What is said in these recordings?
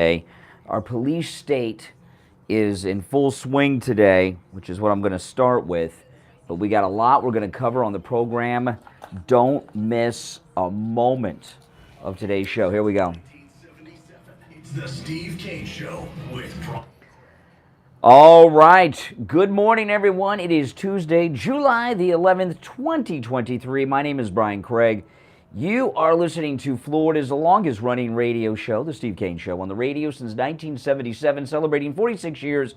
Our police state is in full swing today, which is what I'm going to start with. But we got a lot we're going to cover on the program. Don't miss a moment of today's show. Here we go. It's the Steve Kane Show with... All right. Good morning, everyone. It is Tuesday, July the 11th, 2023. My name is Brian Craig. You are listening to Florida's longest-running radio show, The Steve Kane Show, on the radio since 1977, celebrating 46 years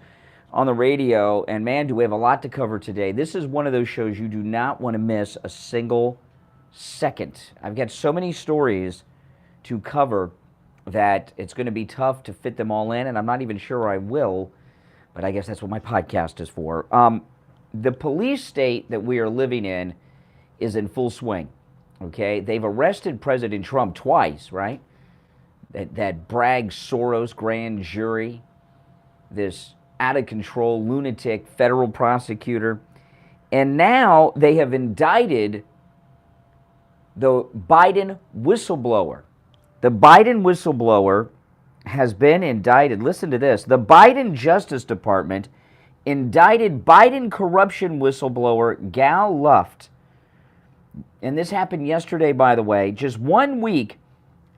on the radio. And, man, do we have a lot to cover today. This is one of those shows you do not want to miss a single second. I've got so many stories to cover that it's going to be tough to fit them all in, and I'm not even sure I will, but I guess that's what my podcast is for. The police state that we are living in is in full swing. Okay, they've arrested President Trump twice, right? That Bragg Soros grand jury, this out-of-control lunatic federal prosecutor, and now they have indicted the Biden whistleblower. The Biden whistleblower has been indicted. Listen to this. The Biden Justice Department indicted Biden corruption whistleblower Gal Luft. And this happened yesterday, by the way, just 1 week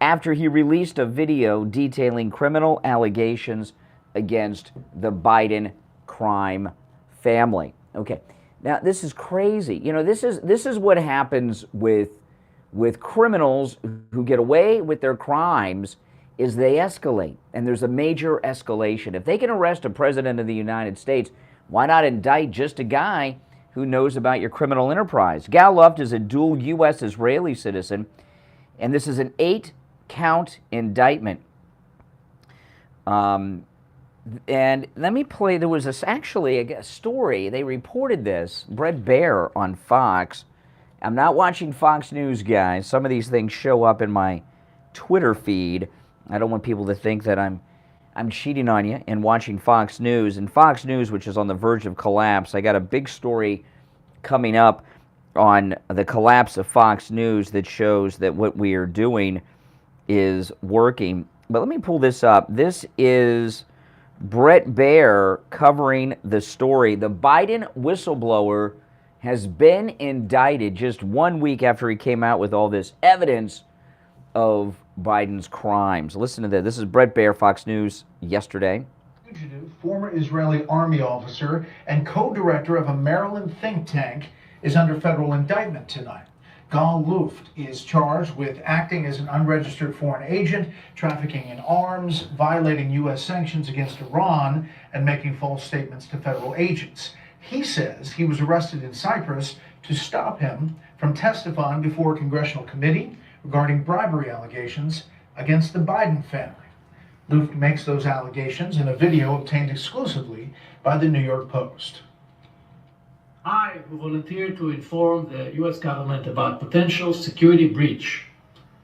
after he released a video detailing criminal allegations against the Biden crime family. Okay, now this is crazy. You know, this is what happens with criminals who get away with their crimes is they escalate, and there's a major escalation. If they can arrest a president of the United States, why not indict just a guy who knows about your criminal enterprise? Gal Luft is a dual U.S.-Israeli citizen, and this is an 8-count indictment. And let me play, there was actually a story, they reported this, Brett Baier on Fox. I'm not watching Fox News, guys. Some of these things show up in my Twitter feed. I don't want people to think that I'm cheating on you and watching Fox News. And Fox News, which is on the verge of collapse, I got a big story coming up on the collapse of Fox News that shows that what we are doing is working. But let me pull this up. This is Brett Baier covering the story. The Biden whistleblower has been indicted just 1 week after he came out with all this evidence of Biden's crimes. Listen to this. This is Brett Baier, Fox News, yesterday. Former Israeli army officer and co-director of a Maryland think tank is under federal indictment tonight. Gal Luft is charged with acting as an unregistered foreign agent, trafficking in arms, violating U.S. sanctions against Iran, and making false statements to federal agents. He says he was arrested in Cyprus to stop him from testifying before a congressional committee regarding bribery allegations against the Biden family. Luft makes those allegations in a video obtained exclusively by the New York Post. I, who volunteered to inform the U.S. government about potential security breach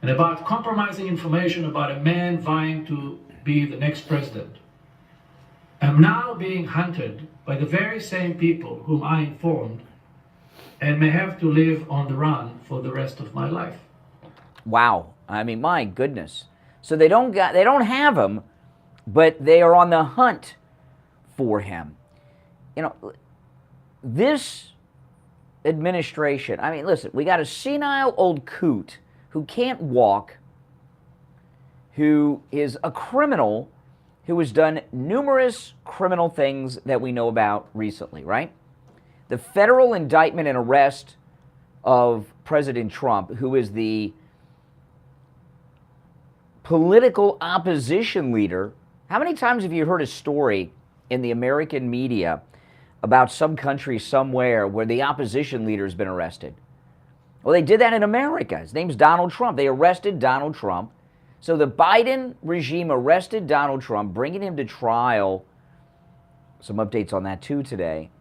and about compromising information about a man vying to be the next president, am now being hunted by the very same people whom I informed and may have to live on the run for the rest of my life. Wow. I mean, my goodness. So they don't have him, but they are on the hunt for him. You know, this administration, I mean, listen, we got a senile old coot who can't walk, who is a criminal, who has done numerous criminal things that we know about recently, right? The federal indictment and arrest of President Trump, who is the political opposition leader. How many times have you heard a story in the American media about some country somewhere where the opposition leader has been arrested? Well, they did that in America. His name's Donald Trump. They arrested Donald Trump. So the Biden regime arrested Donald Trump, bringing him to trial. Some updates on that too today.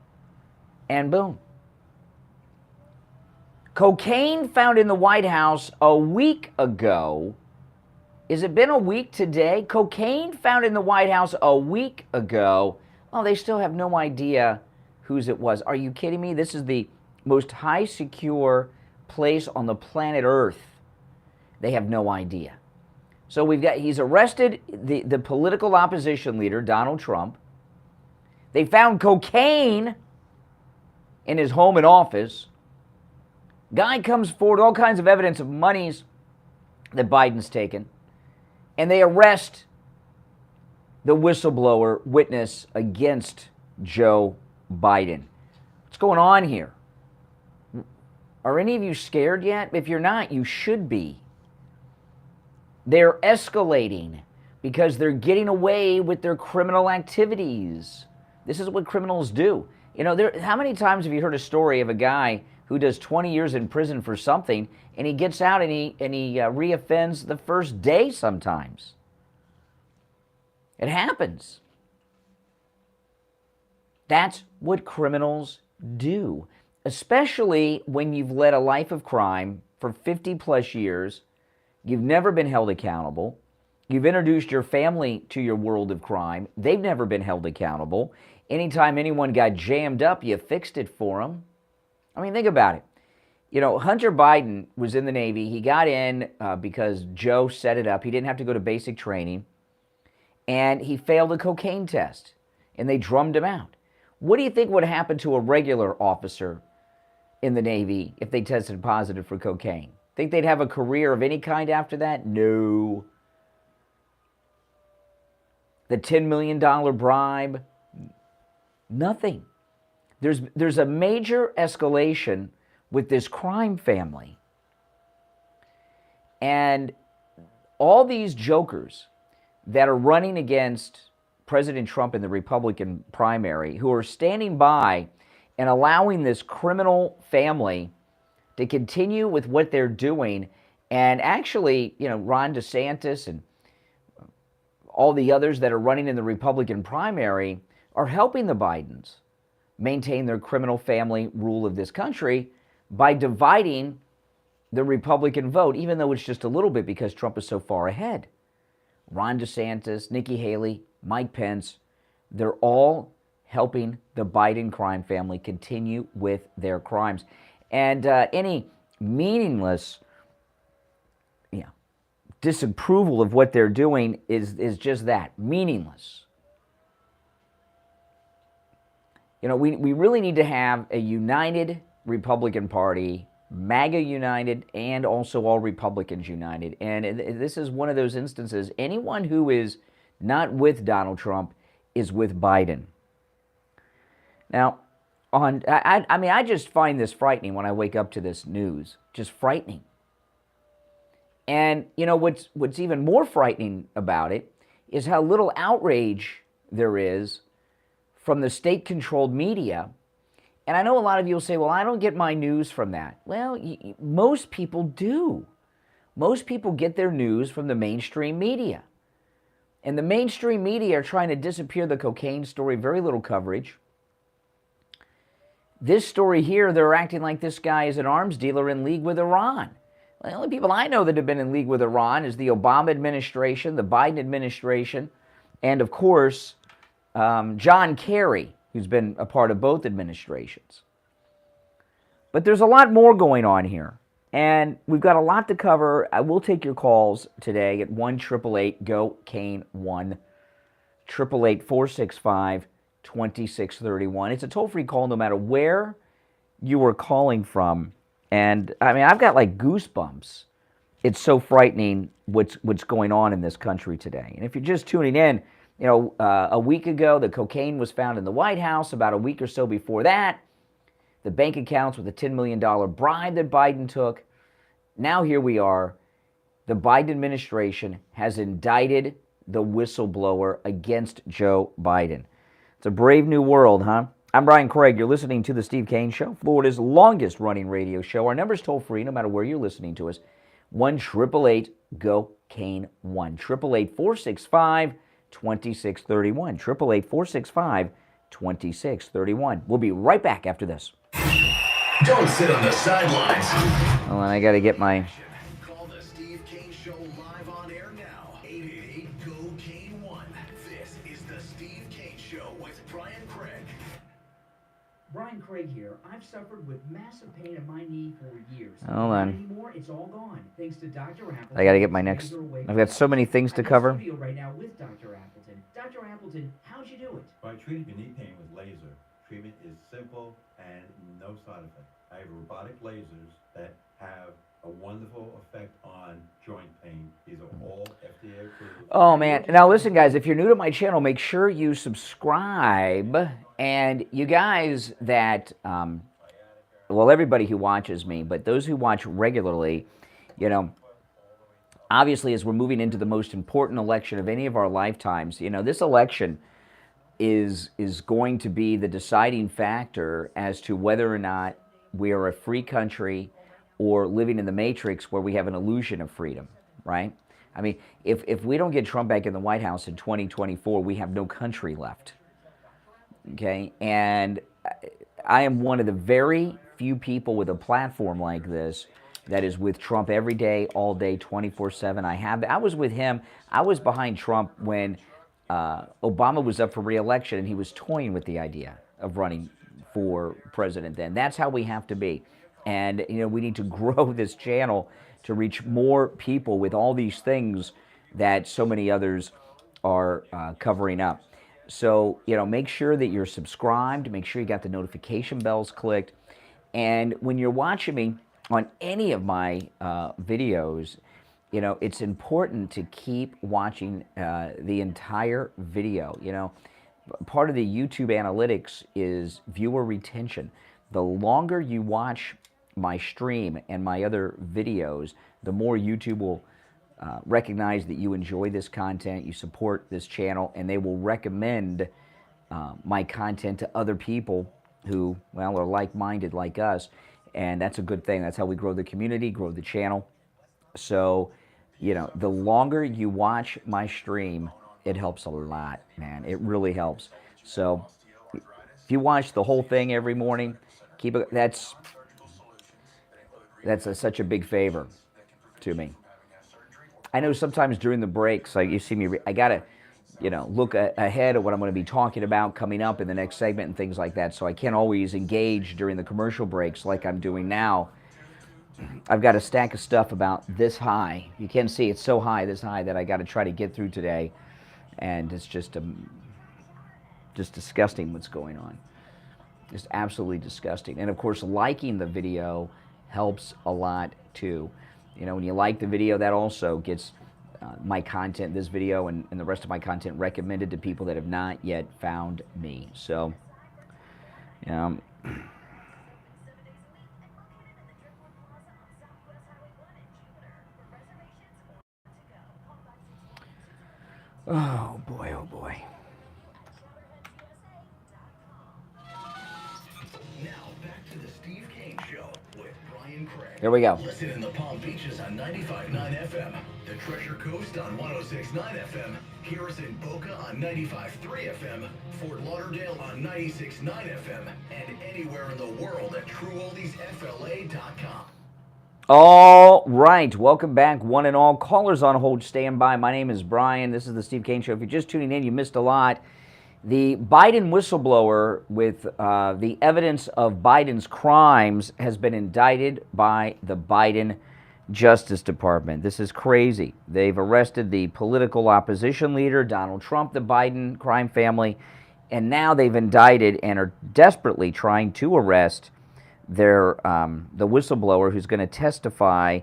And boom. Cocaine found in the White House a week ago. Has it been a week today? Cocaine found in the White House a week ago. Oh, they still have no idea whose it was. Are you kidding me? This is the most high secure place on the planet Earth. They have no idea. So he's arrested the political opposition leader, Donald Trump. They found cocaine in his home and office. Guy comes forward, all kinds of evidence of monies that Biden's taken. And they arrest the whistleblower witness against Joe Biden. What's going on here? Are any of you scared yet? If you're not, you should be. They're escalating because they're getting away with their criminal activities. This is what criminals do. You know, how many times have you heard a story of a guy who does 20 years in prison for something, and he gets out and he reoffends the first day sometimes? It happens. That's what criminals do, especially when you've led a life of crime for 50 plus years. You've never been held accountable. You've introduced your family to your world of crime. They've never been held accountable. Anytime anyone got jammed up, you fixed it for them. I mean, think about it. You know, Hunter Biden was in the Navy. He got in because Joe set it up. He didn't have to go to basic training. And he failed a cocaine test. And they drummed him out. What do you think would happen to a regular officer in the Navy if they tested positive for cocaine? Think they'd have a career of any kind after that? No. The $10 million bribe? Nothing. There's a major escalation with this crime family. And all these jokers that are running against President Trump in the Republican primary, who are standing by and allowing this criminal family to continue with what they're doing. And actually, you know, Ron DeSantis and all the others that are running in the Republican primary are helping the Bidens maintain their criminal family rule of this country by dividing the Republican vote, even though it's just a little bit because Trump is so far ahead. Ron DeSantis, Nikki Haley, Mike Pence, they're all helping the Biden crime family continue with their crimes. And any meaningless disapproval of what they're doing is just that, meaningless. You know, we really need to have a united Republican Party, MAGA united, and also all Republicans united. And this is one of those instances. Anyone who is not with Donald Trump is with Biden. Now, I just find this frightening when I wake up to this news. Just frightening. And, you know, what's even more frightening about it is how little outrage there is from the state-controlled media. And I know a lot of you will say, well, I don't get my news from that. Well, most people do. Most people get their news from the mainstream media. And the mainstream media are trying to disappear the cocaine story, very little coverage. This story here, they're acting like this guy is an arms dealer in league with Iran. The only people I know that have been in league with Iran is the Obama administration, the Biden administration, and of course, John Kerry, who's been a part of both administrations. But there's a lot more going on here, and we've got a lot to cover. I will take your calls today at 1-888-GO-CANE-1, 888-465-2631. It's a toll-free call no matter where you are calling from. And, I mean, I've got, like, goosebumps. It's so frightening what's going on in this country today. And if you're just tuning in, you know, a week ago, the cocaine was found in the White House. About a week or so before that, the bank accounts with a $10 million bribe that Biden took. Now here we are. The Biden administration has indicted the whistleblower against Joe Biden. It's a brave new world, huh? I'm Brian Craig. You're listening to The Steve Kane Show, Florida's longest-running radio show. Our number's toll-free, no matter where you're listening to us, 1-888-GO-CANE-1, 888-465-2631, 888-465-2631. We'll be right back after this. Don't sit on the sidelines. Well, and I got to get my... Call the Steve Kane Show live on air now. 888-GO-CANE-1. This is the Steve Kane Show with Brian Craig. Brian Craig here. I've suffered with massive pain in my knee for years. Hold Not on. anymore. It's all gone. Thanks to Dr. Appleton. I got to get my next. I've got so many things to cover. I'm in the studio right now with Dr. Appleton. Dr. Appleton, how'd you do it? I treated your knee pain with laser. Treatment is simple and no side effect. I have robotic lasers that have a wonderful effect on joint pain. These are all FDA approved. Oh man! Now listen, guys. If you're new to my channel, make sure you subscribe. And you guys that, well, everybody who watches me, but those who watch regularly, you know, obviously as we're moving into the most important election of any of our lifetimes, you know, this election is going to be the deciding factor as to whether or not we are a free country or living in the matrix where we have an illusion of freedom, right? I mean, if we don't get Trump back in the White House in 2024, we have no country left, okay? And I am one of the very few people with a platform like this that is with Trump every day, all day, 24/7. I was with him. I was behind Trump when Obama was up for re-election, and he was toying with the idea of running for president then. That's how we have to be. And, you know, we need to grow this channel to reach more people with all these things that so many others are covering up. So, you know, make sure that you're subscribed. Make sure you got the notification bells clicked. And when you're watching me on any of my videos, you know, it's important to keep watching the entire video. You know, part of the YouTube analytics is viewer retention. The longer you watch my stream and my other videos, the more YouTube will recognize that you enjoy this content, you support this channel, and they will recommend my content to other people who, well, are like-minded like us, and that's a good thing. That's how we grow the community, grow the channel. So, you know, the longer you watch my stream, it helps a lot, man. It really helps. So, if you watch the whole thing every morning, keep it. That's such a big favor to me. I know sometimes during the breaks, like you see me, I gotta, you know, look ahead at what I'm going to be talking about coming up in the next segment and things like that. So I can't always engage during the commercial breaks like I'm doing now. I've got a stack of stuff about this high. You can see it's so high, this high, that I got to try to get through today, and it's just disgusting what's going on. Just absolutely disgusting. And of course, liking the video helps a lot too. You know, when you like the video, that also gets my content, this video, and the rest of my content recommended to people that have not yet found me. So, oh boy, oh boy. Now back to the Steve Kane Show with Brian Craig. There we go. Listen in the Palm Beaches on 95.9 FM, the Treasure Coast on 106.9 FM, Harrison Boca on 95.3 FM, Fort Lauderdale on 96.9 FM, and anywhere in the world at TrueOldiesFLA.com. All right, welcome back, one and all. Callers on hold, stand by. My name is Brian. This is the Steve Kane Show. If you're just tuning in, you missed a lot. The Biden whistleblower with the evidence of Biden's crimes has been indicted by the Biden Justice Department. This is crazy. They've arrested the political opposition leader, Donald Trump, the Biden crime family, and now they've indicted and are desperately trying to arrest their the whistleblower who's going to testify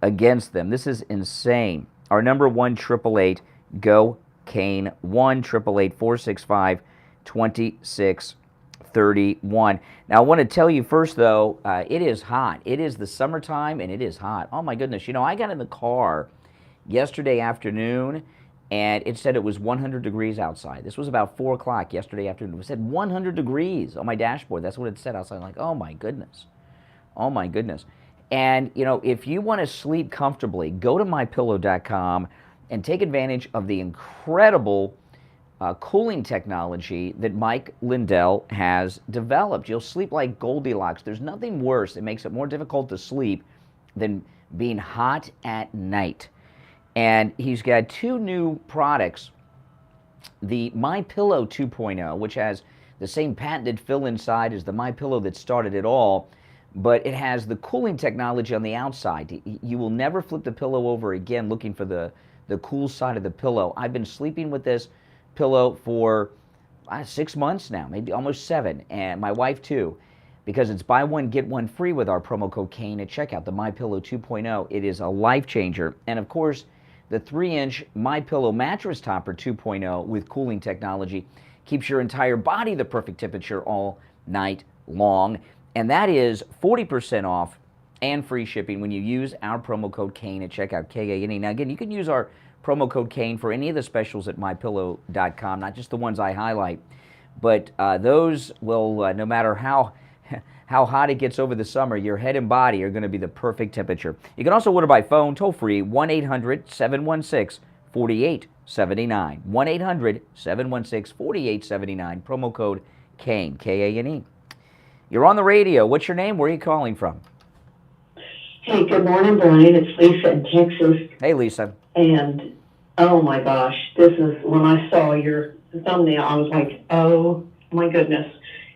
against them. This is insane. Our number 1-888-GO Kane, 1-888-465-2631. Now, I want to tell you first, though, it is hot. It is the summertime, and it is hot. Oh, my goodness. You know, I got in the car yesterday afternoon, and it said it was 100 degrees outside. This was about 4 o'clock yesterday afternoon. It said 100 degrees on my dashboard. That's what it said outside. I'm like, oh, my goodness. Oh, my goodness. And, you know, if you want to sleep comfortably, go to mypillow.com and take advantage of the incredible cooling technology that Mike Lindell has developed. You'll sleep like Goldilocks. There's nothing worse that makes it more difficult to sleep than being hot at night. And he's got 2 new products. The My Pillow 2.0, which has the same patented fill inside as the MyPillow that started it all, but it has the cooling technology on the outside. You will never flip the pillow over again looking for the cool side of the pillow. I've been sleeping with this pillow for 6 months now, maybe almost 7, and my wife too, because it's buy one, get one free with our promo code Kane at checkout, the MyPillow 2.0. It is a life changer. And of course, the 3-inch MyPillow mattress topper 2.0 with cooling technology keeps your entire body the perfect temperature all night long. And that is 40% off and free shipping when you use our promo code Kane at checkout, K-A-N-E. Now again, you can use our promo code Kane for any of the specials at MyPillow.com, not just the ones I highlight, but those will, no matter how hot it gets over the summer, your head and body are going to be the perfect temperature. You can also order by phone, toll free, 1-800-716-4879. 1-800-716-4879, promo code Kane, K-A-N-E. You're on the radio. What's your name? Where are you calling from? Hey, good morning, Brian. It's Lisa in Texas. Hey, Lisa. And, oh my gosh, this is, when I saw your thumbnail, I was like, oh my goodness.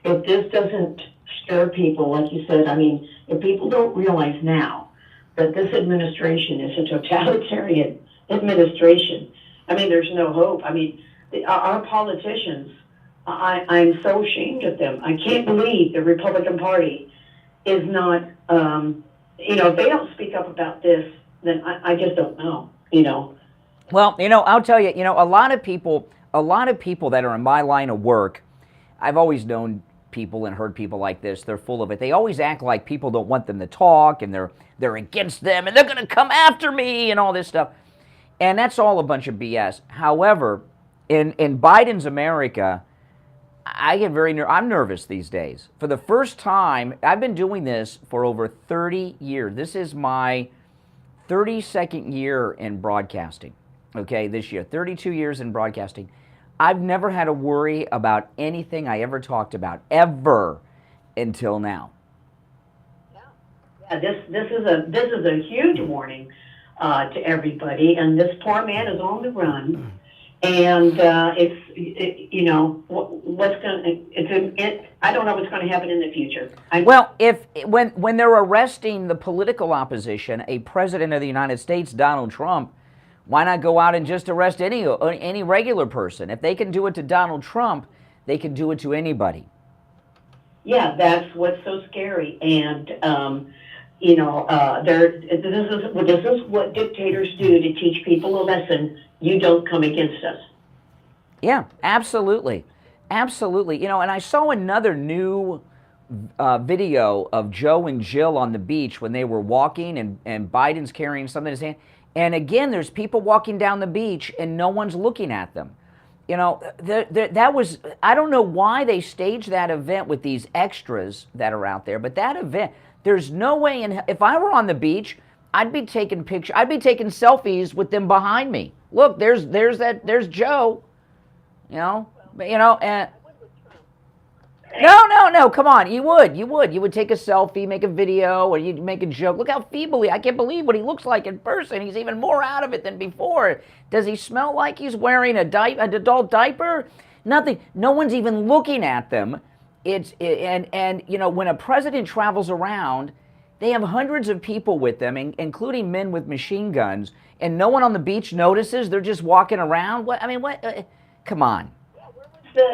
If this doesn't scare people, like you said, I mean, if people don't realize now that this administration is a totalitarian administration, I mean, there's no hope. I mean, our politicians, I'm so ashamed of them. I can't believe the Republican Party is not, if they don't speak up about this, then I just don't know, Well, I'll tell you, a lot of people that are in my line of work, I've always known people and heard people like this. They're full of it. They always act like people don't want them to talk, and they're against them, and they're going to come after me, and all this stuff. And that's all a bunch of BS. However, in Biden's America, I'm nervous these days. For the first time, I've been doing this for over 30 years. This is my 32nd year in broadcasting, okay, this year. 32 years in broadcasting. I've never had to worry about anything I ever talked about, ever, until now. Yeah, this is a huge warning to everybody, and this poor man is on the run. And I don't know what's going to happen in the future. When they're arresting the political opposition, a president of the United States, Donald Trump, why not go out and just arrest any regular person? If they can do it to Donald Trump, they can do it to anybody. Yeah, that's what's so scary. And this is what dictators do to teach people a lesson. You don't come against us. Yeah, absolutely. Absolutely. And I saw another new video of Joe and Jill on the beach when they were walking, and Biden's carrying something in his hand. And again, there's people walking down the beach and no one's looking at them. That was, I don't know why they staged that event with these extras that are out there, but that event, there's no way if I were on the beach, I'd be taking pictures, I'd be taking selfies with them behind me. Look, there's Joe, and no, come on, you would take a selfie, make a video, or you'd make a joke. Look how feeble I can't believe what he looks like in person. He's even more out of it than before. Does he smell like he's wearing an adult diaper? Nothing. No one's even looking at them. When a president travels around, they have hundreds of people with them, including men with machine guns, and no one on the beach notices. They're just walking around. Come on.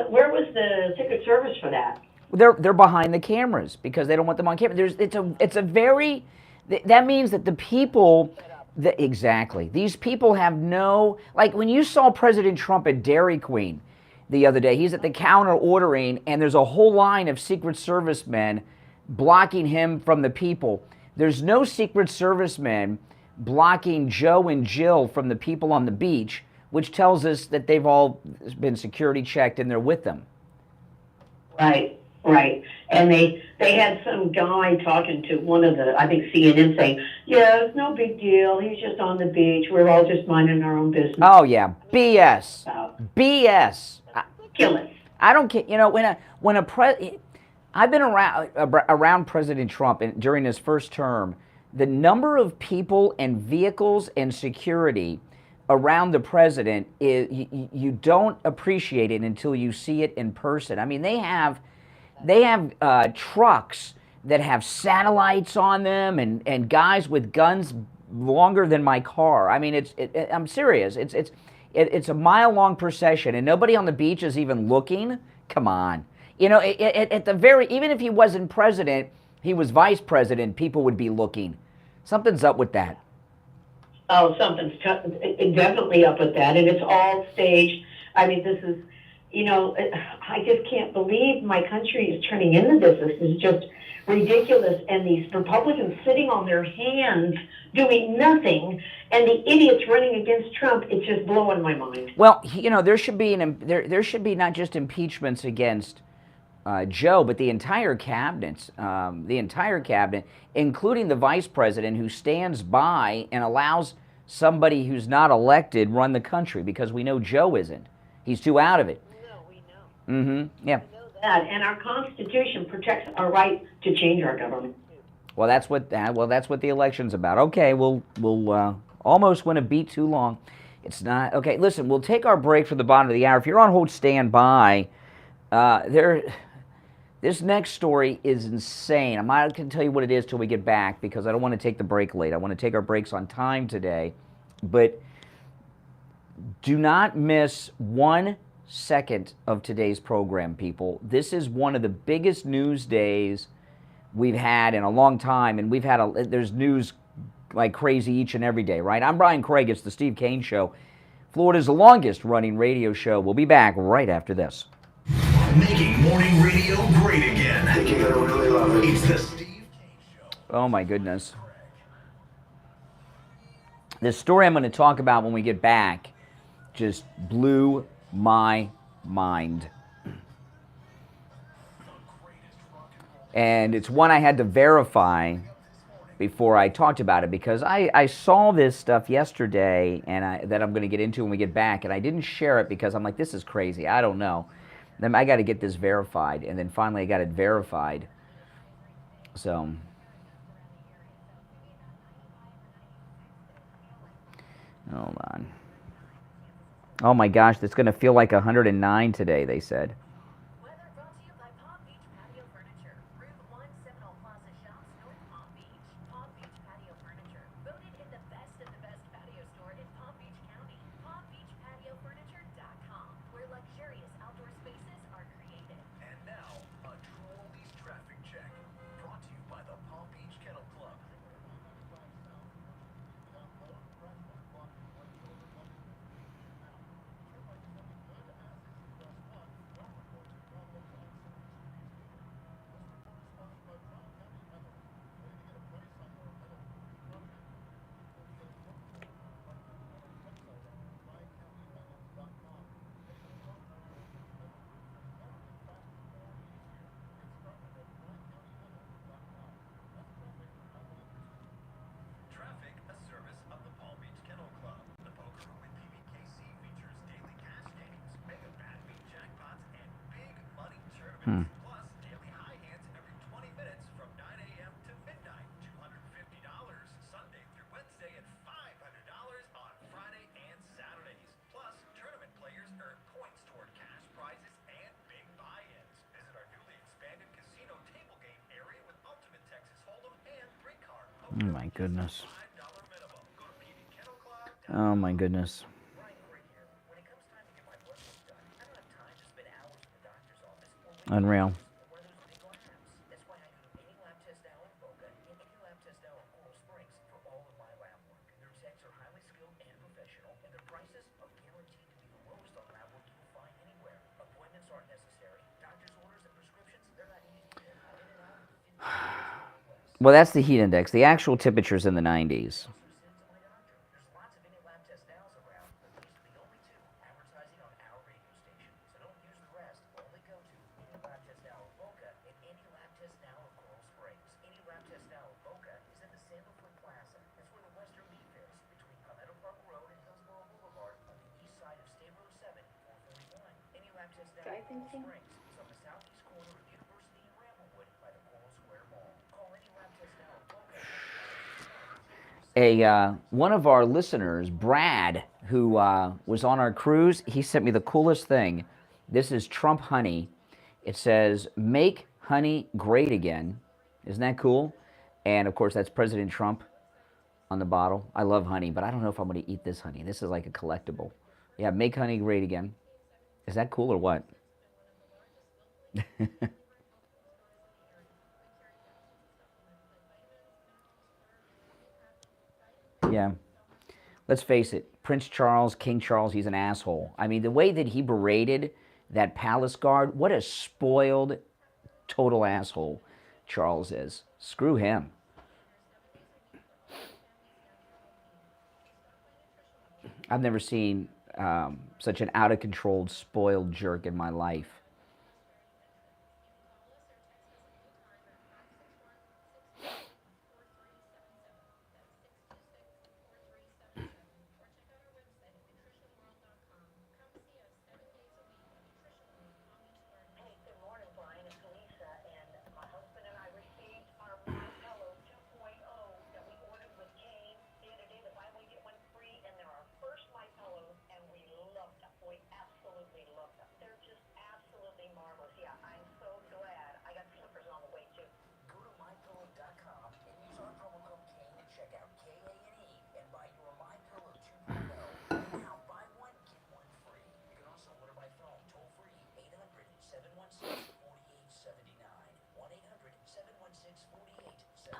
Where was the Secret Service for that? They're behind the cameras because they don't want them on camera. That means that the people, exactly. These people have when you saw President Trump at Dairy Queen the other day, he's at the counter ordering, and there's a whole line of Secret Service men blocking him from the people. There's no Secret Service men blocking Joe and Jill from the people on the beach, which tells us that they've all been security checked and they're with them. Right. And they had some guy talking to one of the, I think CNN, saying, yeah, it's no big deal. He's just on the beach. We're all just minding our own business. Oh, yeah. BS. BS. Ridiculous. I don't care. I've been around President Trump during his first term. The number of people and vehicles and security around the president, you don't appreciate it until you see it in person. I mean, they have trucks that have satellites on them and guys with guns longer than my car. I mean, I'm serious. It's a mile-long procession, and nobody on the beach is even looking. Come on. You know, at the very, even if he wasn't president, he was vice president, people would be looking. Something's up with that. Oh, something's definitely up with that, and it's all staged. I mean, this is, you know, I just can't believe my country is turning into this. This is just ridiculous, and these Republicans sitting on their hands doing nothing, and the idiots running against Trump. It's just blowing my mind. Well, you know, there should be there should be not just impeachments against Joe, but the entire cabinet, including the vice president, who stands by and allows somebody who's not elected run the country, because we know Joe isn't. He's too out of it. No, we know. Yeah. We know that, and our Constitution protects our right to change our government. Well, that's what the election's about. Okay, we'll almost went a beat too long. It's not okay. Listen, we'll take our break for the bottom of the hour. If you're on hold, stand by. This next story is insane. I'm not going to tell you what it is till we get back, because I don't want to take the break late. I want to take our breaks on time today. But do not miss 1 second of today's program, people. This is one of the biggest news days we've had in a long time, and there's news like crazy each and every day, right? I'm Brian Craig. It's the Steve Kane Show, Florida's longest running radio show. We'll be back right after this. Making morning radio great again. I think you're gonna really love it. It's the Steve Kane Show. Oh my goodness. This story I'm going to talk about when we get back just blew my mind. And it's one I had to verify before I talked about it, because I saw this stuff yesterday and that I'm going to get into when we get back, and I didn't share it because I'm like, this is crazy. I don't know. Then I got to get this verified, and then finally I got it verified. So, hold on. Oh my gosh, it's going to feel like 109 today, they said. Weather brought to you by Palm Beach Patio Furniture. Route 1 Seminole Plaza Shops, North Palm Beach. Palm Beach Patio Furniture. Voted in the best of the best patio store in Palm Beach County. PalmBeachPatioFurniture.com, where luxurious outdoor spaces are created. And now, a True Oldies traffic check. Brought to you by the Palm Beach Kennel Club. Traffic, a service of the Palm Beach Kennel Club. The poker room at PBKC features daily cash games, mega bad beat jackpots, and big money tournaments. Plus, daily high hands every 20 minutes from 9 a.m. to midnight. $250 Sunday through Wednesday, and $500 on Friday and Saturdays. Plus, tournament players earn points toward cash prizes and big buy-ins. Visit our newly expanded casino table game area with Ultimate Texas Hold'em and three-card poker. Oh my goodness. $5 minimum. Go to pbkennelclub.com. Oh my goodness. Brian Craig here. When it comes time to get my blood work done, I don't have time to spend hours in the doctor's office or waiting Unreal. for one of those big labs. That's why I go to any lab test now in Boca and any lab test now in Coral Springs for all of my lab work. Their techs are highly skilled and professional, and their prices are guaranteed to be the lowest on lab work you'll find anywhere. Appointments aren't necessary. Doctor's orders and prescriptions, they're not easy to get in and out in 15 minutes or less. Well, that's the heat index. The actual temperature's in the 90s. There's lots of any lab test nows around, but these are the only two advertising on our radio station. So don't use the rest. Only go to any lab test now of Boca and any lab test now of Coral Springs. Any lab test now of Boca is in the Sandalwood Plaza. That's where the Western Leaf is, between Palmetto Park Road and Hillsborough Boulevard on the east side of State Road 7, 441. Any lab test now of Coral Springs is on the southeast corner of University and Ramblewood by the Coral Square Mall. Call any lab test now of Boca. one of our listeners, Brad, who was on our cruise, he sent me the coolest thing. This is Trump honey. It says, "Make honey great again." Isn't that cool? And of course, that's President Trump on the bottle. I love honey, but I don't know if I'm going to eat this honey. This is like a collectible. Yeah, make honey great again. Is that cool or what? Yeah. Let's face it, Prince Charles, King Charles, he's an asshole. I mean, the way that he berated that palace guard, what a spoiled, total asshole Charles is. Screw him. I've never seen such an out-of-control, spoiled jerk in my life.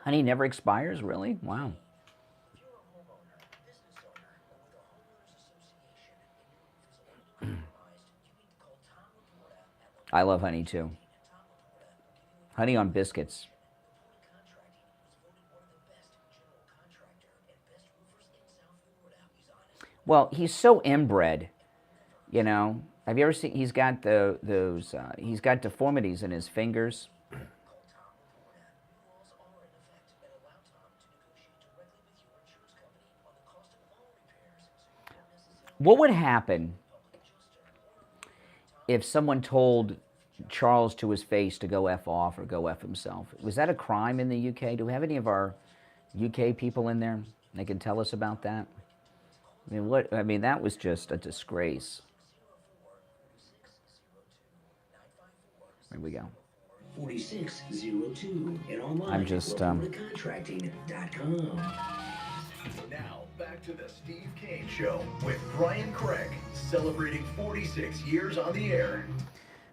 Honey never expires, really? Wow. I love honey too. Honey on biscuits. Well, he's so inbred, you know. Have you ever seen? He's got he's got deformities in his fingers. What would happen if someone told Charles to his face to go F off or go F himself? Was that a crime in the UK? Do we have any of our UK people in there? They can tell us about that. I mean, what? I mean, that was just a disgrace. Here we go. 4602 and online I'm just contracting.com. Now, back to the Steve Kane Show with Brian Craig, celebrating 46 years on the air.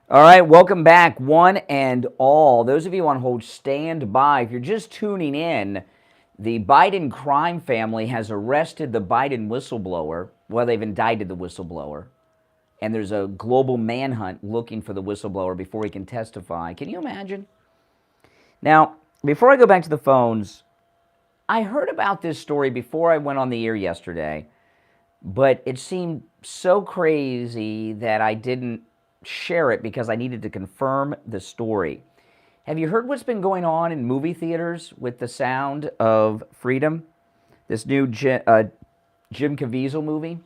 All right, welcome back, one and all. Those of you on hold, stand by. If you're just tuning in, the Biden crime family has arrested the Biden whistleblower. Well, they've indicted the whistleblower. And there's a global manhunt looking for the whistleblower before he can testify. Can you imagine? Now, before I go back to the phones, I heard about this story before I went on the air yesterday, but it seemed so crazy that I didn't share it because I needed to confirm the story. Have you heard what's been going on in movie theaters with The Sound of Freedom? This new Jim Caviezel movie?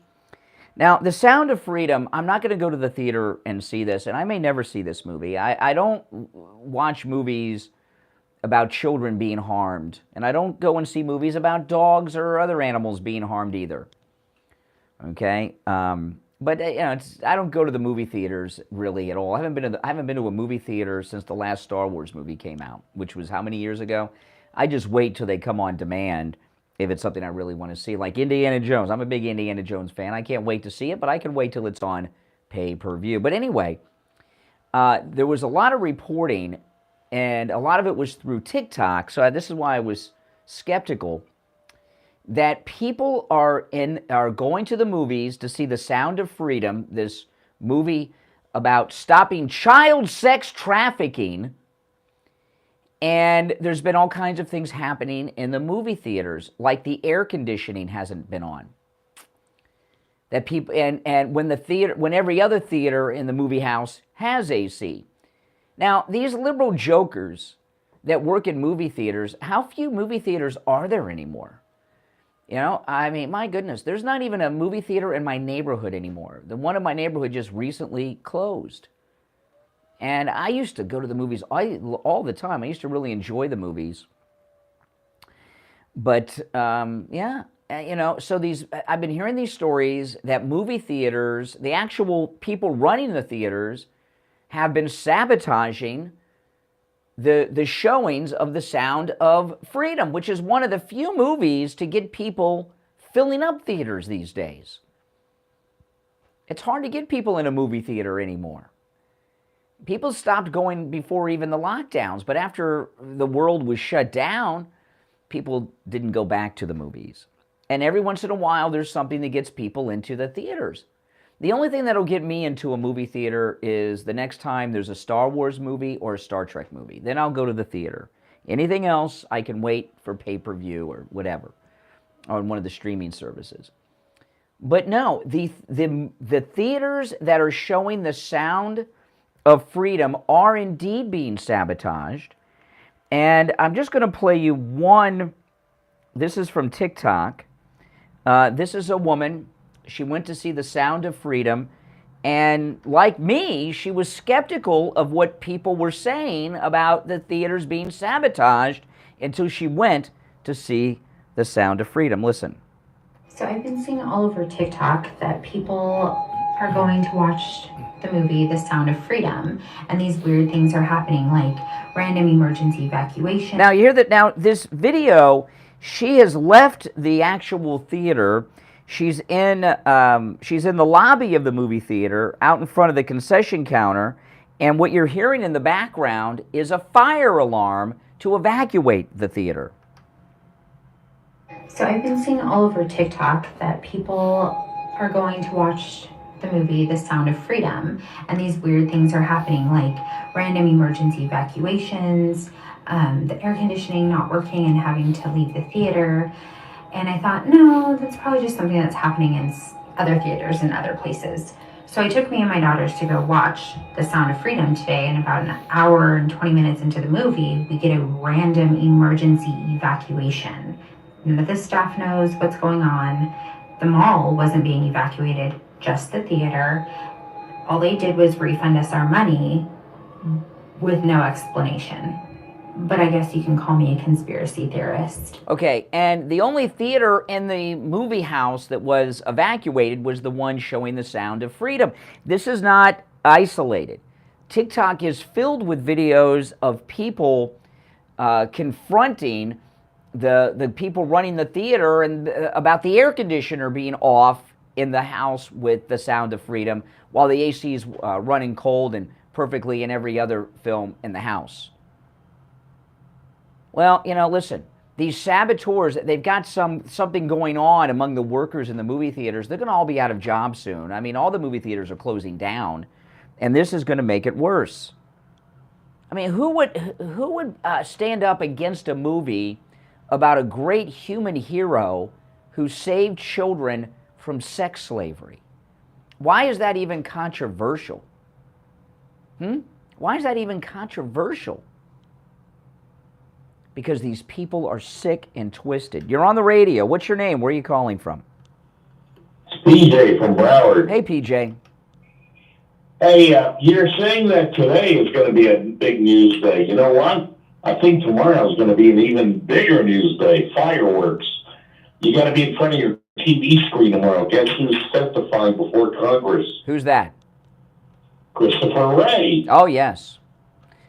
Now, The Sound of Freedom, I'm not going to go to the theater and see this, and I may never see this movie. I don't watch movies about children being harmed, and I don't go and see movies about dogs or other animals being harmed either. Okay? But you know, I don't go to the movie theaters really at all. I haven't been to a movie theater since the last Star Wars movie came out, which was how many years ago? I just wait till they come on demand if it's something I really want to see. Like Indiana Jones. I'm a big Indiana Jones fan. I can't wait to see it, but I can wait till it's on pay-per-view. But anyway, there was a lot of reporting, and a lot of it was through TikTok, so this is why I was skeptical, that people are going to the movies to see The Sound of Freedom, this movie about stopping child sex trafficking, and there's been all kinds of things happening in the movie theaters, like the air conditioning hasn't been on. That people and when every other theater in the movie house has AC. Now, these liberal jokers that work in movie theaters, how few movie theaters are there anymore? You know, I mean, my goodness, there's not even a movie theater in my neighborhood anymore. The one in my neighborhood just recently closed. And I used to go to the movies all the time. I used to really enjoy the movies. But yeah, so I've been hearing these stories that movie theaters, the actual people running the theaters, have been sabotaging the showings of The Sound of Freedom, which is one of the few movies to get people filling up theaters these days. It's hard to get people in a movie theater anymore. People stopped going before even the lockdowns, but after the world was shut down, people didn't go back to the movies. And every once in a while, there's something that gets people into the theaters. The only thing that'll get me into a movie theater is the next time there's a Star Wars movie or a Star Trek movie. Then I'll go to the theater. Anything else, I can wait for pay-per-view or whatever on one of the streaming services. But no, the theaters that are showing The Sound of Freedom are indeed being sabotaged. And I'm just going to play you one. This is from TikTok. This is a woman. She went to see The Sound of Freedom. And like me, she was skeptical of what people were saying about the theaters being sabotaged until she went to see The Sound of Freedom. Listen. So I've been seeing all over TikTok that people are going to watch the movie The Sound of Freedom, and these weird things are happening, like random emergency evacuation. Now you hear that. Now this video, she has left the actual theater. She's in the lobby of the movie theater, out in front of the concession counter, and what you're hearing in the background is a fire alarm to evacuate the theater. So I've been seeing all over TikTok that people are going to watch the movie The Sound of Freedom, and these weird things are happening, like random emergency evacuations, the air conditioning not working and having to leave the theater. And I thought, no, that's probably just something that's happening in other theaters and other places. So I took me and my daughters to go watch The Sound of Freedom today, and about an hour and 20 minutes into the movie, we get a random emergency evacuation. None of the staff knows what's going on. The mall wasn't being evacuated, just the theater. All they did was refund us our money with no explanation. But I guess you can call me a conspiracy theorist. Okay, and the only theater in the movie house that was evacuated was the one showing The Sound of Freedom. This is not isolated. TikTok is filled with videos of people confronting the people running the theater and about the air conditioner being off in the house with The Sound of Freedom while the AC is running cold and perfectly in every other film in the house. Well, listen, these saboteurs, they've got something going on among the workers in the movie theaters. They're going to all be out of jobs soon. I mean, all the movie theaters are closing down, and this is going to make it worse. I mean, who would stand up against a movie about a great human hero who saved children from sex slavery? Why is that even controversial? Why is that even controversial? Because these people are sick and twisted. You're on the radio. What's your name? Where are you calling from? It's PJ from Broward. Hey, PJ. Hey, you're saying that today is going to be a big news day. You know what? I think tomorrow is going to be an even bigger news day. Fireworks. You got to be in front of your TV screen tomorrow. Guess who's testifying before Congress? Who's that? Christopher Wray. Oh, yes.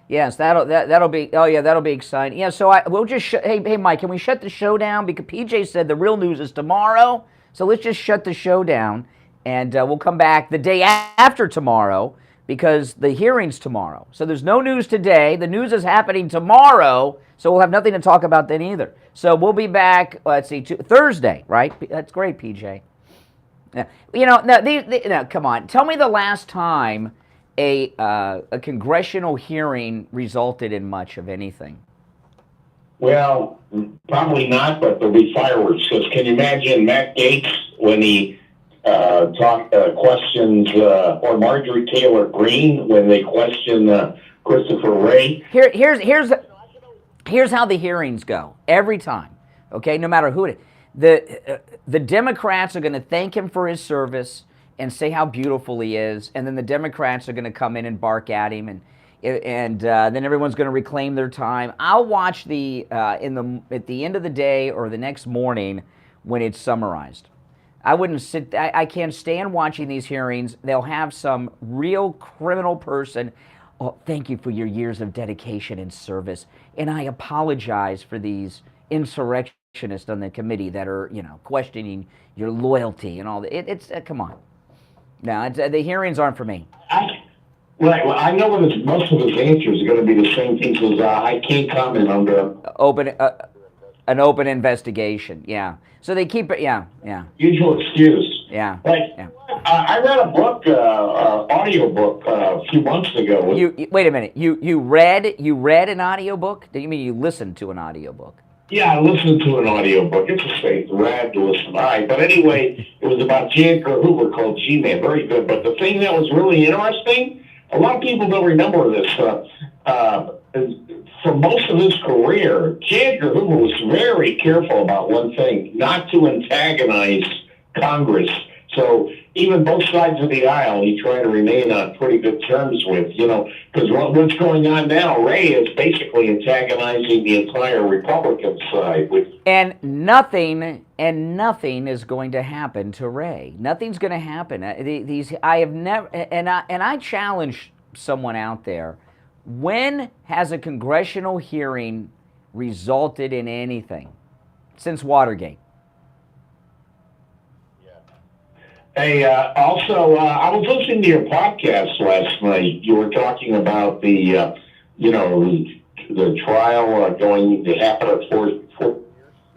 Yes, that'll be. Oh yeah, that'll be exciting. Yeah, so we'll just. Hey, Mike, can we shut the show down? Because PJ said the real news is tomorrow. So let's just shut the show down, and we'll come back the day after tomorrow because the hearing's tomorrow. So there's no news today. The news is happening tomorrow, so we'll have nothing to talk about then either. So we'll be back. Let's see, Thursday, right? That's great, PJ. Yeah. Now, come on. Tell me the last time a congressional hearing resulted in much of anything. Well, probably not, but there'll be fireworks. Because can you imagine Matt Gaetz when he questions, or Marjorie Taylor Greene when they question Christopher Wray? Here's how the hearings go every time. Okay, no matter who it is, the Democrats are going to thank him for his service and say how beautiful he is, and then the Democrats are going to come in and bark at him, and And then everyone's going to reclaim their time. I'll watch at the end of the day or the next morning when it's summarized. I wouldn't sit. I can't stand watching these hearings. They'll have some real criminal person. Oh, thank you for your years of dedication and service. And I apologize for these insurrectionists on the committee that are, questioning your loyalty and all that. It's come on. No, the hearings aren't for me. Right. Well, I know that most of his answers are going to be the same things as I can't comment on an open investigation. Yeah. So they keep it. Yeah. Usual excuse. Yeah. Yeah. I read a book, audio book, a few months ago. You wait a minute. You read an audio book? Do you mean you listened to an audio book? Yeah, I listened to an audio book. It's a safe rad to listen. All right, but anyway, it was about J. Edgar Hoover called G-Man. Very good. But the thing that was really interesting, a lot of people don't remember this. For most of his career, J. Edgar Hoover was very careful about one thing, not to antagonize Congress. So even both sides of the aisle, he tried to remain on pretty good terms with, because what's going on now, Ray is basically antagonizing the entire Republican side. And nothing is going to happen to Ray. Nothing's going to happen. I have never, and I challenge someone out there. When has a congressional hearing resulted in anything since Watergate? Hey, also, I was listening to your podcast last night. You were talking about the trial going to happen at 4 years.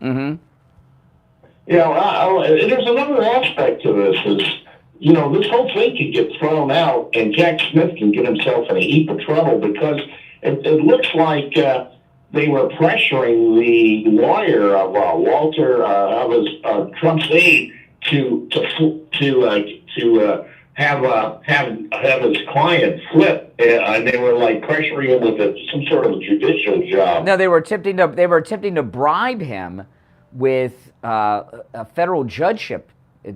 Mm-hmm. There's another aspect to this is, this whole thing can get thrown out and Jack Smith can get himself in a heap of trouble because it looks like they were pressuring the lawyer of Walter, of his Trump's aide, to have his client flip, and they were like pressuring him with some sort of judicial job. No, they were attempting to bribe him with a federal judgeship.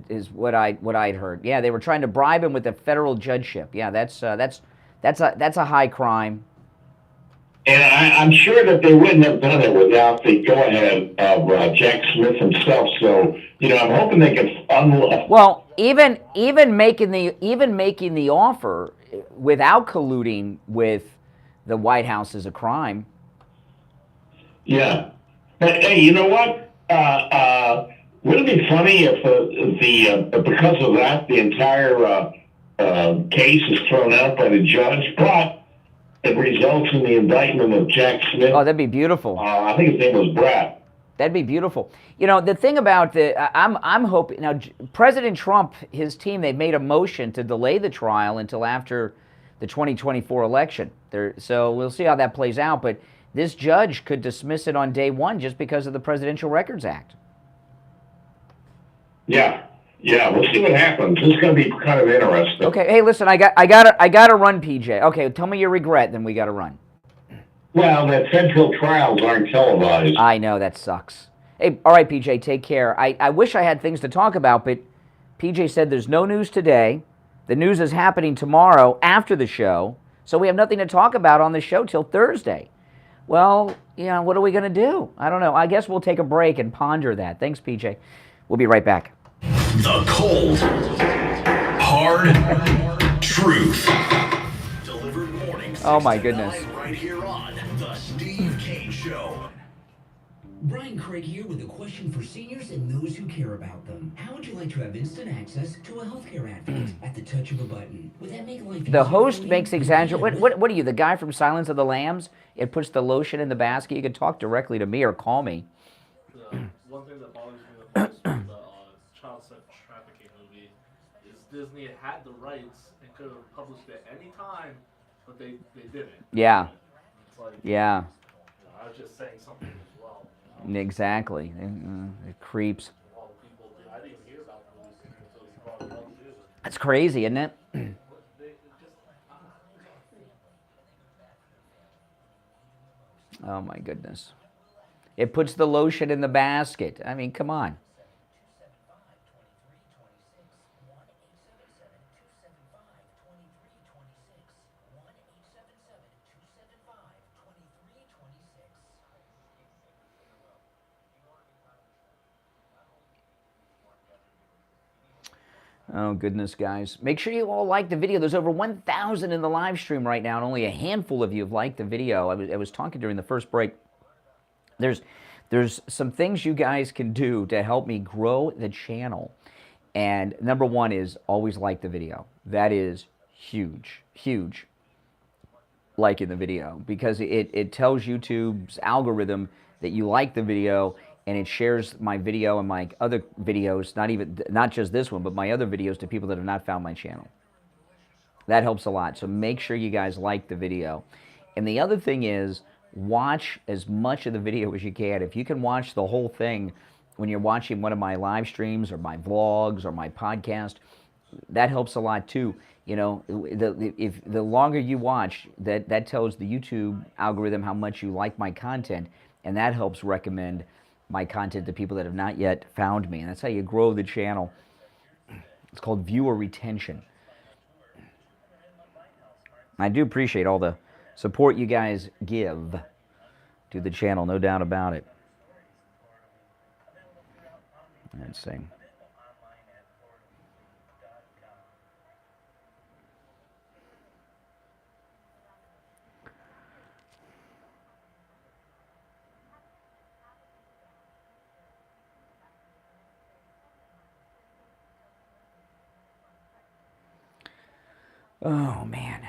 Is what I'd heard. Yeah, they were trying to bribe him with a federal judgeship. Yeah, that's a high crime. And I'm sure that they wouldn't have done it without the go-ahead of Jack Smith himself. So, I'm hoping they can unlock. Well, even making the offer without colluding with the White House is a crime. Yeah. Hey, you know what? Wouldn't it be funny if because of that the entire case is thrown out by the judge, but it results in the indictment of Jack Smith? Oh, that'd be beautiful. I think his name was Brad. That'd be beautiful. The thing about I'm hoping now. President Trump, his team, they've made a motion to delay the trial until after the 2024 election. So we'll see how that plays out. But this judge could dismiss it on day one just because of the Presidential Records Act. Yeah, we'll see what happens. This is going to be kind of interesting. Okay, hey, listen, I got to run, PJ. Okay, tell me your regret, then we got to run. Well, that federal trials aren't televised. I know, that sucks. Hey, all right, PJ, take care. I wish I had things to talk about, but PJ said there's no news today. The news is happening tomorrow after the show, so we have nothing to talk about on the show till Thursday. Well, what are we going to do? I don't know. I guess we'll take a break and ponder that. Thanks, PJ. We'll be right back. The cold, hard truth. Delivered mornings. Oh my goodness. Right here on The Steve Kane Show. Brian Craig here with a question for seniors and those who care about them. How would you like to have instant access to a healthcare advocate at the touch of a button? Would that make life easier? The host makes exaggerate. What are you, the guy from Silence of the Lambs? It puts the lotion in the basket. You can talk directly to me or call me. One thing that bothers me the most with the child sex trafficking movie is Disney had the rights and could have published it any time, but they didn't. Yeah. It's like, yeah. I was just saying something as well. Exactly. It creeps. I didn't even hear about the movie until you brought it up too. That's crazy, isn't it? Oh my goodness. It puts the lotion in the basket. I mean, come on. Oh, goodness, guys. Make sure you all like the video. There's over 1,000 in the live stream right now, and only a handful of you have liked the video. I was talking during the first break. There's some things you guys can do to help me grow the channel. And number one is always like the video. That is huge, huge. Liking the video, because it tells YouTube's algorithm that you like the video, and it shares my video and my other videos, not just this one, but my other videos, to people that have not found my channel. That helps a lot. So make sure you guys like the video. And the other thing is, watch as much of the video as you can. If you can watch the whole thing when you're watching one of my live streams or my vlogs or my podcast, that helps a lot too. You know, if the longer you watch, that tells the YouTube algorithm how much you like my content, and that helps recommend my content to people that have not yet found me. And that's how you grow the channel. It's called viewer retention. I do appreciate all the support you guys give to the channel, no doubt about it. Let's see. Oh, man.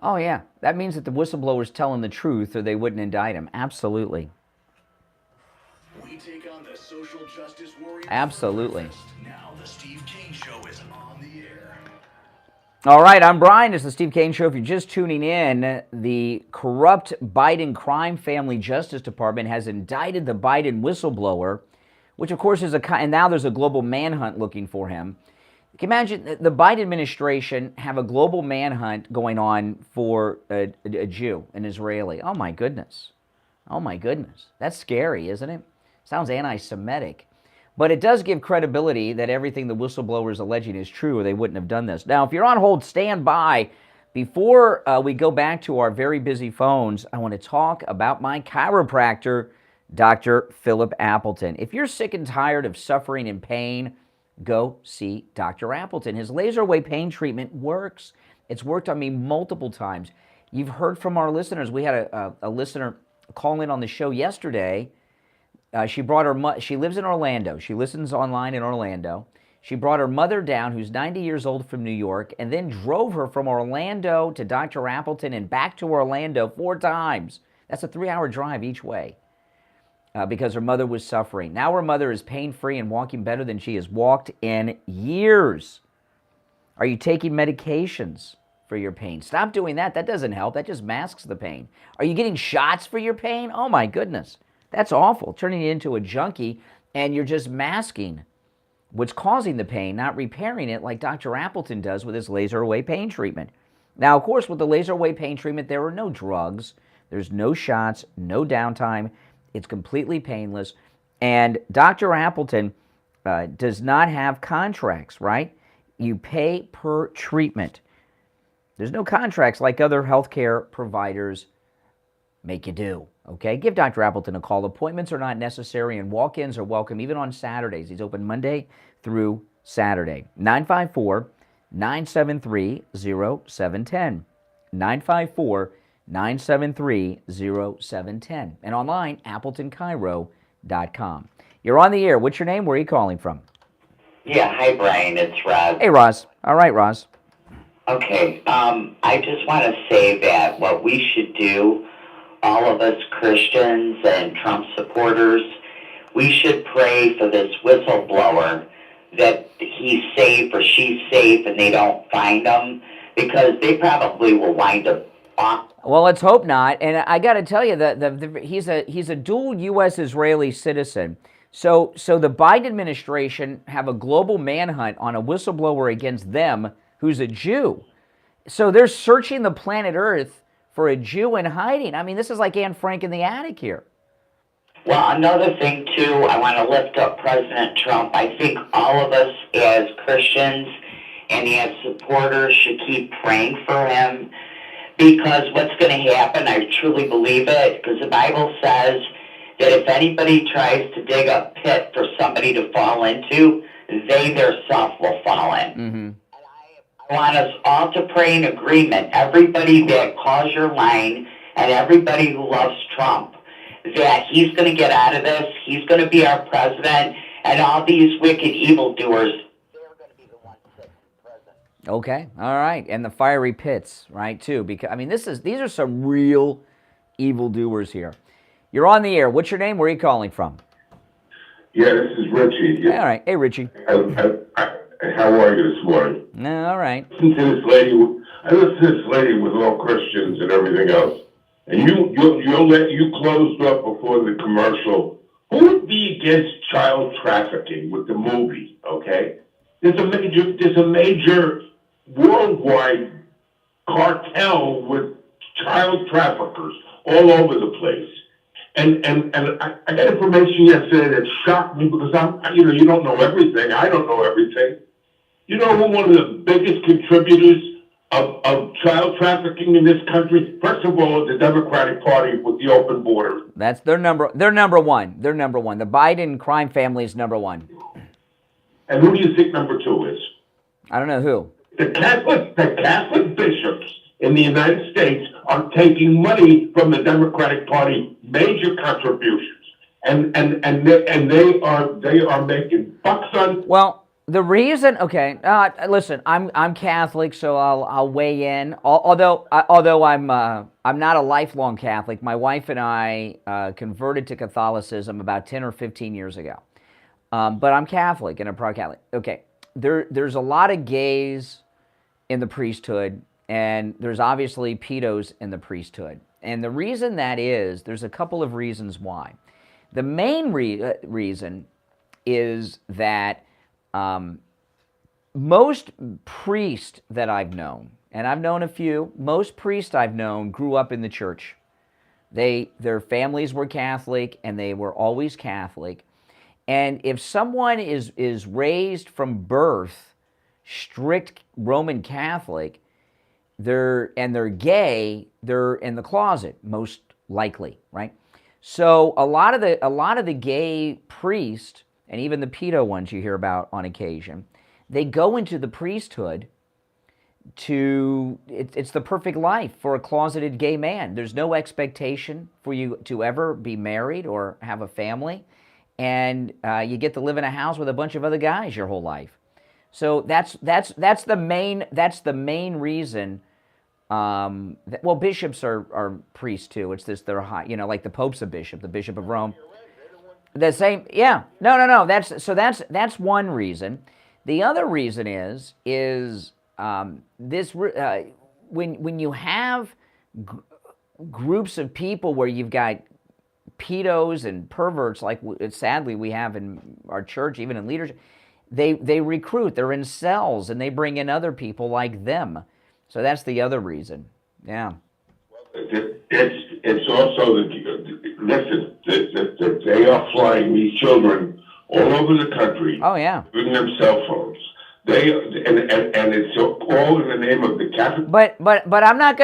Oh, yeah. That means that the whistleblower's telling the truth, or they wouldn't indict him. Absolutely. We take on the social justice warriors. Absolutely. Now the Steve Kane Show is on the air. All right, I'm Brian. It's the Steve Kane Show. If you're just tuning in, the corrupt Biden crime family Justice Department has indicted the Biden whistleblower, which of course is and now there's a global manhunt looking for him. You can imagine the Biden administration have a global manhunt going on for a Jew, an Israeli. Oh my goodness. Oh my goodness. That's scary, isn't it? Sounds anti-Semitic. But it does give credibility that everything the whistleblower is alleging is true, or they wouldn't have done this. Now, if you're on hold, stand by. Before we go back to our very busy phones, I want to talk about my chiropractor, Dr. Philip Appleton. If you're sick and tired of suffering and pain, go see Dr. Appleton. His laser away pain treatment works. It's worked on me multiple times. You've heard from our listeners. We had a listener call in on the show yesterday. She brought her she lives in Orlando. She listens online in Orlando. She brought her mother down, who's 90 years old, from New York, and then drove her from Orlando to Dr. Appleton and back to Orlando 4 times. That's a 3-hour drive each way. Because her mother was suffering. Now her mother is pain-free and walking better than she has walked in years. Are you taking medications for your pain? Stop doing that. That doesn't help. That just masks the pain. Are you getting shots for your pain? Oh my goodness. That's awful. Turning you into a junkie, and you're just masking what's causing the pain, not repairing it like Dr. Appleton does with his laser away pain treatment. Now, of course, with the laser away pain treatment, there are no drugs. There's no shots, no downtime. It's completely painless. And Dr. Appleton does not have contracts, right? You pay per treatment. There's no contracts like other healthcare providers make you do, okay? Give Dr. Appleton a call. Appointments are not necessary, and walk-ins are welcome, even on Saturdays. He's open Monday through Saturday. 954-973-0710. 954-973-0710. And online, AppletonChiro.com. You're on the air. What's your name? Where are you calling from? Yeah, hi, Brian. It's Roz. Hey, Roz. All right, Roz. Okay, I just want to say that what we should do, all of us Christians and Trump supporters, we should pray for this whistleblower that he's safe or she's safe and they don't find him, because they probably will wind up off. Well, let's hope not. And I got to tell you that he's a dual U.S.-Israeli citizen. So the Biden administration have a global manhunt on a whistleblower against them who's a Jew. So they're searching the planet Earth for a Jew in hiding. I mean, this is like Anne Frank in the attic here. Well, another thing, too, I want to lift up President Trump. I think all of us as Christians and as supporters should keep praying for him, because what's going to happen, I truly believe it, because the Bible says that if anybody tries to dig a pit for somebody to fall into, they themselves will fall in. Mm-hmm. I want us all to pray in agreement, everybody that calls your line and everybody who loves Trump, that he's going to get out of this, he's going to be our president, and all these wicked evildoers, they're going to be the ones sitting president. Okay, all right, and the fiery pits, right, too, because, I mean, these are some real evildoers here. You're on the air. What's your name? Where are you calling from? Yeah, this is Richie. All right. Hey, Richie. How are you this morning? All right. I listen to this lady with all Christians and everything else, and you closed up before the commercial. Who would be against child trafficking with the movie? Okay, there's a major worldwide cartel with child traffickers all over the place. And I got information yesterday that shocked me because you don't know everything. I don't know everything. You know who one of the biggest contributors of child trafficking in this country? First of all, the Democratic Party with the open border. That's their number one. They're number one. The Biden crime family is number one. And who do you think number two is? I don't know who. The Catholic bishops in the United States are taking money from the Democratic Party, major contributions, and they are making bucks on. Well, the reason, okay, listen, I'm Catholic, so I'll weigh in. Although I'm not a lifelong Catholic. My wife and I converted to Catholicism about 10 or 15 years ago, but I'm Catholic and a proud Catholic. Okay, there's a lot of gays in the priesthood. And there's obviously pedos in the priesthood. And the reason that is, there's a couple of reasons why. The main reason is that most priests that I've known, and I've known a few, most priests I've known grew up in the church. Their families were Catholic, and they were always Catholic. And if someone is raised from birth strict Roman Catholic, they're gay, they're in the closet, most likely, right? So a lot of the gay priests, and even the pedo ones you hear about on occasion, they go into the priesthood it's the perfect life for a closeted gay man. There's no expectation for you to ever be married or have a family, and you get to live in a house with a bunch of other guys your whole life. So that's the main reason. Well, bishops are priests too. It's this, they're high, like the Pope's a bishop, the Bishop of Rome. The same, yeah. No. That's one reason. The other reason is this when you have groups of people where you've got pedos and perverts, like sadly we have in our church, even in leadership. They recruit, they're in cells, and they bring in other people like them. So that's the other reason. Yeah. It's also that they are flying these children all over the country. Oh yeah. Giving them cell phones. And it's all in the name of the Catholic. But I'm not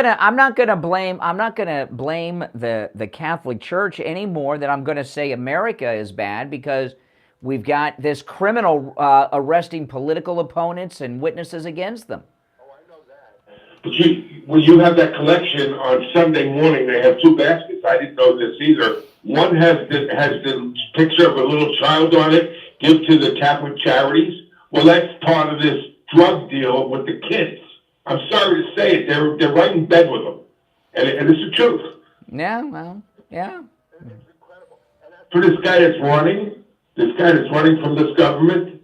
gonna blame the Catholic Church any more than I'm gonna say America is bad, because we've got this criminal arresting political opponents and witnesses against them. Oh, I know that. But when you have that collection on Sunday morning, they have two baskets. I didn't know this either. One has the picture of a little child on it, give to the Catholic charities. Well, that's part of this drug deal with the kids. I'm sorry to say it, they're right in bed with them. And it's the truth. Yeah, well, yeah. It's incredible. And for this guy that's running from this government,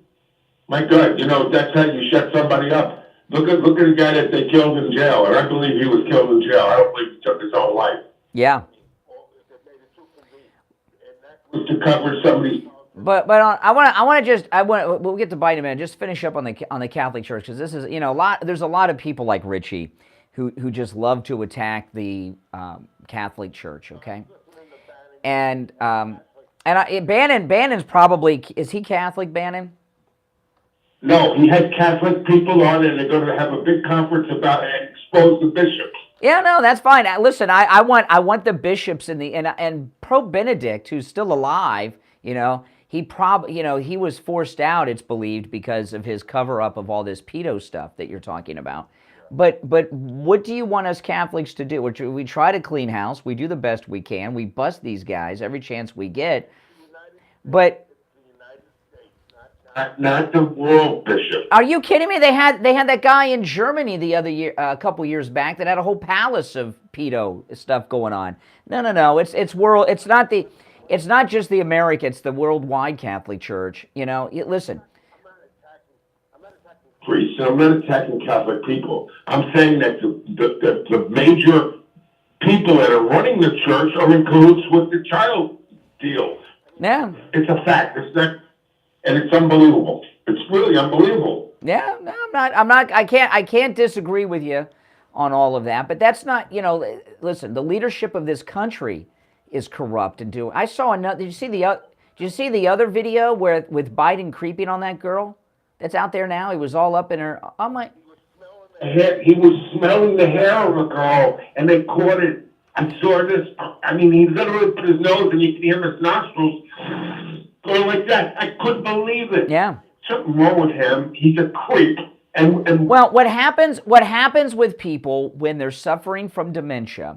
my God, that's how you shut somebody up. Look at the guy that they killed in jail, and I believe he was killed in jail. I don't believe he took his own life. Yeah. And that was to cover somebody's. But we'll get to Biden in a minute. Just finish up on the Catholic Church, because this is there's a lot of people like Richie who just love to attack the Catholic Church. Okay, and Bannon's probably, is he Catholic, Bannon? No, he had Catholic people on, and they're going to have a big conference about it and expose the bishops. Yeah, no, that's fine. Listen, I want the bishops and Pope Benedict, who's still alive. He was forced out, it's believed, because of his cover up of all this pedo stuff that you're talking about. But what do you want us Catholics to do? We try to clean house. We do the best we can. We bust these guys every chance we get. But Not the world, Bishop. are you kidding me? They had that guy in Germany the other year, a couple years back, that had a whole palace of pedo stuff going on. No. It's world. It's not just the America. It's the worldwide Catholic Church. Listen. Priest, I'm not attacking Catholic people. I'm saying that the major people that are running the church are in cahoots with the child deal. Yeah. It's a fact. It's not. And it's unbelievable. It's really unbelievable. Yeah, no, I'm not. I can't disagree with you on all of that. But that's not. Listen, the leadership of this country is corrupt and doing. I saw another. Did you see the other video with Biden creeping on that girl that's out there now? He was all up in her. Oh my. He was smelling the hair of a girl, and they caught it. I saw this. I mean, he literally put his nose, and you can hear his nostrils going like that. I couldn't believe it. Yeah. Something wrong with him. He's a creep. And well, what happens with people when they're suffering from dementia,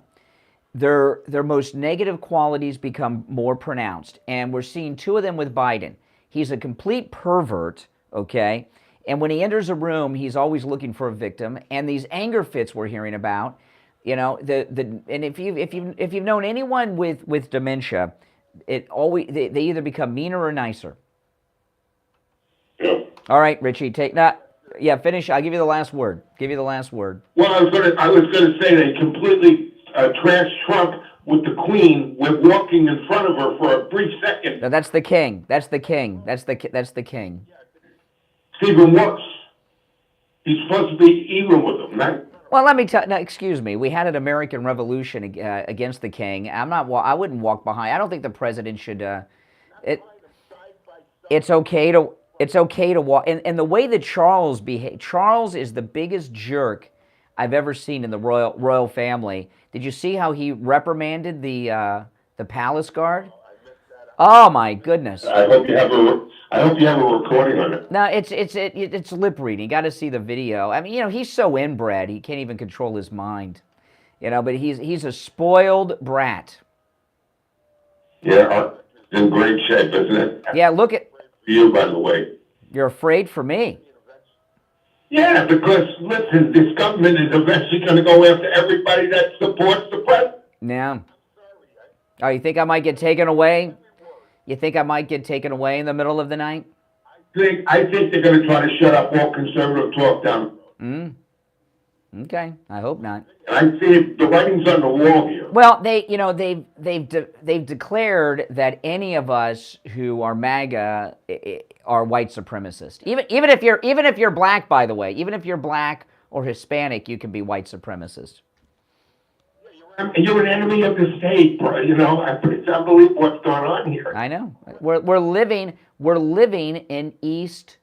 their most negative qualities become more pronounced. And we're seeing two of them with Biden. He's a complete pervert, okay? And when he enters a room, he's always looking for a victim. And these anger fits we're hearing about, and if you've known anyone with dementia, they either become meaner or nicer. Yeah. All right, Richie, finish. I'll give you the last word. Well, I was gonna say they completely trashed Trump with the Queen. We're walking in front of her for a brief second. No, that's the king. That's the king. It's even worse. He's supposed to be even with them, right? Well, let me tell. No, excuse me. We had an American Revolution against the king. I wouldn't walk behind. I don't think the president should. It's okay to walk. And the way that Charles behaved. Charles is the biggest jerk I've ever seen in the royal family. Did you see how he reprimanded the palace guard? Oh my goodness! I hope you have a recording on it. No, it's lip reading. You got to see the video. I mean, he's so inbred, he can't even control his mind. But he's a spoiled brat. Yeah, in great shape, isn't it? Yeah, look at you, by the way. You're afraid for me. Yeah, because listen, this government is eventually going to go after everybody that supports the president. Yeah. Oh, you think I might get taken away? You think I might get taken away in the middle of the night? I think they're going to try to shut up all conservative talk down. Okay, I hope not. I see the writing's on the wall here. Well, they've declared that any of us who are MAGA are white supremacists. Even if you're black, by the way, even if you're black or Hispanic, you can be white supremacist. You're an enemy of the state, bro. It's unbelievable what's going on here. I know. We're living in East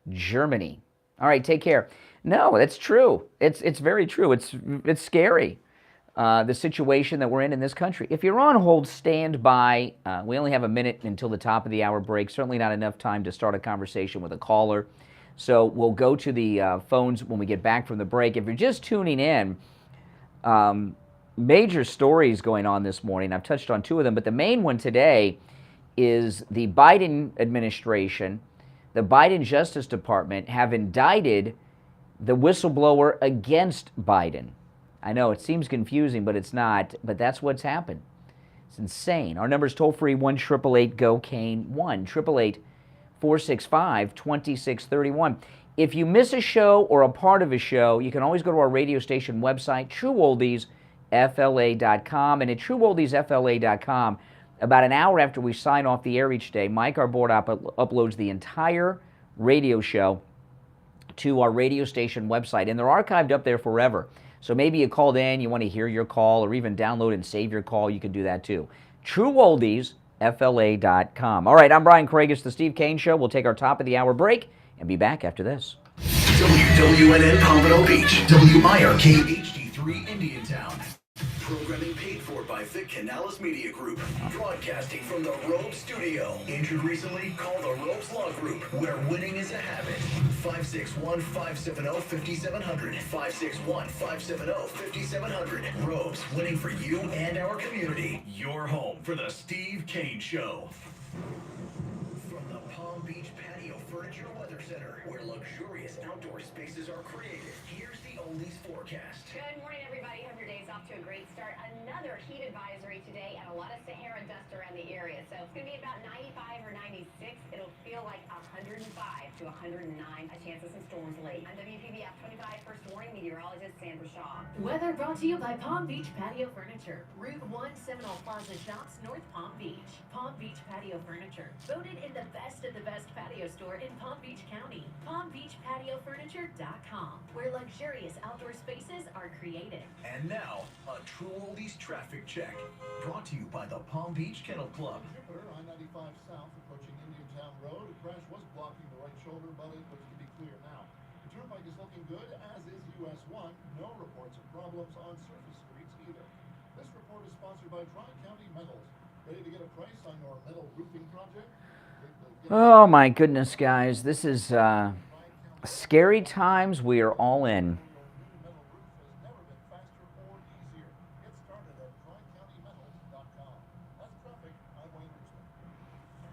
Germany. All right, take care. No, that's true. It's very true. It's scary, the situation that we're in this country. If you're on hold, stand by. We only have a minute until the top of the hour break. Certainly not enough time to start a conversation with a caller. So we'll go to the phones when we get back from the break. If you're just tuning in, major stories going on this morning. I've touched on two of them, but the main one today is the Biden administration, the Biden Justice Department have indicted the whistleblower against Biden. I know it seems confusing, but it's not, but that's what's happened. It's insane. Our number is toll-free 1-888-GO-CANE, 1-888-465-2631. If you miss a show or a part of a show, you can always go to our radio station website, TrueOldiesFLA.com. And at TrueOldiesFLA.com, about an hour after we sign off the air each day, Mike, our board op, uploads the entire radio show to our radio station website. And they're archived up there forever. So maybe you called in, you want to hear your call, or even download and save your call, you can do that too. TrueOldiesFLA.com. All right, I'm Brian Craig. It's the Steve Kane Show. We'll take our top of the hour break and be back after this. WWNN Pompano Beach, WIRK HD3 95.3 Indiantown. Programming paid for by the Canales Media Group. Broadcasting from the Robe Studio. Injured recently? Call the Robes Law Group, where winning is a habit. 561-570-5700. 561-570-5700. Robes, winning for you and our community. Your home for the Steve Kane Show. From the Palm Beach Patio Furniture Weather Center, where luxurious outdoor spaces are created, here's the Oldies forecast. Good morning, everybody. Hope your day's off to a great start. Another heat advisory today and a lot of Sahara dust around the area. So it's going to be about 95 or 96. It'll feel like 105 to 109. A chance of some storms late. I'm WPBF 25 First Warning Meteorologist Sandra Shaw. Weather brought to you by Palm Beach Patio Furniture. Route 1 Seminole Plaza Shops, North Palm Beach. Palm Beach Patio Furniture. Voted in the best of the best patio store in Palm Beach County. PalmBeachPatioFurniture.com, where luxurious outdoor spaces are created. And now, a True Oldies traffic check. Brought to you by the Palm Beach Kennel Club. I-95 South approaching Indiantown Road. A crash was blocking the right shoulder, but it looks to be clear now. The turnpike is looking good, as is US 1. No reports of problems on surface streets either. This report is sponsored by Tri-County Metals. Ready to get a price on your metal roofing project? Oh my goodness, guys. This is scary times. We are all in.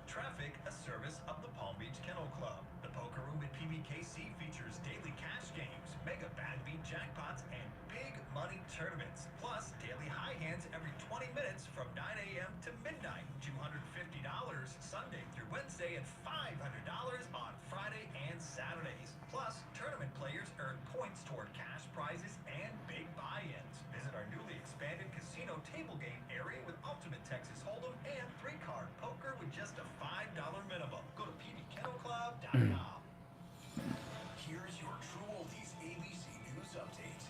Traffic, a service of the Palm Beach Kennel Club. The poker room at PBKC features daily cash games, mega bad beat jackpots, and big money tournaments. Plus, daily high hands every 20 minutes from 9 a.m. to midnight. $250 Sunday through Wednesday and $500 on Friday and Saturdays. Plus, tournament players earn points toward cash prizes and big buy-ins. Visit our newly expanded casino table game area with Ultimate Texas Hold'em and 3-card poker with just a $5 minimum. Go to pbkennelclub.com. Here's your True Oldies ABC News Update.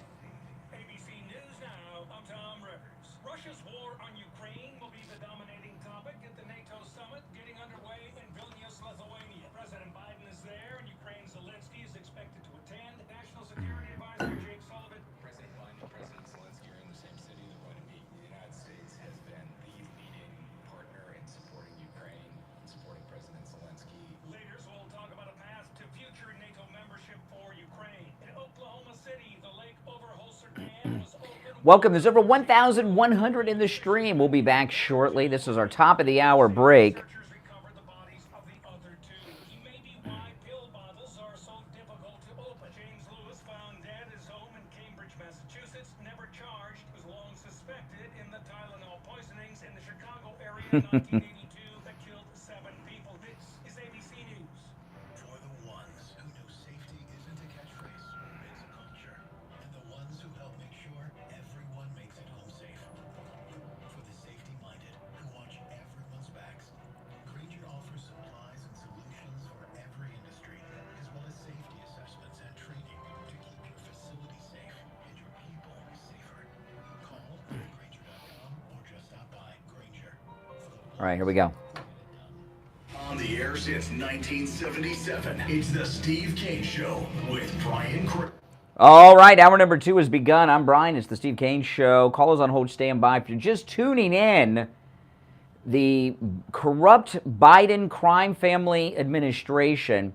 ABC News Now, I'm Tom Rivers. Russia's war on Ukraine will be the dominating topic at the NATO summit getting underway in Vilnius, Lithuania. President Biden is there, and Ukraine's Zelensky is expected to attend. National Security Advisor Jake Sullivan. President Biden and President Zelensky are in the same city. They're going to meet. The United States has been the leading partner in supporting Ukraine, and supporting President Zelensky. Leaders will talk about a path to future NATO membership for Ukraine. In Oklahoma City, the Lake Overholser Dam was open. Welcome. There's over 1,100 in the stream. We'll be back shortly. This is our top of the hour break. that killed 7 people. This is ABC News. For the ones who know safety isn't a catchphrase, it's a culture. And the ones who help make sure everyone makes it home safe. For the safety-minded who watch everyone's backs, Granger offers supplies and solutions for every industry, as well as safety assessments and training to keep your facility safe and your people safer. Call Granger.com or just stop by Granger. All right, here we go. On the air since 1977, it's the Steve Kane Show with Brian Craig. All right, hour number 2 has begun. I'm Brian. It's the Steve Kane Show. Callers on hold, stand by. If you're just tuning in, the corrupt Biden crime family administration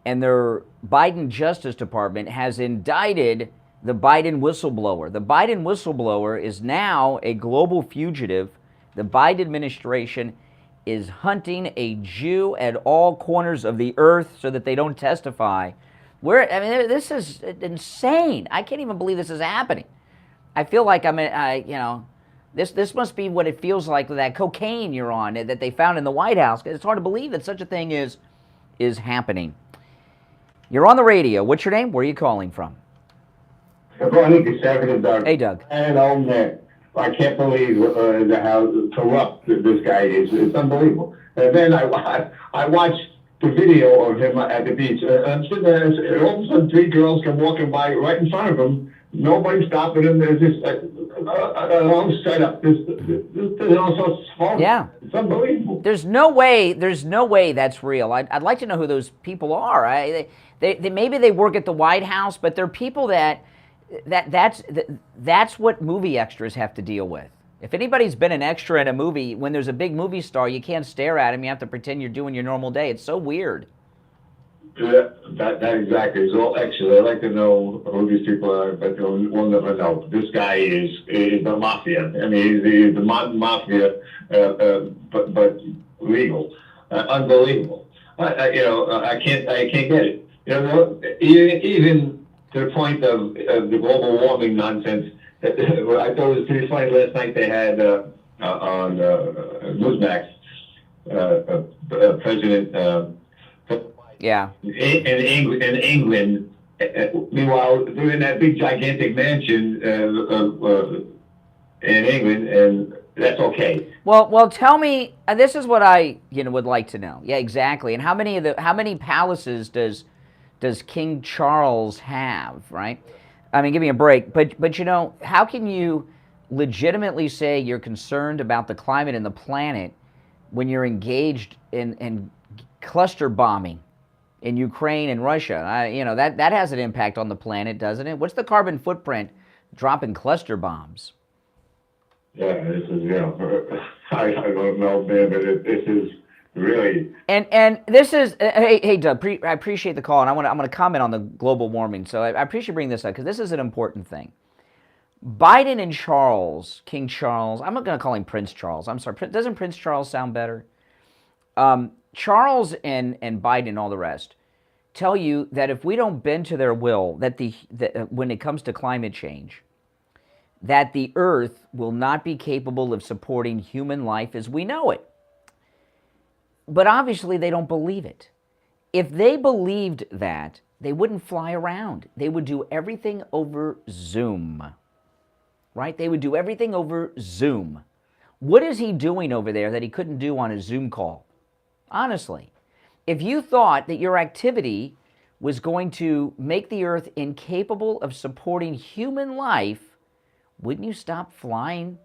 and their Biden Justice Department has indicted the Biden whistleblower. The Biden whistleblower is now a global fugitive. The Biden administration is hunting a Jew at all corners of the earth so that they don't testify. This is insane. I can't even believe this is happening. I feel like this must be what it feels like with that cocaine you're on that they found in the White House. It's hard to believe that such a thing is happening. You're on the radio. What's your name? Where are you calling from? Doug. Hey, Doug. And on there. I can't believe how corrupt this guy is. It's unbelievable. And then I watched the video of him at the beach. I'm sitting there, and all of a sudden 3 girls come walking by right in front of him. Nobody's stopping him. There's this whole setup. This also false. Yeah. It's unbelievable. There's no way that's real. I'd like to know who those people are. They maybe they work at the White House, but they're people that That's what movie extras have to deal with. If anybody's been an extra in a movie, when there's a big movie star, you can't stare at him. You have to pretend you're doing your normal day. It's so weird. Yeah, that exactly. It's all extra. I'd like to know who these people are, but we'll never know. This guy is the mafia. I mean, he's the mafia, but legal. Unbelievable. I can't get it. Even to the point of the global warming nonsense. I thought it was pretty funny last night. They had on Newsmax President. Yeah. In England, meanwhile, they're in that big gigantic mansion in England, and that's okay. Well, tell me. This is what I would like to know. Yeah, exactly. And how many palaces does King Charles have? Right. I mean, give me a break. But how can you legitimately say you're concerned about the climate and the planet when you're engaged in cluster bombing in Ukraine and Russia? That has an impact on the planet, doesn't it? What's the carbon footprint dropping cluster bombs? Yeah, this is I don't know, man, but this is really. And this is hey Doug, I appreciate the call, and I'm gonna comment on the global warming. So I appreciate bringing this up because this is an important thing. Biden and Charles, King Charles. I'm not gonna call him Prince Charles. I'm sorry. Doesn't Prince Charles sound better? Charles and Biden and all the rest tell you that if we don't bend to their will, that when it comes to climate change, that the Earth will not be capable of supporting human life as we know it. But obviously they don't believe it. If they believed that, they wouldn't fly around. They would do everything over Zoom. Right? They would do everything over Zoom. What is he doing over there that he couldn't do on a Zoom call? Honestly, if you thought that your activity was going to make the Earth incapable of supporting human life, wouldn't you stop flying?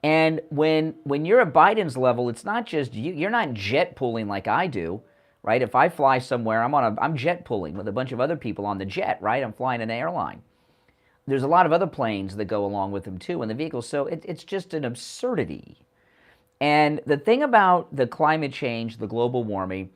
And when you're at Biden's level, it's not just you're not jet pooling like I do, right? If I fly somewhere, I'm jet pooling with a bunch of other people on the jet, right? I'm flying an airline. There's a lot of other planes that go along with them too in the vehicles, so it's just an absurdity. And the thing about the climate change, the global warming,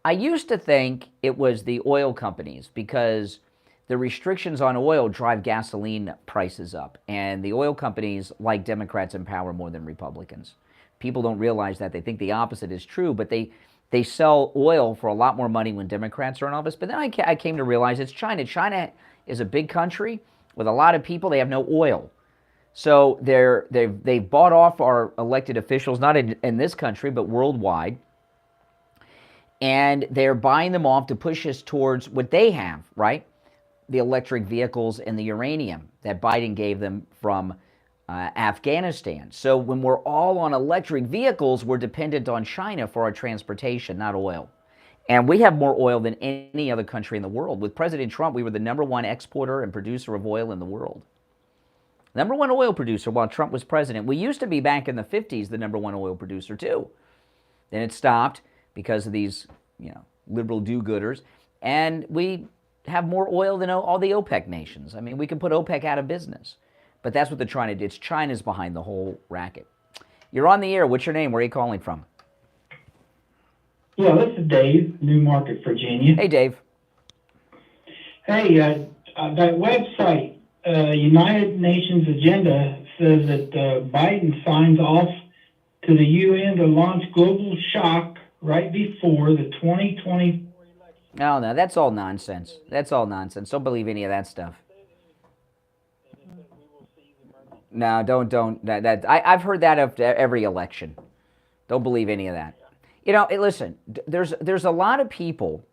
I used to think it was the oil companies because the restrictions on oil drive gasoline prices up. And the oil companies like Democrats in power more than Republicans. People don't realize that. They think the opposite is true, but they sell oil for a lot more money when Democrats are in office. But then I came to realize it's China. China is a big country with a lot of people. They have no oil. So they've bought off our elected officials, not in this country, but worldwide. And they're buying them off to push us towards what they have, right? The electric vehicles and the uranium that Biden gave them from Afghanistan. So when we're all on electric vehicles, we're dependent on China for our transportation, not oil. And we have more oil than any other country in the world. With President Trump, we were the #1 exporter and producer of oil in the world. #1 oil producer while Trump was president. We used to be back in the 50s the #1 oil producer too. Then it stopped because of these, liberal do-gooders. And we have more oil than all the OPEC nations. I mean, we can put OPEC out of business. But that's what they're trying to do. It's China's behind the whole racket. You're on the air. What's your name? Where are you calling from? Yeah, this is Dave, Newmarket, Virginia. Hey, Dave. Hey, that website, United Nations Agenda, says that Biden signs off to the UN to launch global shock right before the 2020. No, that's all nonsense. That's all nonsense. Don't believe any of that stuff. No, don't. I've heard that of every election. Don't believe any of that. Listen, there's a lot of people.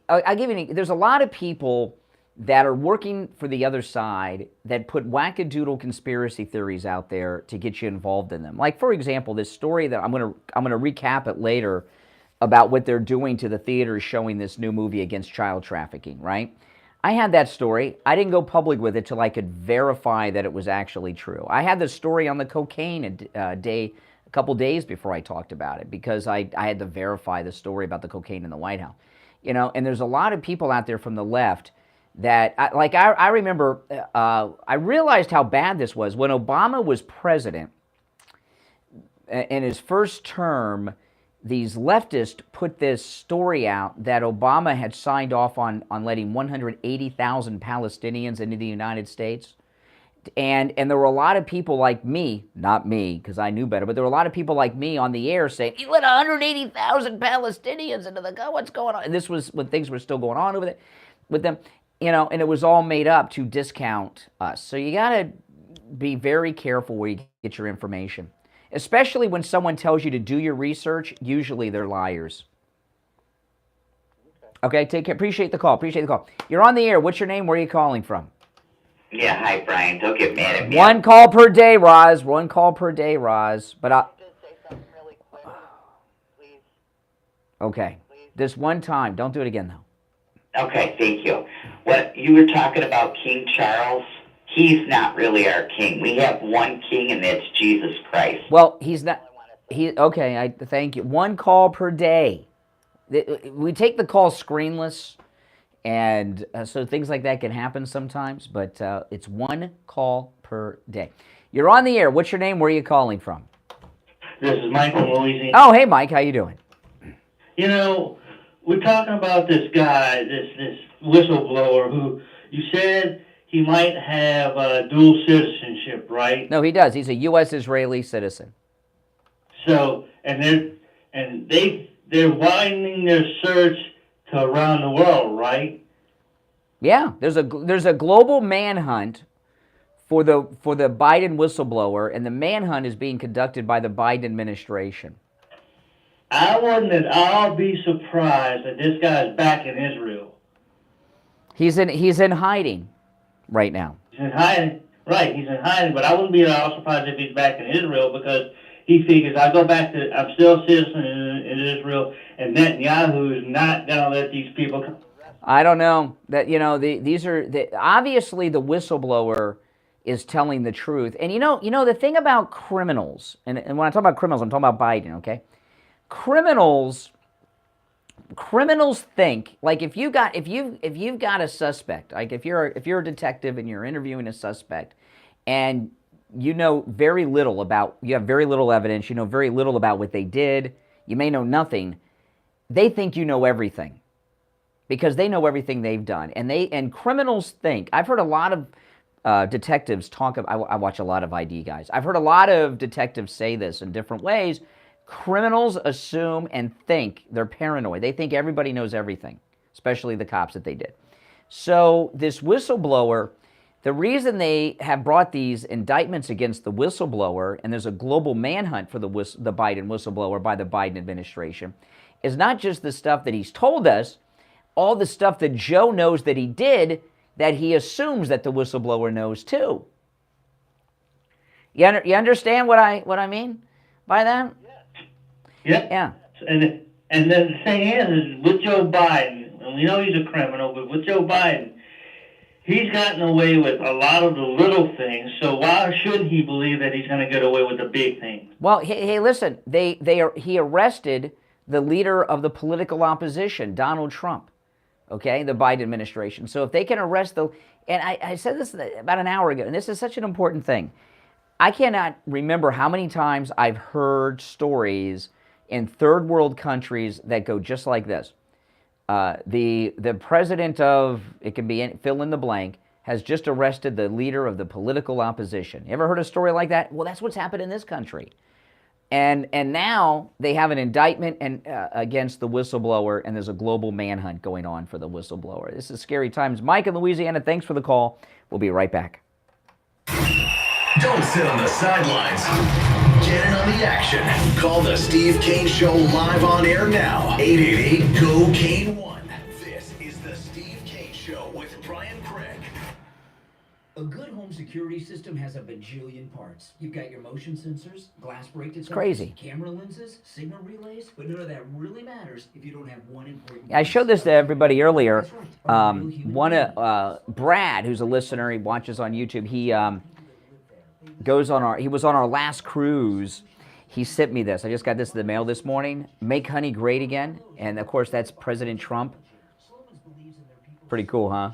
There's a lot of people that are working for the other side that put wackadoodle conspiracy theories out there to get you involved in them. Like, for example, this story that I'm gonna recap it later about what they're doing to the theaters showing this new movie against child trafficking, right? I had that story. I didn't go public with it till I could verify that it was actually true. I had the story on the cocaine a couple days before I talked about it because I had to verify the story about the cocaine in the White House. And there's a lot of people out there from the left that, I remember, I realized how bad this was. When Obama was president, in his first term, these leftists put this story out that Obama had signed off on letting 180,000 Palestinians into the United States. And there were a lot of people like me, not me, because I knew better, but there were a lot of people like me on the air saying, he let 180,000 Palestinians into the go, what's going on? And this was when things were still going on over there with them, you know, and it was all made up to discount us. So you got to be very careful where you get your information, especially when someone tells you to do your research. Usually they're liars. Okay, take care. Appreciate the call. You're on the air. What's your name? Where are you calling from? Yeah, hi, Brian. Don't get mad at me. One call per day, Roz. One call per day, Roz. But okay. This one time. Don't do it again, though. Okay, thank you. What you were talking about, King Charles, he's not really our king. We have one king, and that's Jesus Christ. Well, he's not. Okay, thank you. One call per day. We take the call screenless, and so things like that can happen sometimes, but it's one call per day. You're on the air. What's your name? Where are you calling from? This is Mike from Louisiana. Oh, hey, Mike. How you doing? You know, we're talking about this guy, this whistleblower who you said he might have dual citizenship, right? No, he does. He's a U.S. Israeli citizen. So, they're widening their search to around the world, right? Yeah, there's a global manhunt for the Biden whistleblower, and the manhunt is being conducted by the Biden administration. I wouldn't at all be surprised that this guy's back in Israel. He's in hiding right now. He's in hiding, right? He's in hiding, but I wouldn't be at all surprised if he's back in Israel because he figures I go back to I'm still a citizen in Israel, and Netanyahu is not going to let these people come. I don't know that these are obviously the whistleblower is telling the truth, and you know the thing about criminals, and when I talk about criminals, I'm talking about Biden, okay? Criminals think like if you've got a suspect, like if you're a detective and you're interviewing a suspect, and you have very little evidence, you know very little about what they did, you may know nothing, they think you know everything because they know everything they've done, and criminals think. I've heard a lot of detectives talk. I watch a lot of ID guys. I've heard a lot of detectives say this in different ways. Criminals assume and think, they're paranoid. They think everybody knows everything, especially the cops that they did. So this whistleblower, the reason they have brought these indictments against the whistleblower, and there's a global manhunt for the Biden whistleblower by the Biden administration, is not just the stuff that he's told us, all the stuff that Joe knows that he did, that he assumes that the whistleblower knows too. You understand what I mean by that? Yeah. And then the thing is with Joe Biden, and we know he's a criminal, but with Joe Biden, he's gotten away with a lot of the little things. So why shouldn't he believe that he's going to get away with the big things? Well, hey, listen. He arrested the leader of the political opposition, Donald Trump. Okay, the Biden administration. So if they can arrest and I said this about an hour ago, and this is such an important thing. I cannot remember how many times I've heard stories in third world countries that go just like this. The president of, it can be fill in the blank, has just arrested the leader of the political opposition. You ever heard a story like that? Well, that's what's happened in this country. And now they have an indictment against the whistleblower, and there's a global manhunt going on for the whistleblower. This is scary times. Mike in Louisiana, thanks for the call. We'll be right back. Don't sit on the sidelines. Get in on the action. Call the Steve Kane Show live on air now. 888-GO-KANE1. This is the Steve Kane Show with Brian Craig. A good home security system has a bajillion parts. You've got your motion sensors, glass break detectors, crazy. camera lenses, signal relays, but none of that really matters if you don't have one important. I showed this to everybody earlier. Brad, who's a listener, he watches on YouTube. He he was on our last cruise. He sent me this. I just got this in the mail this morning. Make honey great again. And of course, that's President Trump. Pretty cool, huh?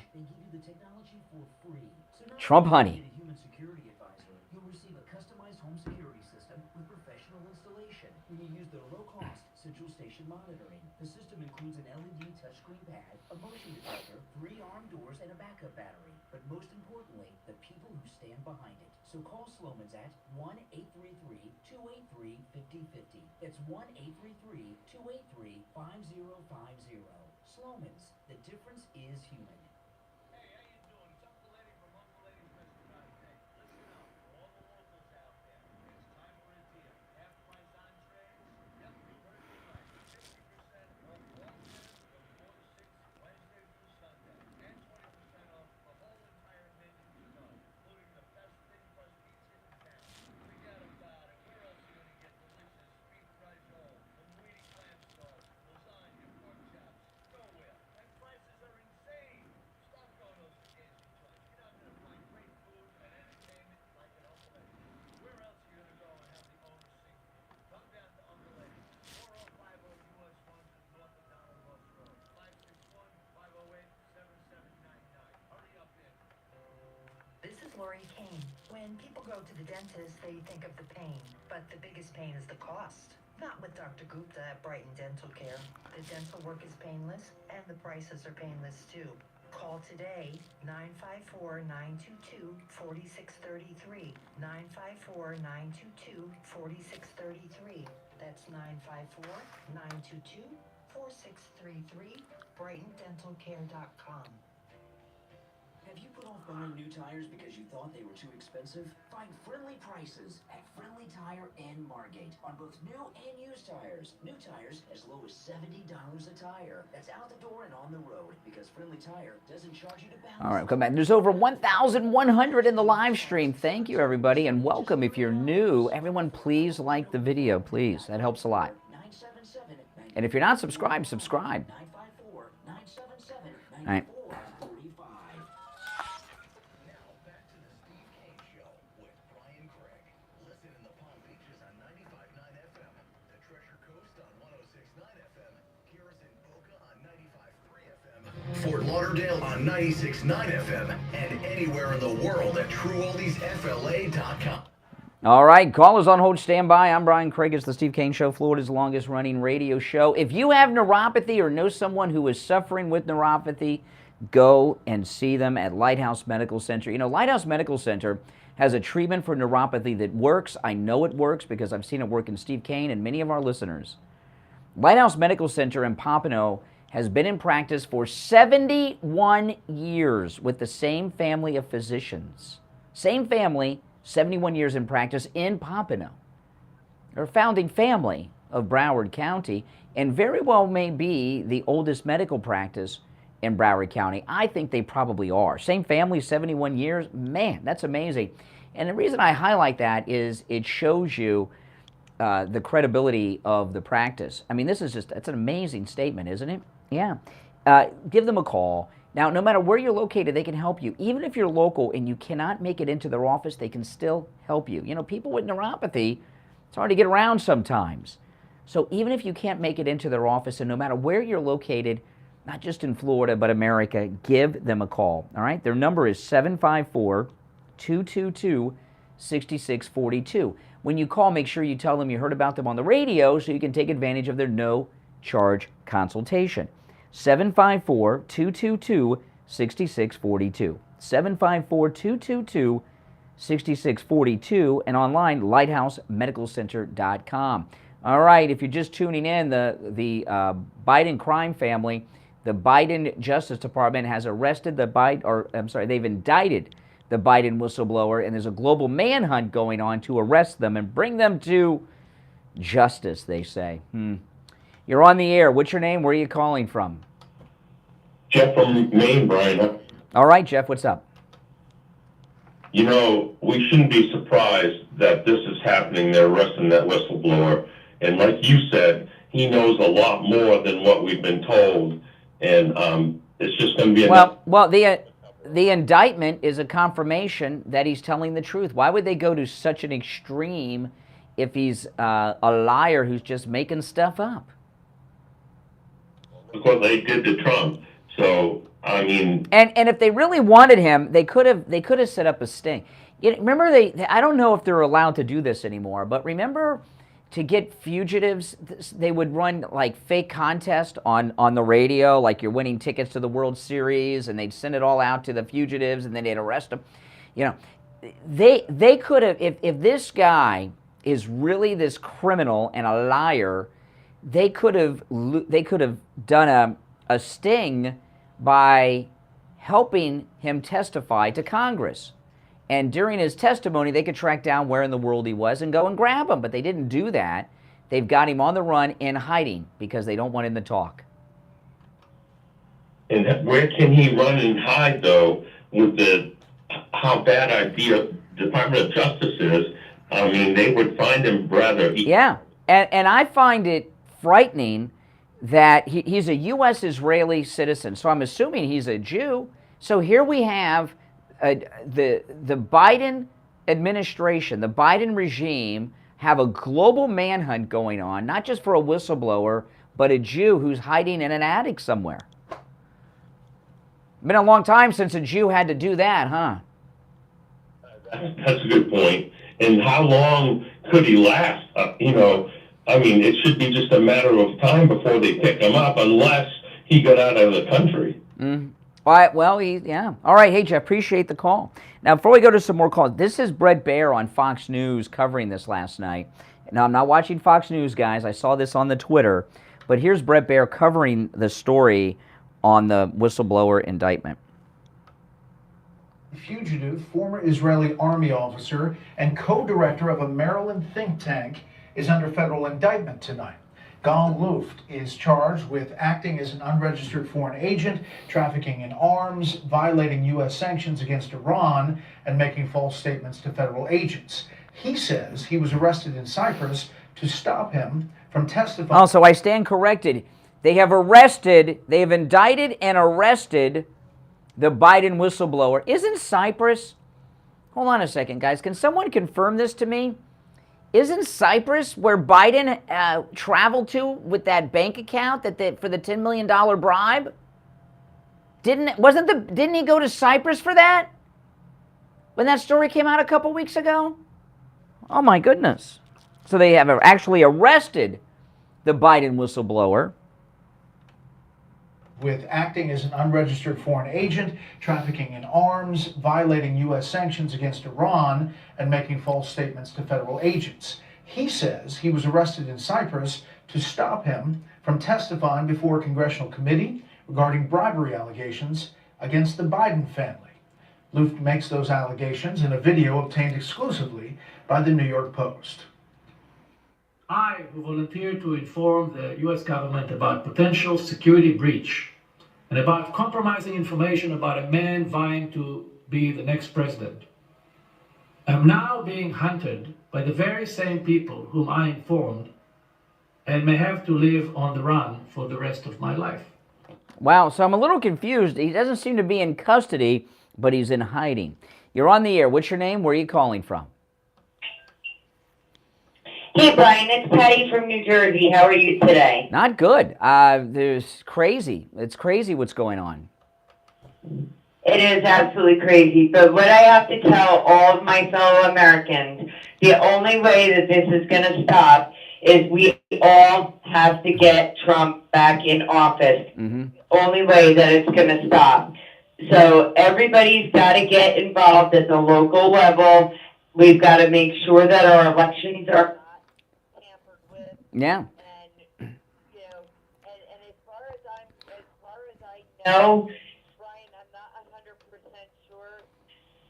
Trump honey. Human security advisor, you'll receive a customized home security system with professional installation when you use their low-cost central station monitoring. The system includes an LED touchscreen pad, a motion detector, 3 armed doors, and a backup battery. But most importantly, the people who stand behind it. So call Sloman's at 1-833-283-5050. That's 1-833-283-5050. Sloman's, the difference is human. This is Lori Kane. When people go to the dentist, they think of the pain, but the biggest pain is the cost. Not with Dr. Gupta at Brighton Dental Care. The dental work is painless, and the prices are painless too. Call today, 954-922-4633. 954-922-4633. That's 954-922-4633. BrightonDentalCare.com. Have you put off buying new tires because you thought they were too expensive? Find friendly prices at Friendly Tire and Margate on both new and used tires. New tires as low as $70 a tire. That's out the door and on the road because Friendly Tire doesn't charge you to balance. All right, come back. There's over 1,100 in the live stream. Thank you, everybody, and welcome if you're new. Everyone, please like the video, please. That helps a lot. And if you're not subscribed, subscribe. All right. Fort Lauderdale on 96.9 FM and anywhere in the world at TrueOldiesFLA.com. All right, callers on hold, stand by. I'm Brian Craig. It's the Steve Kane Show, Florida's longest running radio show. If you have neuropathy or know someone who is suffering with neuropathy, go and see them at Lighthouse Medical Center. You know, Lighthouse Medical Center has a treatment for neuropathy that works. I know it works because I've seen it work in Steve Kane and many of our listeners. Lighthouse Medical Center in Pompano has been in practice for 71 years with the same family of physicians. Same family, 71 years in practice in Pompano. They're a founding family of Broward County and very well may be the oldest medical practice in Broward County. I think they probably are. Same family, 71 years. Man, that's amazing. And the reason I highlight that is it shows you the credibility of the practice. I mean, this is just, it's an amazing statement, isn't it? Yeah. Give them a call. Now, no matter where you're located, they can help you. Even if you're local and you cannot make it into their office, they can still help you. You know, people with neuropathy, it's hard to get around sometimes. So even if you can't make it into their office, and no matter where you're located, not just in Florida, but America, give them a call, all right? Their number is 754-222-6642. When you call, make sure you tell them you heard about them on the radio so you can take advantage of their no-charge consultation. 754-222-6642. 754-222-6642, and online, lighthousemedicalcenter.com. All right, if you're just tuning in, the Biden crime family, the Biden Justice Department has arrested the they've indicted the Biden whistleblower, and there's a global manhunt going on to arrest them and bring them to justice, they say. You're on the air. What's your name? Where are you calling from? Jeff from Maine, Brian. All right, Jeff, what's up? You know, we shouldn't be surprised that this is happening. They're arresting that whistleblower. And like you said, he knows a lot more than what we've been told. And it's just going to be well, the indictment is a confirmation that he's telling the truth. Why would they go to such an extreme if he's a liar who's just making stuff up? Because they did to Trump. So I mean, and if they really wanted him, they could have set up a sting. Remember, I don't know if they're allowed to do this anymore, but remember, to get fugitives, they would run like fake contests on the radio, like you're winning tickets to the World Series, and they'd send it all out to the fugitives, and then they'd arrest them. You know, they could have, if this guy is really this criminal and a liar, they could have done a sting by helping him testify to Congress. And during his testimony, they could track down where in the world he was and go and grab him. But they didn't do that. They've got him on the run in hiding because they don't want him to talk. and where can he run and hide, though, with how bad idea Department of Justice is? I mean, they would find him rather easy. Yeah, and I find it frightening that he's a U.S. Israeli citizen, so I'm assuming he's a Jew. So here we have the Biden administration, the Biden regime, have a global manhunt going on, not just for a whistleblower, but a Jew who's hiding in an attic somewhere. Been a long time since a Jew had to do that, huh? That's a good point. And how long could he last? I mean, it should be just a matter of time before they pick him up, unless he got out of the country. Well, yeah. All right, hey, Jeff, appreciate the call. Now, before we go to some more calls, this is Brett Baer on Fox News covering this last night. Now, I'm not watching Fox News, guys. I saw this on the Twitter. But here's Brett Baer covering the story on the whistleblower indictment. Fugitive, former Israeli army officer and co-director of a Maryland think tank is under federal indictment tonight. Gal Luft is charged with acting as an unregistered foreign agent, trafficking in arms, violating U.S. sanctions against Iran, and making false statements to federal agents. He says he was arrested in Cyprus to stop him from testifying. Also, I stand corrected. They have indicted and arrested the Biden whistleblower. Isn't Cyprus, hold on a second, guys, can someone confirm this to me? Isn't Cyprus where Biden traveled to with that bank account for the $10 million bribe? Didn't he go to Cyprus for that? When that story came out a couple weeks ago? Oh my goodness. So they have actually arrested the Biden whistleblower. With acting as an unregistered foreign agent, trafficking in arms, violating U.S. sanctions against Iran, and making false statements to federal agents. He says he was arrested in Cyprus to stop him from testifying before a congressional committee regarding bribery allegations against the Biden family. Luft makes those allegations in a video obtained exclusively by the New York Post. I, who volunteered to inform the U.S. government about potential security breach and about compromising information about a man vying to be the next president, am now being hunted by the very same people whom I informed and may have to live on the run for the rest of my life. Wow, so I'm a little confused. He doesn't seem to be in custody, but he's in hiding. You're on the air. What's your name? Where are you calling from? Hey, Brian, it's Patty from New Jersey. How are you today? Not good. It's crazy what's going on. It is absolutely crazy. But what I have to tell all of my fellow Americans, the only way that this is going to stop is we all have to get Trump back in office. The only way that it's going to stop. So everybody's got to get involved at the local level. We've got to make sure that our elections are Yeah. and as far as I know, Brian, I'm not 100% sure,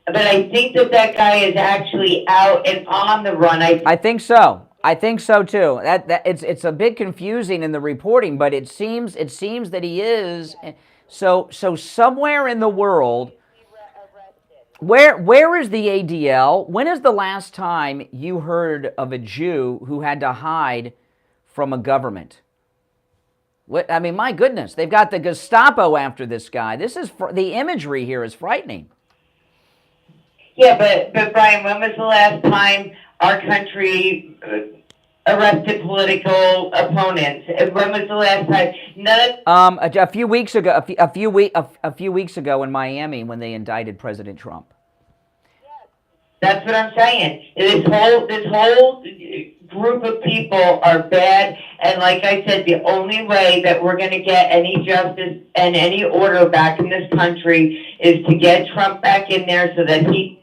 but I think that guy is actually out and on the run. I think so. I think so too. It's a bit confusing in the reporting, but it seems that he is. So somewhere in the world, where is the ADL? When is the last time you heard of a Jew who had to hide from a government? I mean, my goodness, they've got the Gestapo after this guy. The imagery here is frightening. Yeah, but Brian, when was the last time our country arrested political opponents. When was the last time? None of A few weeks ago, a few weeks ago in Miami when they indicted President Trump. That's what I'm saying. This whole group of people are bad, and like I said, the only way that we're going to get any justice and any order back in this country is to get Trump back in there so that he.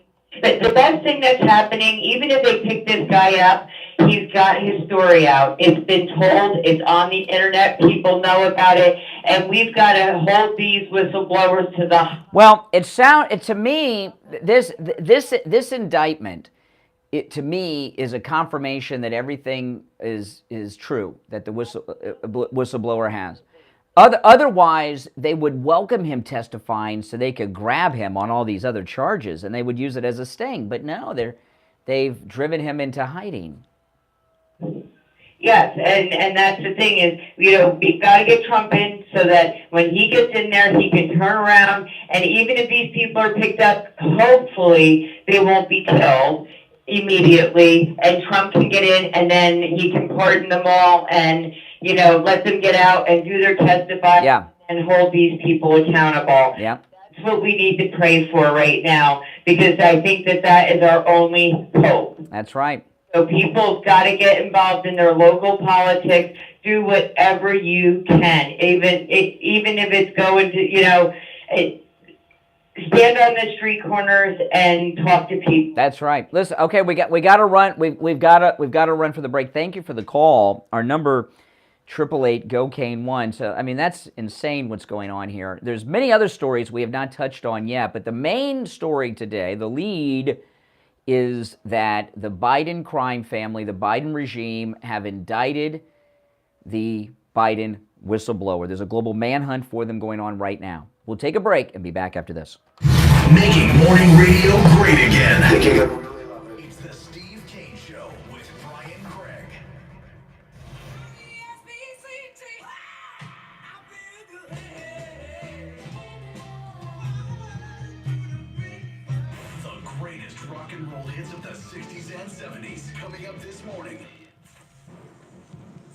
The best thing that's happening, even if they pick this guy up, he's got his story out. It's been told. It's on the internet. People know about it, and we've got to hold these whistleblowers to the. Well, to me, this indictment, to me, is a confirmation that everything is true that the whistleblower has. Otherwise, they would welcome him testifying so they could grab him on all these other charges, and they would use it as a sting. But no, they've driven him into hiding. Yes, and that's the thing is, we've got to get Trump in so that when he gets in there, he can turn around, and even if these people are picked up, hopefully they won't be killed immediately, and Trump can get in, and then he can pardon them all, and, let them get out and do their testifying and hold these people accountable. Yeah. That's what we need to pray for right now, because I think that is our only hope. That's right. So people's got to get involved in their local politics. Do whatever you can, even if it's going to, stand on the street corners and talk to people. That's right. Listen, okay, we got to run. We've got to run for the break. Thank you for the call. Our number 888-GO-CANE-1. So I mean, that's insane what's going on here. There's many other stories we have not touched on yet, but the main story today, the lead, is that the Biden crime family, the Biden regime, have indicted the Biden whistleblower. There's a global manhunt for them going on right now. We'll take a break and be back after this. Making morning radio great again. It's the Steve Kane Show with Brian Craig. The greatest rock and roll hits of the 60s and 70s coming up this morning.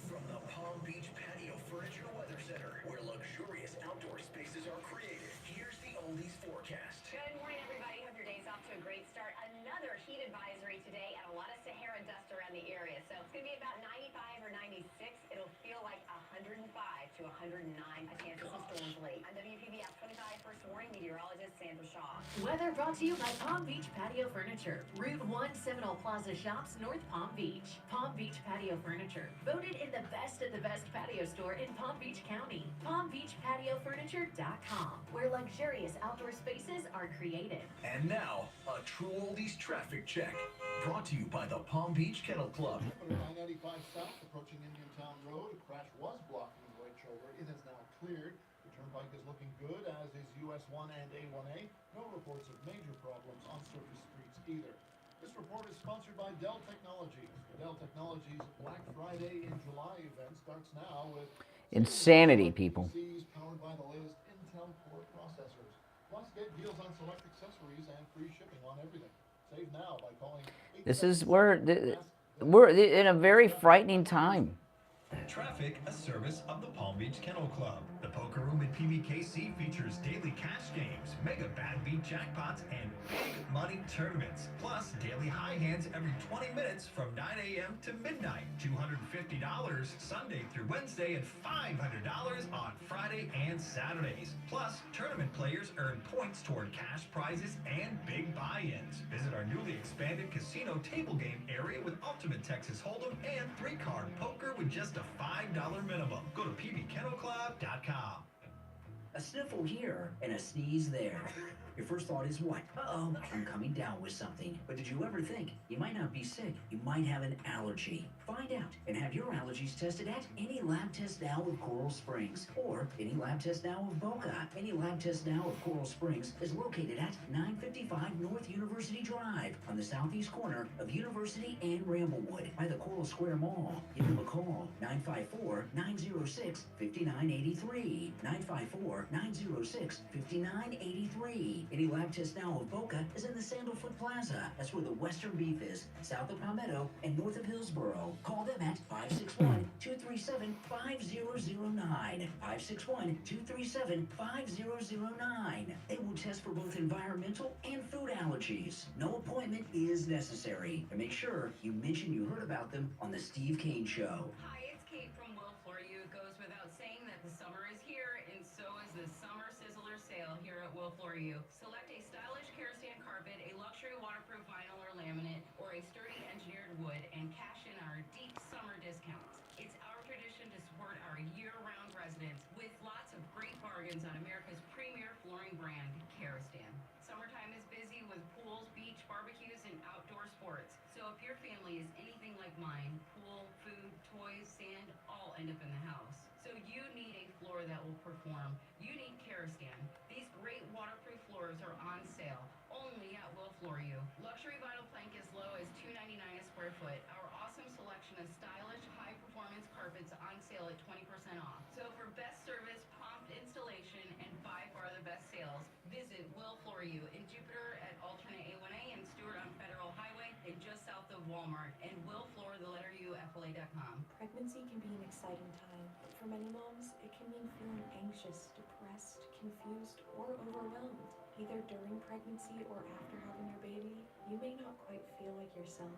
From the Palm Beach Patio Furniture Weather Center, where luxurious outdoor spaces are created, here's the oldies forecast. Good morning, everybody. Hope your day's off to a great start. Another heat advisory today and a lot of Sahara dust around the area. So it's going to be about 95 or 96. It'll feel like 105 to 109. A chance of some storms late. I'm WPBS 25 First Warning Meteorologist Sandra Shaw. Weather brought to you by Palm Beach Patio Furniture. Route 1 Seminole Plaza Shops, North Palm Beach. Palm Beach Patio Furniture. Voted in the best of the best patio store in Palm Beach County. PalmBeachPatioFurniture.com, where luxurious outdoor spaces are created. And now, a true oldies traffic check. Brought to you by the Palm Beach Kennel Club. 995 South, approaching Indiantown Road. A crash was blocking the right shoulder. It is now cleared. The turnpike is looking good, as is US 1 and A1A. No reports of major problems on surface streets either. This report is sponsored by Dell Technologies. Dell Technologies Black Friday in July event starts now with Insanity, people. PCs powered by the latest Intel Core processors. Plus, get deals on select accessories and free shipping on everything. Save now by calling. We're in a very frightening time. Traffic, a service of the Palm Beach Kennel Club. The poker room at PBKC features daily cash games, mega bad beat jackpots, and big money tournaments. Plus, daily high hands every 20 minutes from 9 a.m. to midnight. $250 Sunday through Wednesday and $500 on Friday and Saturdays. Plus, tournament players earn points toward cash prizes and big buy-ins. Visit our newly expanded casino table game area with Ultimate Texas Hold'em and 3-card poker with just a $5 minimum. Go to pbkennelclub.com. A sniffle here and a sneeze there. Your first thought is what? Uh-oh, I'm coming down with something. But did you ever think you might not be sick? You might have an allergy. Find out and have your allergies tested at Any Lab Test Now of Coral Springs or Any Lab Test Now of Boca. Any Lab Test Now of Coral Springs is located at 955 North University Drive on the southeast corner of University and Ramblewood by the Coral Square Mall. Give them a call, 954-906-5983. 906-5983. Any lab test now of Boca is in the Sandalfoot Plaza. That's where the Western Beef is, south of Palmetto and north of Hillsboro. Call them at 561-237-5009. 561-237-5009. They will test for both environmental and food allergies. No appointment is necessary. And make sure you mention you heard about them on the Steve Kane Show. Hi, it's Kate from Will For You. It goes without saying that the summer is here, and so is the Summer Sizzler sale here at Will For You. Select a stylish Kerastane carpet, a luxury waterproof vinyl or laminate, or a sturdy engineered wood, and cash in our deep summer discounts. It's our tradition to support our year-round residents with lots of great bargains on America's premier flooring brand, Kerastane. Summertime is busy with pools, beach, barbecues, and outdoor sports. So if your family is anything like mine, pool, food, toys, sand, all end up in the house. So you need a floor that will perform. You need Kerastane. These great waterproof floors are on sale only at Will For You. Luxury vinyl plank as low as $2.99 a square foot. Our awesome selection of stylish, high-performance carpets on sale at 20% off. So for best service, prompt installation, and by far the best sales, visit Will For You in Jupiter at alternate A1A and Stewart on Federal Highway and just south of Walmart, and willfloor.FLA.com. Pregnancy can be an exciting time, but for many moms, it can mean feeling anxious, depressed, confused, or overwhelmed. Either during pregnancy or after having your baby, you may not quite feel like yourself.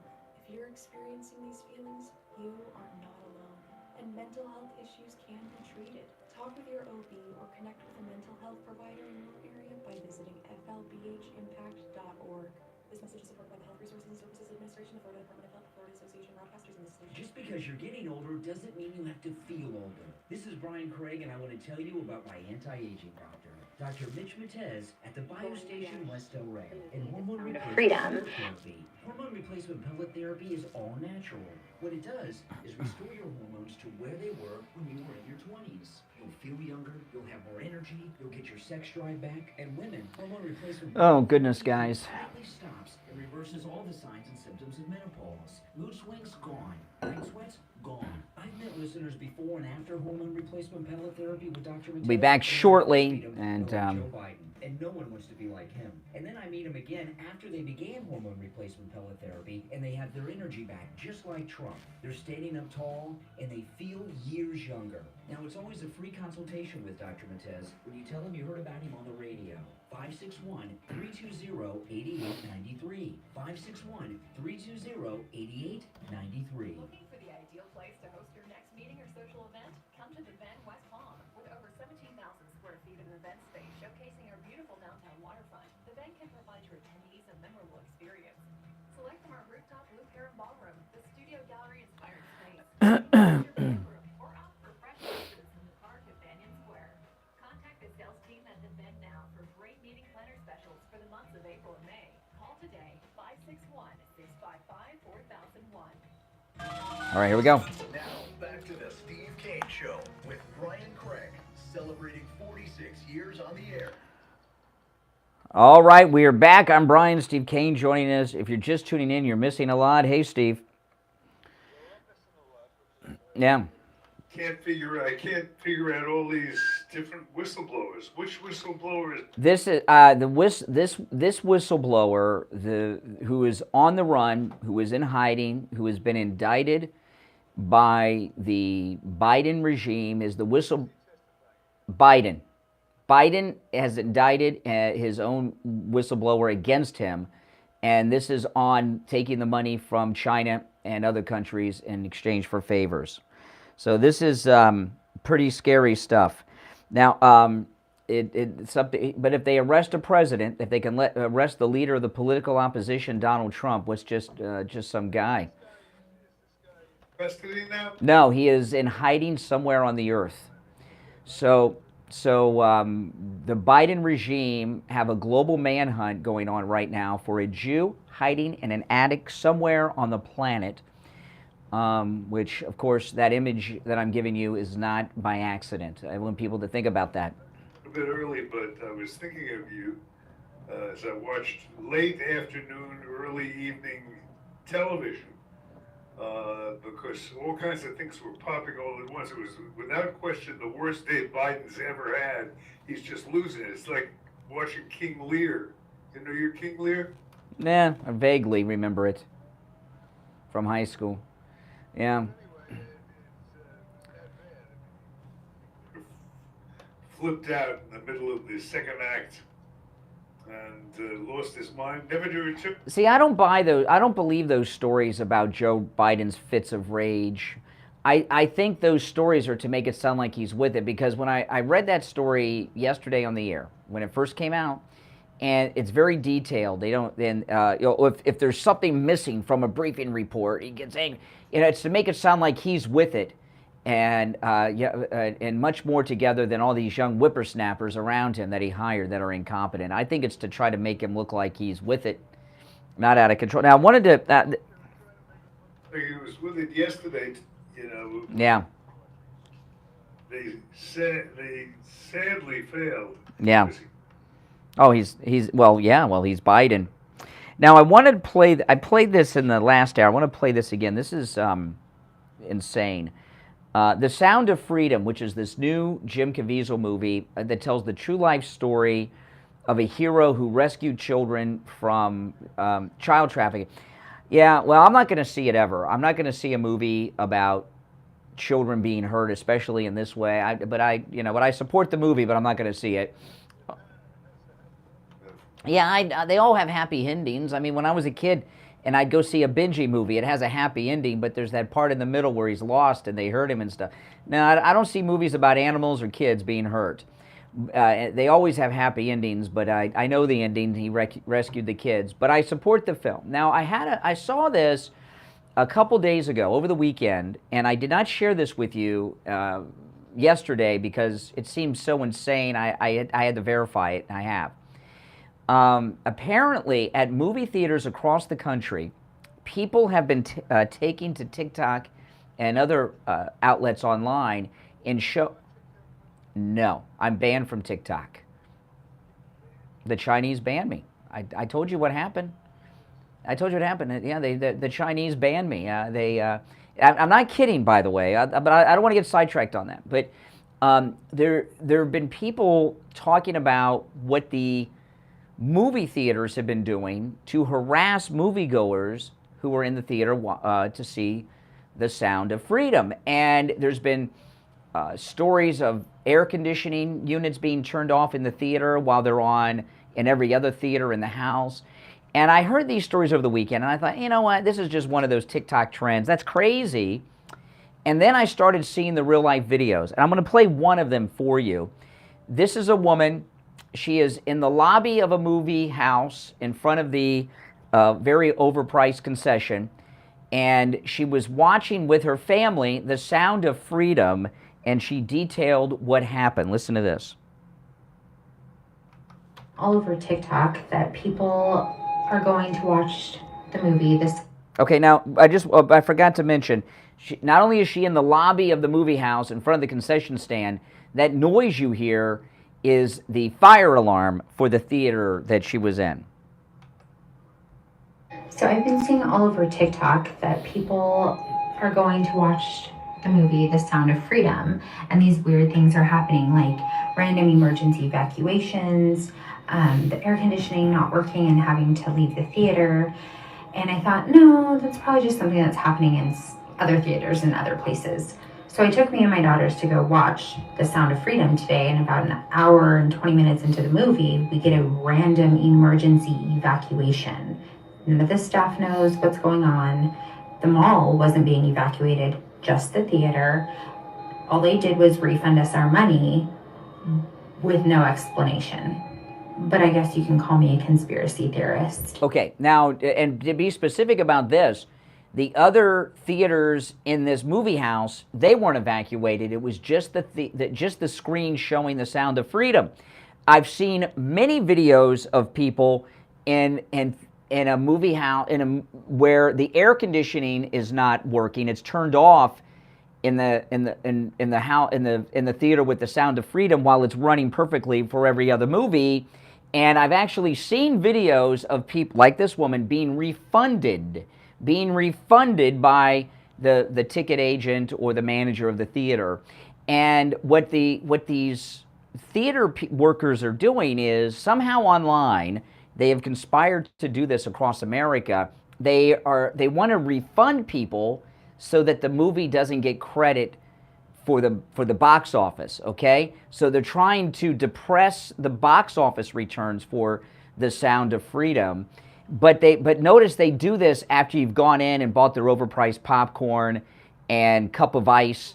If you're experiencing these feelings, you are not alone, and mental health issues can be treated. Talk with your OB or connect with a mental health provider in your area by visiting flbhimpact.org. This message is supported by the Health Resources and Services Administration, the Florida Department of Health, Florida Association of Broadcasters, and the station. Just because you're getting older doesn't mean you have to feel older. This is Brian Craig, and I want to tell you about my anti-aging doctor, Dr. Mitch Matez at the Biostation West El Rey, and hormone replacement pellet therapy. Hormone replacement pellet therapy is all natural. What it does is restore your hormones to where they were when you were in your 20s. You'll feel younger, you'll have more energy, you'll get your sex drive back, and women, hormone replacement Oh, goodness, guys. completely stops and reverses all the signs and symptoms of menopause. Mood swings, gone. Night sweats, gone. I've met listeners before and after hormone replacement pellet therapy with Dr. We'll be back shortly, and Joe Biden, and no one wants to be like him. And then I meet him again after they began hormone replacement pellet therapy, and they have their energy back, just like Trump. They're standing up tall, and they feel years younger. Now, it's always a free consultation with Dr. Matez when you tell him you heard about him on the radio. 561-320-8893. 561-320-8893. Looking for the ideal place to host your next meeting or social event? Come to the Ben West Palm. With over 17,000 square feet of event space showcasing our beautiful downtown waterfront, the Ben can provide your attendees a memorable experience. Select from our rooftop Blue Heron Ballroom, the studio gallery inspired space, or opt for fresh spaces in the park at Banyan Square. Contact the sales team at the Ben now for great meeting planner specials for the months of April and May. Call today, 561-655-4001. All right, here we go. Now, back to the Steve Kane Show with Brian Craig, celebrating 46 years on the air. All right, we are back. I'm Brian, Steve Kane joining us. If you're just tuning in, you're missing a lot. Hey, Steve. Yeah. I can't figure out all these different whistleblowers. Which whistleblower is This is this whistleblower, who is on the run, who is in hiding, who has been indicted by the Biden regime, is the Biden. Biden has indicted his own whistleblower against him, and this is on taking the money from China and other countries in exchange for favors. So this is pretty scary stuff. Now, it's something. But if they arrest a president, if they can arrest the leader of the political opposition, Donald Trump, was just some guy. custody now? No, he is in hiding somewhere on the earth. So the Biden regime have a global manhunt going on right now for a Jew hiding in an attic somewhere on the planet. Which, of course, that image that I'm giving you is not by accident. I want people to think about that. A bit early, but I was thinking of you as I watched late afternoon, early evening television. because all kinds of things were popping all at once. It was, without question, the worst day Biden's ever had. He's just losing it. It's like watching King Lear. You know your King Lear? Nah, I vaguely remember it from high school. Yeah. Flipped out in the middle of the second act and lost his mind, never to return. See, I don't buy those. I don't believe those stories about Joe Biden's fits of rage. I think those stories are to make it sound like he's with it, because when I read that story yesterday on the air, when it first came out, and it's very detailed. They don't, then, if there's something missing from a briefing report, he gets angry. It's to make it sound like he's with it, and and much more together than all these young whippersnappers around him that he hired that are incompetent. I think it's to try to make him look like he's with it, not out of control. Now, I wanted to... He was with it yesterday, Yeah. They sadly failed. Yeah. Oh, he's Biden. Now, I played this in the last hour. I want to play this again. This is insane. The Sound of Freedom, which is this new Jim Caviezel movie that tells the true life story of a hero who rescued children from child trafficking. Yeah, well, I'm not going to see it ever. I'm not going to see a movie about children being hurt, especially in this way. But I support the movie, but I'm not going to see it. Yeah, they all have happy endings. I mean, when I was a kid and I'd go see a Benji movie, it has a happy ending, but there's that part in the middle where he's lost and they hurt him and stuff. Now, I don't see movies about animals or kids being hurt. They always have happy endings, but I know the ending. He rescued the kids, but I support the film. Now, I saw this a couple days ago over the weekend, and I did not share this with you yesterday because it seemed so insane. I had to verify it, and I have. Apparently, at movie theaters across the country, people have been taking to TikTok and other outlets online and show... No, I'm banned from TikTok. The Chinese banned me. I told you what happened. I told you what happened. Yeah, the Chinese banned me. I'm not kidding, by the way, but I don't want to get sidetracked on that. But there have been people talking about what the movie theaters have been doing to harass moviegoers who are in the theater to see The Sound of Freedom. And there's been stories of air conditioning units being turned off in the theater while they're on in every other theater in the house. And I heard these stories over the weekend, and I thought, you know what, this is just one of those TikTok trends. That's crazy. And then I started seeing the real-life videos, and I'm going to play one of them for you. This is a woman. She is in the lobby of a movie house in front of the very overpriced concession, and she was watching with her family The Sound of Freedom, and she detailed what happened. Listen to this. All over TikTok that people are going to watch the movie. Okay, now, I forgot to mention, not only is she in the lobby of the movie house in front of the concession stand, that noise you hear is the fire alarm for the theater that she was in. So I've been seeing all over TikTok that people are going to watch the movie The Sound of Freedom, and these weird things are happening, like random emergency evacuations, the air conditioning not working and having to leave the theater. And I thought, no, that's probably just something that's happening in other theaters and other places. So I took me and my daughters to go watch The Sound of Freedom today, and about an hour and 20 minutes into the movie, we get a random emergency evacuation. None of the staff knows what's going on. The mall wasn't being evacuated, just the theater. All they did was refund us our money with no explanation. But I guess you can call me a conspiracy theorist. Okay, now, and to be specific about this, the other theaters in this movie house, they weren't evacuated. It was just the screen showing The Sound of Freedom. I've seen many videos of people in a movie house where the air conditioning is not working. It's turned off in the theater with The Sound of Freedom while it's running perfectly for every other movie. And I've actually seen videos of people like this woman being refunded being refunded by the ticket agent or the manager of the theater. And what these theater workers are doing is somehow online, they have conspired to do this across America. They want to refund people so that the movie doesn't get credit for the box office, okay? So they're trying to depress the box office returns for The Sound of Freedom. But notice they do this after you've gone in and bought their overpriced popcorn and cup of ice.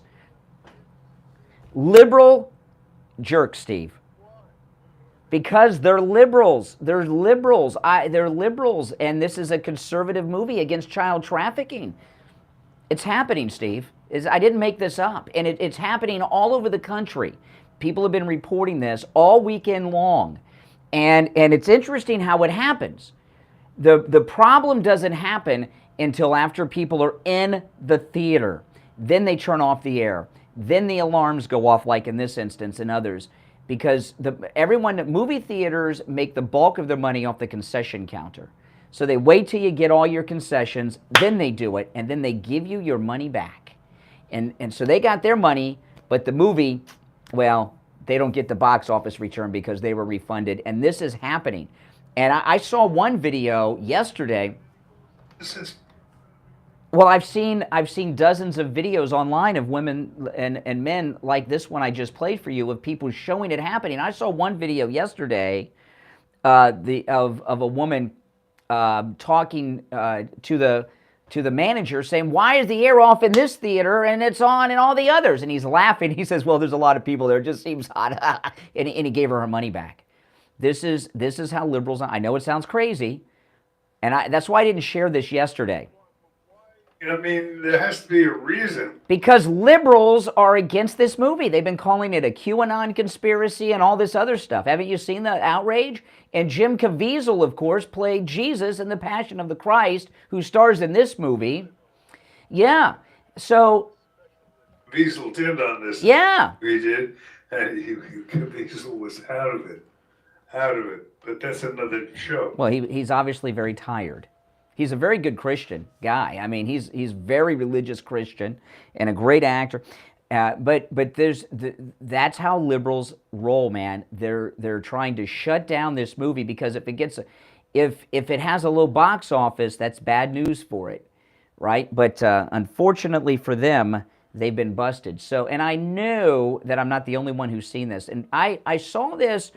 Liberal jerks, Steve. Because they're liberals. They're liberals. They're liberals, and this is a conservative movie against child trafficking. It's happening, Steve. I didn't make this up, and it's happening all over the country. People have been reporting this all weekend long, and it's interesting how it happens. The problem doesn't happen until after people are in the theater. Then they turn off the air. Then the alarms go off, like in this instance and others, because movie theaters make the bulk of their money off the concession counter. So they wait till you get all your concessions, then they do it, and then they give you your money back. And so they got their money, but the movie, well, they don't get the box office return because they were refunded. And this is happening. And I saw one video yesterday. Well, I've seen dozens of videos online of women and men like this one I just played for you, of people showing it happening. I saw one video yesterday of a woman talking to the manager, saying, "Why is the air off in this theater and it's on in all the others?" And he's laughing. He says, "Well, there's a lot of people there. It just seems hot." and he gave her money back. This is how liberals. I know it sounds crazy, and that's why I didn't share this yesterday. I mean, there has to be a reason. Because liberals are against this movie. They've been calling it a QAnon conspiracy and all this other stuff. Haven't you seen the outrage? And Jim Caviezel, of course, played Jesus in The Passion of the Christ, who stars in this movie. Yeah, so... Caviezel did on this. Yeah. He did. And Caviezel was out of it. But that's another show. Well, he's obviously very tired. He's a very good Christian guy. I mean, he's very religious Christian and a great actor. But that's how liberals roll, man. They're trying to shut down this movie because if it has a low box office, that's bad news for it, right? But unfortunately for them, they've been busted. So, and I know that I'm not the only one who's seen this. And I saw this.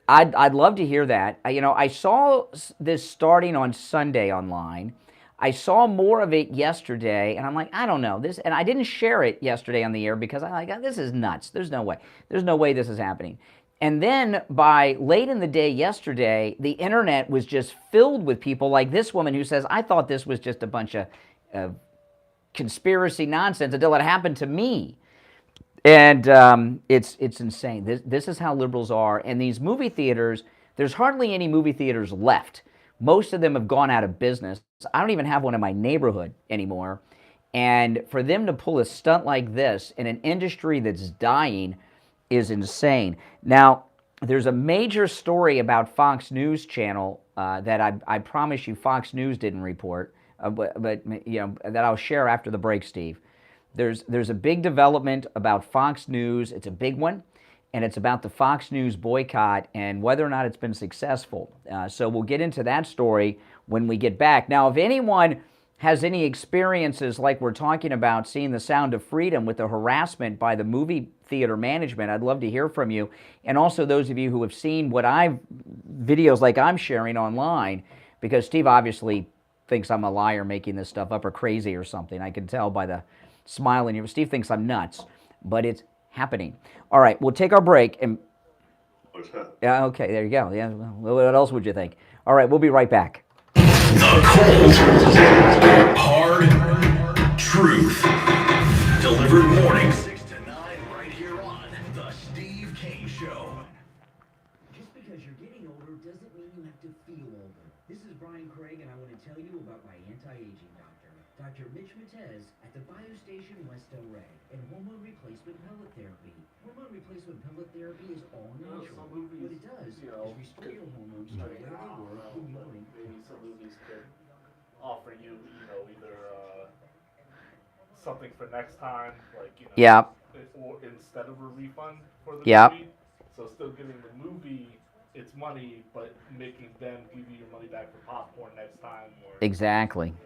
I'd love to hear that. I saw this starting on Sunday online. I saw more of it yesterday, and I'm like, I don't know this, and I didn't share it yesterday on the air because I'm like, this is nuts. There's no way this is happening. And then by late in the day yesterday, the internet was just filled with people like this woman who says, "I thought this was just a bunch of conspiracy nonsense until it happened to me." And it's insane. This is how liberals are. And these movie theaters, there's hardly any movie theaters left. Most of them have gone out of business. I don't even have one in my neighborhood anymore. And for them to pull a stunt like this in an industry that's dying is insane. Now, there's a major story about Fox News Channel that I promise you Fox News didn't report, but that I'll share after the break, Steve. There's a big development about Fox News. It's a big one, and it's about the Fox News boycott and whether or not it's been successful. So we'll get into that story when we get back. Now, if anyone has any experiences like we're talking about, seeing The Sound of Freedom with the harassment by the movie theater management, I'd love to hear from you. And also those of you who have seen videos like I'm sharing online, because Steve obviously thinks I'm a liar making this stuff up or crazy or something. I can tell by the smile in your... Steve thinks I'm nuts, but it's happening. All right, we'll take our break. And what's that? Yeah, okay, there you go. Yeah, well, what else would you think? All right, we'll be right back. The cold, hard truth. Delivered mornings 6 to 9 right here on The Steve Kane Show. Just because you're getting older doesn't mean you have to feel older. This is Brian Craig, and I want to tell you about my anti-aging doctor. Dr. Mitch Matez at the Biostation West Del Rey and hormone replacement pellet therapy. Hormone replacement pellet therapy is all natural. What it does is restore your hormones to where they were when you were in maybe some movies could offer you, either something for next time, like, Yeah. or instead of a refund for the Yeah. movie. So still giving the movie its money, but making them give you your money back for popcorn next time. Or Exactly.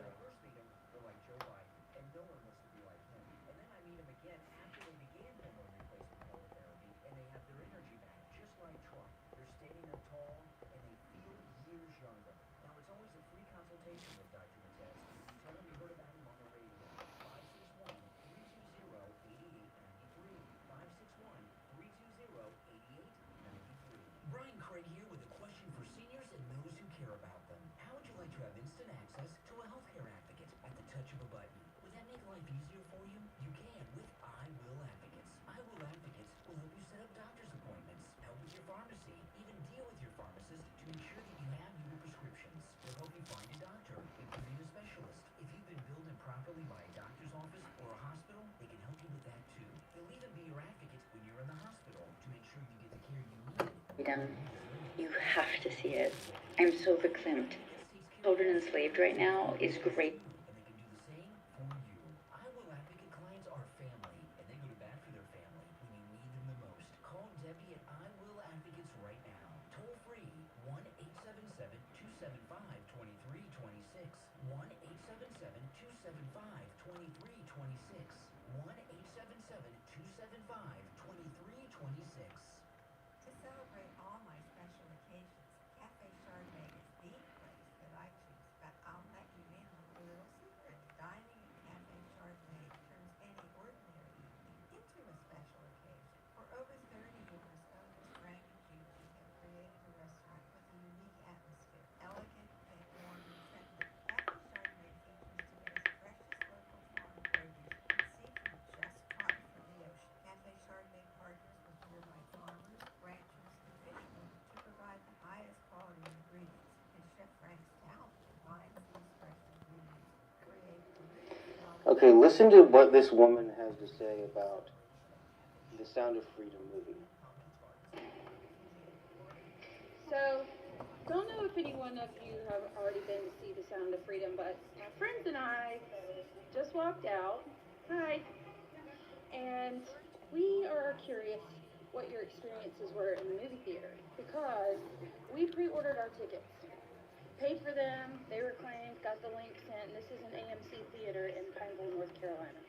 Brian Craig here with a question for seniors and those who care about them. How would you like to have instant access to a healthcare advocate at the touch of a button? Would that make life easier for you? You can with I Will Advocates. I Will Advocates will help you set up doctor's appointments, help with your pharmacy, even deal with your pharmacist to ensure that you have your prescriptions. They'll help you find a doctor, including a specialist. If you've been billed improperly by a doctor's office or a hospital, they can help you with that too. They'll even be your advocate when you're in the hospital to make sure you get the care you need. Freedom. You have to see it. I'm so verklempt. Children enslaved right now is great. I Will Advocate clients are family, and they go to bat for their family when you need them the most. Call Debbie at I Will Advocates right now. Toll free 1-877-275-2326. 1-877-275-2326. 1-877-275-2326. To celebrate all my special occasions, Cafe Chardonnay is the place that I choose, but I'll let you in on a little secret. Dining at Cafe Chardonnay turns any ordinary evening into a special occasion. For over 30 years, owners Frank and Gigi have created a restaurant with a unique atmosphere. Elegant, yet warm and friendly. Cafe Chardonnay features today's freshest local farm produce and seafood just caught from the ocean. Cafe Chardonnay partners with nearby farmers, ranchers, and fishermen to provide the highest quality ingredients. And Chef Frank's talent combines these fresh ingredients, create Okay, listen to what this woman has to say about the Sound of Freedom movie. So, don't know if anyone of you have already been to see The Sound of Freedom, but my friends and I just walked out. Hi. And we are curious what your experiences were in the movie theater, because we pre-ordered our tickets, paid for them, they were claimed, got the link sent. This is an AMC theater in Pineville, North Carolina.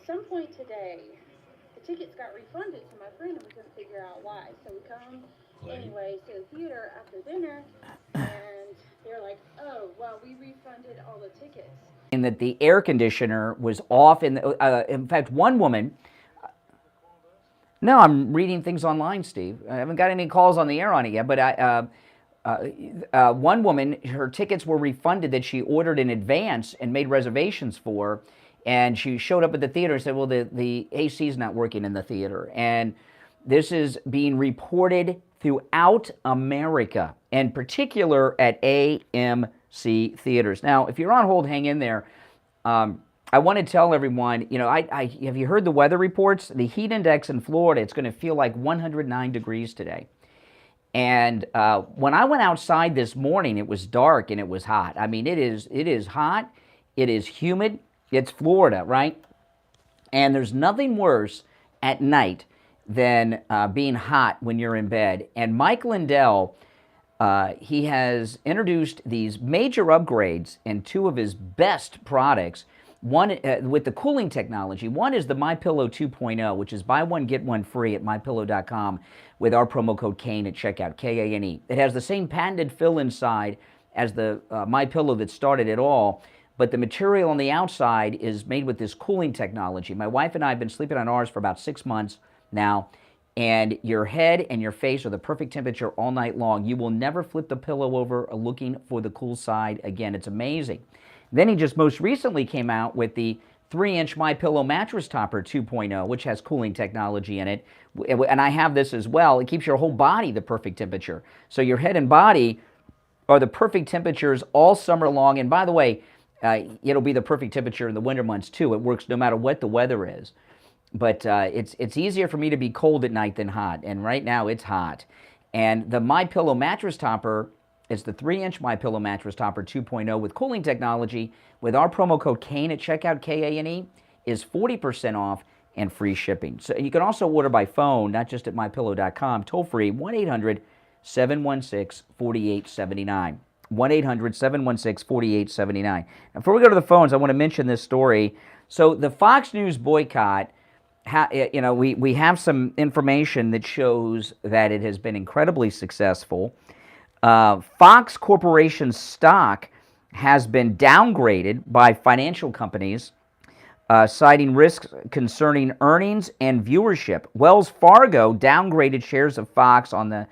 Some point today, the tickets got refunded to my friend and we couldn't figure out why. So we come anyway to the theater after dinner and they're like, oh, well, we refunded all the tickets. And that the air conditioner was off. In fact, one woman, no, I'm reading things online, Steve. I haven't got any calls on the air on it yet, but one woman, her tickets were refunded that she ordered in advance and made reservations for, and she showed up at the theater and said, well, the AC is not working in the theater. And this is being reported throughout America, in particular at AMC theaters. Now, if you're on hold, hang in there. I want to tell everyone, have you heard the weather reports? The heat index in Florida, it's going to feel like 109 degrees today. And when I went outside this morning, it was dark and it was hot. I mean, it is hot, it is humid, it's Florida, right? And there's nothing worse at night than being hot when you're in bed. And Mike Lindell, he has introduced these major upgrades in two of his best products. One with the cooling technology. One is the MyPillow 2.0, which is buy one, get one free at mypillow.com with our promo code KANE at checkout, K-A-N-E. It has the same patented fill inside as the MyPillow that started it all, but the material on the outside is made with this cooling technology. My wife and I have been sleeping on ours for about 6 months now, and your head and your face are the perfect temperature all night long. You will never flip the pillow over looking for the cool side again. It's amazing. Then he just most recently came out with the 3-inch MyPillow Mattress Topper 2.0, which has cooling technology in it. And I have this as well. It keeps your whole body the perfect temperature. So your head and body are the perfect temperatures all summer long. And by the way, It'll be the perfect temperature in the winter months too. It works no matter what the weather is. But it's easier for me to be cold at night than hot, and right now it's hot. And the MyPillow mattress topper is the 3-inch MyPillow mattress topper 2.0 with cooling technology. With our promo code KANE at checkout, KANE, is 40% off and free shipping. So you can also order by phone, not just at mypillow.com, toll free 1-800-716-4879. 1-800-716-4879. Now, before we go to the phones, I want to mention this story. So the Fox News boycott, we have some information that shows that it has been incredibly successful. Fox Corporation stock has been downgraded by financial companies, citing risks concerning earnings and viewership. Wells Fargo downgraded shares of Fox on the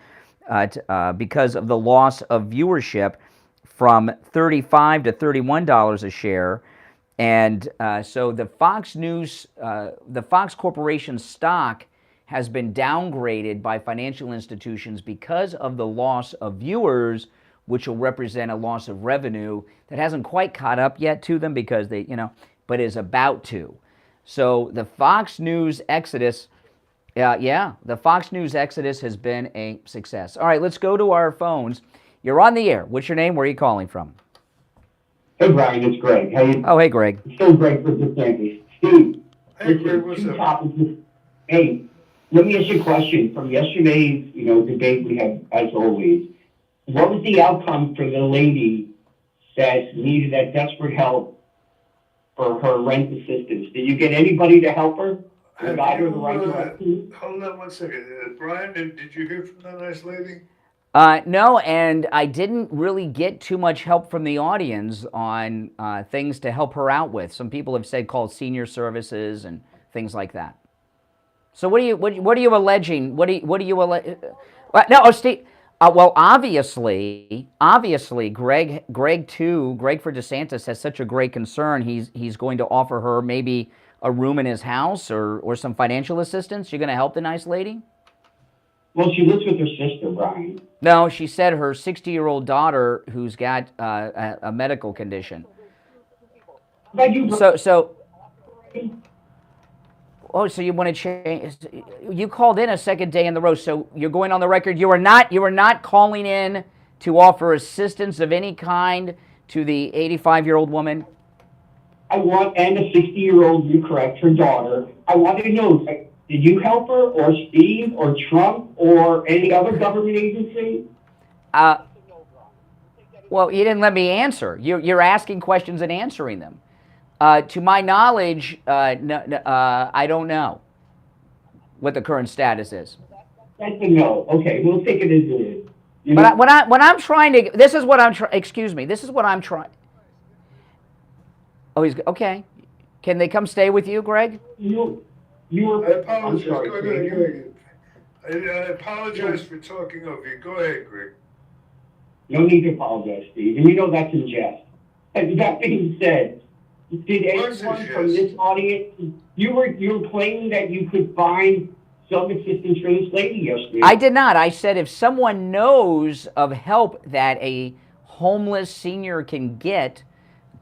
because of the loss of viewership from $35 to $31 a share. And so the Fox Corporation stock has been downgraded by financial institutions because of the loss of viewers, which will represent a loss of revenue that hasn't quite caught up yet to them because they, but is about to. So the Fox News exodus, the Fox News exodus has been a success. All right, let's go to our phones. You're on the air. What's your name? Where are you calling from? Hey, Brian, it's Greg. How you? Oh, hey, Greg. Still Greg for DeSantis. Steve, Hey, Greg, what's two up? topics. Hey, let me ask you a question. From yesterday's, debate we had, as always, what was the outcome for the lady that needed that desperate help for her rent assistance? Did you get anybody to help her? Have Got her you, the right direction? hold on one second. Brian, did you hear from that nice lady? No, and I didn't really get too much help from the audience on things to help her out with. Some people have said call senior services and things like that. So what are you alleging? What are you alleging? No, Steve. Well, obviously, Greg for DeSantis has such a great concern. He's going to offer her maybe a room in his house or some financial assistance. You're going to help the nice lady? Well, she lives with her sister, Brian. No, she said her 60-year-old daughter who's got a medical condition. So you want to change? You called in a second day in the row, so you're going on the record. You are not calling in to offer assistance of any kind to the 85-year-old woman. And a 60-year-old, you correct, her daughter. I want to know, did you help her, or Steve, or Trump, or any other government agency? Well, you didn't let me answer. You're asking questions and answering them. To my knowledge, I don't know what the current status is. That's a no. Okay, we'll take it as it is. But when I'm trying to, this is what I'm trying. Excuse me. This is what I'm trying. Oh, he's okay. Can they come stay with you, Greg? I apologize. Go ahead. I apologize for talking over you. Go ahead, Greg. No need to apologize, Steve. And that's in jest. And that being said, did anyone from this audience, you were claiming that you could find some assistance for this lady yesterday? I did not. I said if someone knows of help that a homeless senior can get,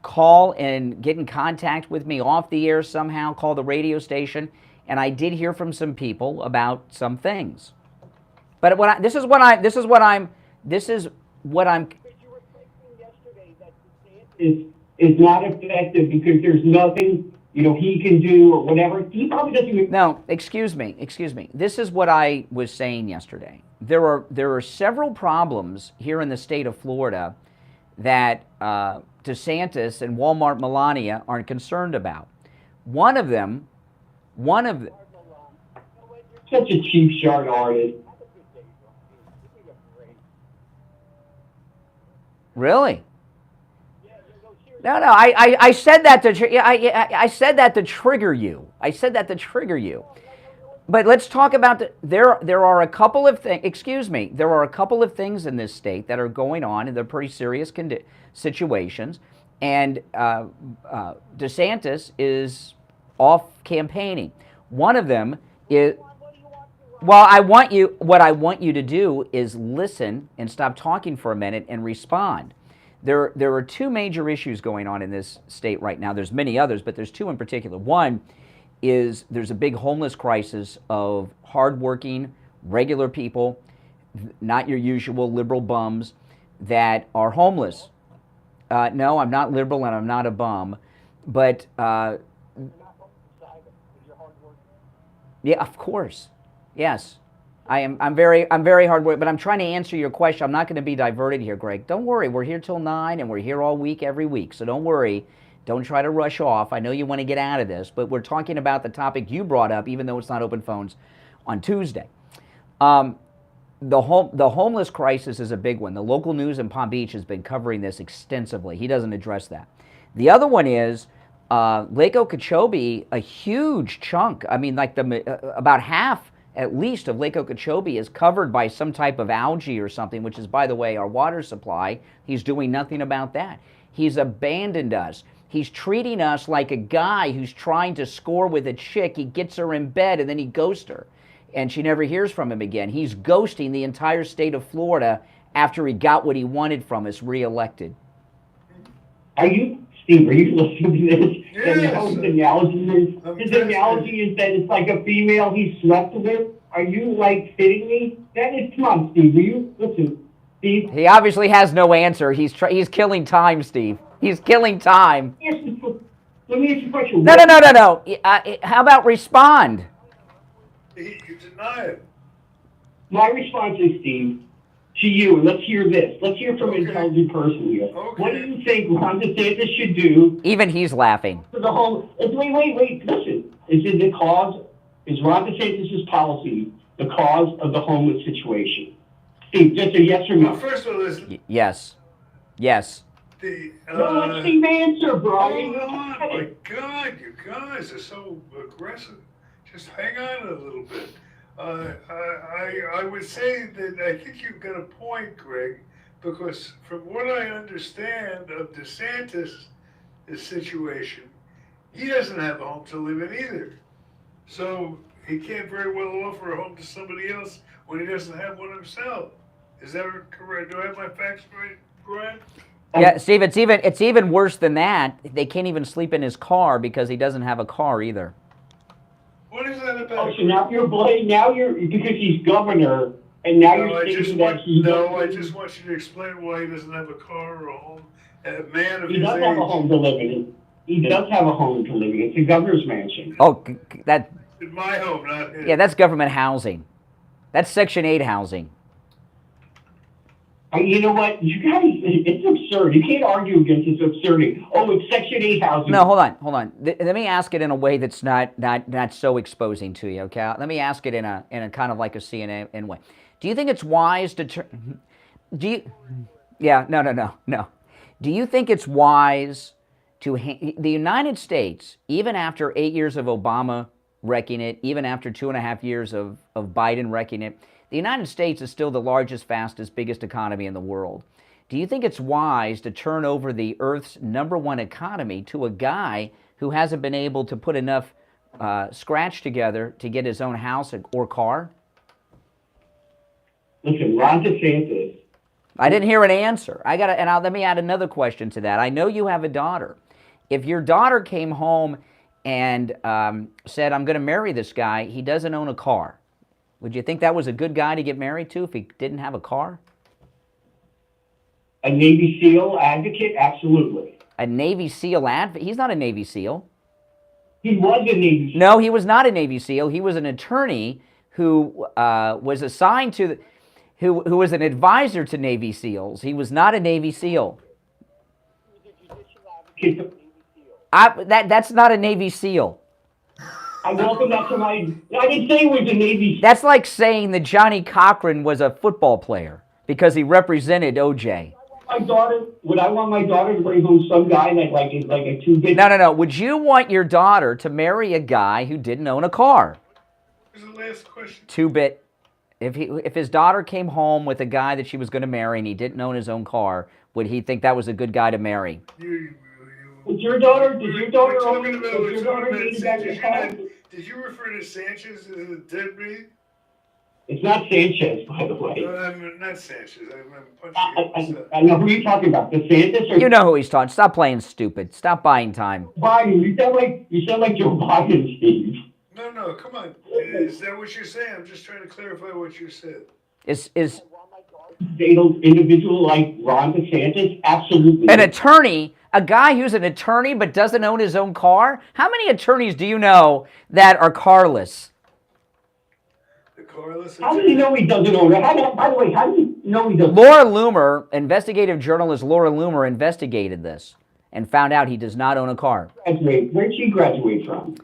call and get in contact with me off the air somehow, call the radio station. And I did hear from some people about some things. But this is what I'm is not effective because there's nothing he can do or whatever. He probably doesn't even. No, excuse me. This is what I was saying yesterday. There are several problems here in the state of Florida that DeSantis and Walmart Melania aren't concerned about. One of them. Such a cheap shot artist. Really? No. I said that to I said that to trigger you. But let's talk about there are a couple of things. Excuse me. There are a couple of things in this state that are going on, and they're pretty serious situations. And DeSantis is off campaigning. One of them is. Well, what I want you to do is listen and stop talking for a minute and respond. There are two major issues going on in this state right now. There's many others, but there's two in particular. One is there's a big homeless crisis of hardworking, regular people, not your usual liberal bums, that are homeless. No, I'm not liberal and I'm not a bum, but yeah, of course, yes. I'm very hardworking, but I'm trying to answer your question. I'm not going to be diverted here, Greg. Don't worry, we're here till 9 and we're here all week, every week. So don't worry. Don't try to rush off. I know you want to get out of this, but we're talking about the topic you brought up, even though it's not open phones on Tuesday. The homeless crisis is a big one. The local news in Palm Beach has been covering this extensively. He doesn't address that. The other one is Lake Okeechobee, a huge chunk. I mean, like about half at least of Lake Okeechobee is covered by some type of algae or something, which is, by the way, our water supply. He's doing nothing about that. He's abandoned us. He's treating us like a guy who's trying to score with a chick. He gets her in bed and then he ghosts her, and she never hears from him again. He's ghosting the entire state of Florida after he got what he wanted from us, reelected. Steve, are you listening to this? Yes. His analogy is that it's like a female he slept with. Are you, like, kidding me? That is, come on, Steve, will you? Listen, Steve. He obviously has no answer. He's killing time, Steve. He's killing time. Let me ask you a question. No. How about respond? You deny it. My response is, Steve, to you, and let's hear this. Let's hear from an intelligent person here. Okay. What do you think Ron DeSantis should do? Even he's laughing. For the whole, wait, listen. Is Ron DeSantis' policy the cause of the homeless situation? Steve, just a yes or no? Well, first of all, listen. Yes. No, let's Steve answer, Brian. Hold on, my God, you guys are so aggressive. Just hang on a little bit. I would say that I think you've got a point, Greg, because from what I understand of DeSantis' situation, he doesn't have a home to live in either. So he can't very well offer a home to somebody else when he doesn't have one himself. Is that correct? Do I have my facts right, Brian? Yeah, Steve, it's even worse than that. They can't even sleep in his car because he doesn't have a car either. What is that about? Oh, so now because he's governor, and now you're saying that he's... No, I just want you to explain why he doesn't have a car or a home. A man of his age... He does have a home to live in. He does have a home to live in. It's a governor's mansion. Oh, that... In my home, not his. Yeah, that's government housing. That's Section 8 housing. You know what? You guys, it's absurd. You can't argue against this absurdity. Oh, it's Section 8 housing. No, hold on. Let me ask it in a way that's not so exposing to you, okay? Let me ask it in a kind of like a CNN way. Do you think it's wise to No. Do you think it's wise to the United States, even after 8 years of Obama wrecking it, even after 2.5 years of Biden wrecking it, the United States is still the largest, fastest, biggest economy in the world. Do you think it's wise to turn over the Earth's #1 economy to a guy who hasn't been able to put enough scratch together to get his own house or car? Listen, Ron DeSantis. I didn't hear an answer. Let me add another question to that. I know you have a daughter. If your daughter came home and said, I'm going to marry this guy, he doesn't own a car, would you think that was a good guy to get married to if he didn't have a car? A Navy SEAL advocate? Absolutely. A Navy SEAL advocate? He's not a Navy SEAL. He was a Navy SEAL. No, he was not a Navy SEAL. He was an attorney who was assigned to, who was an advisor to Navy SEALs. He was not a Navy SEAL. That's not a Navy SEAL. I welcome that to my... I didn't say he was a Navy SEAL. That's like saying that Johnny Cochran was a football player because he represented OJ. Would I want my daughter to bring home some guy that like a 2-bit... No. Would you want your daughter to marry a guy who didn't own a car? Here's the last question. 2-bit. If his daughter came home with a guy that she was going to marry and he didn't own his own car, would he think that was a good guy to marry? Did your daughter Did you refer to Sanchez as a deadbeat? It's not Sanchez, by the way. I'm not Sanchez. I'm punching it. I know who you're talking about. DeSantis or You know who he's talking. Stop playing stupid. Stop buying time. Biden? You sound like Joe Biden, Steve. No, come on. Is that what you're saying? I'm just trying to clarify what you said. Is Fatal individual like Ron DeSantis? Absolutely. an attorney, a guy who's an attorney but doesn't own his own car? How many attorneys do you know that are carless? How do you know he doesn't own it? By the way, how do you know he doesn't? Laura Loomer, investigative journalist Laura Loomer, investigated this and found out he does not own a car. Where'd she graduate from?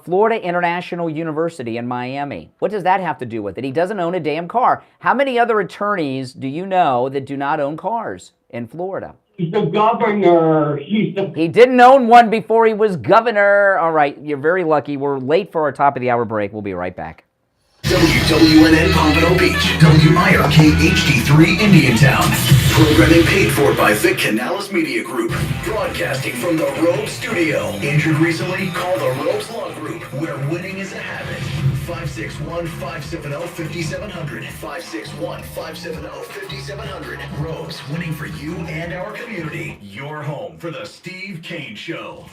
Florida International University in Miami. What does that have to do with it? He doesn't own a damn car. How many other attorneys do you know that do not own cars in Florida? He's the governor. He didn't own one before he was governor. All right, you're very lucky. We're late for our top of the hour break. We'll be right back. WWNN Pompano Beach, WIRK HD3 Indiantown. Programming paid for by Vic Canales Media Group. Broadcasting from the Robe Studio. Injured recently? Call the Robes Law Group, where winning is a habit. 561-570-5700. 561-570-5700. Robes, winning for you and our community. Your home for the Steve Kane Show.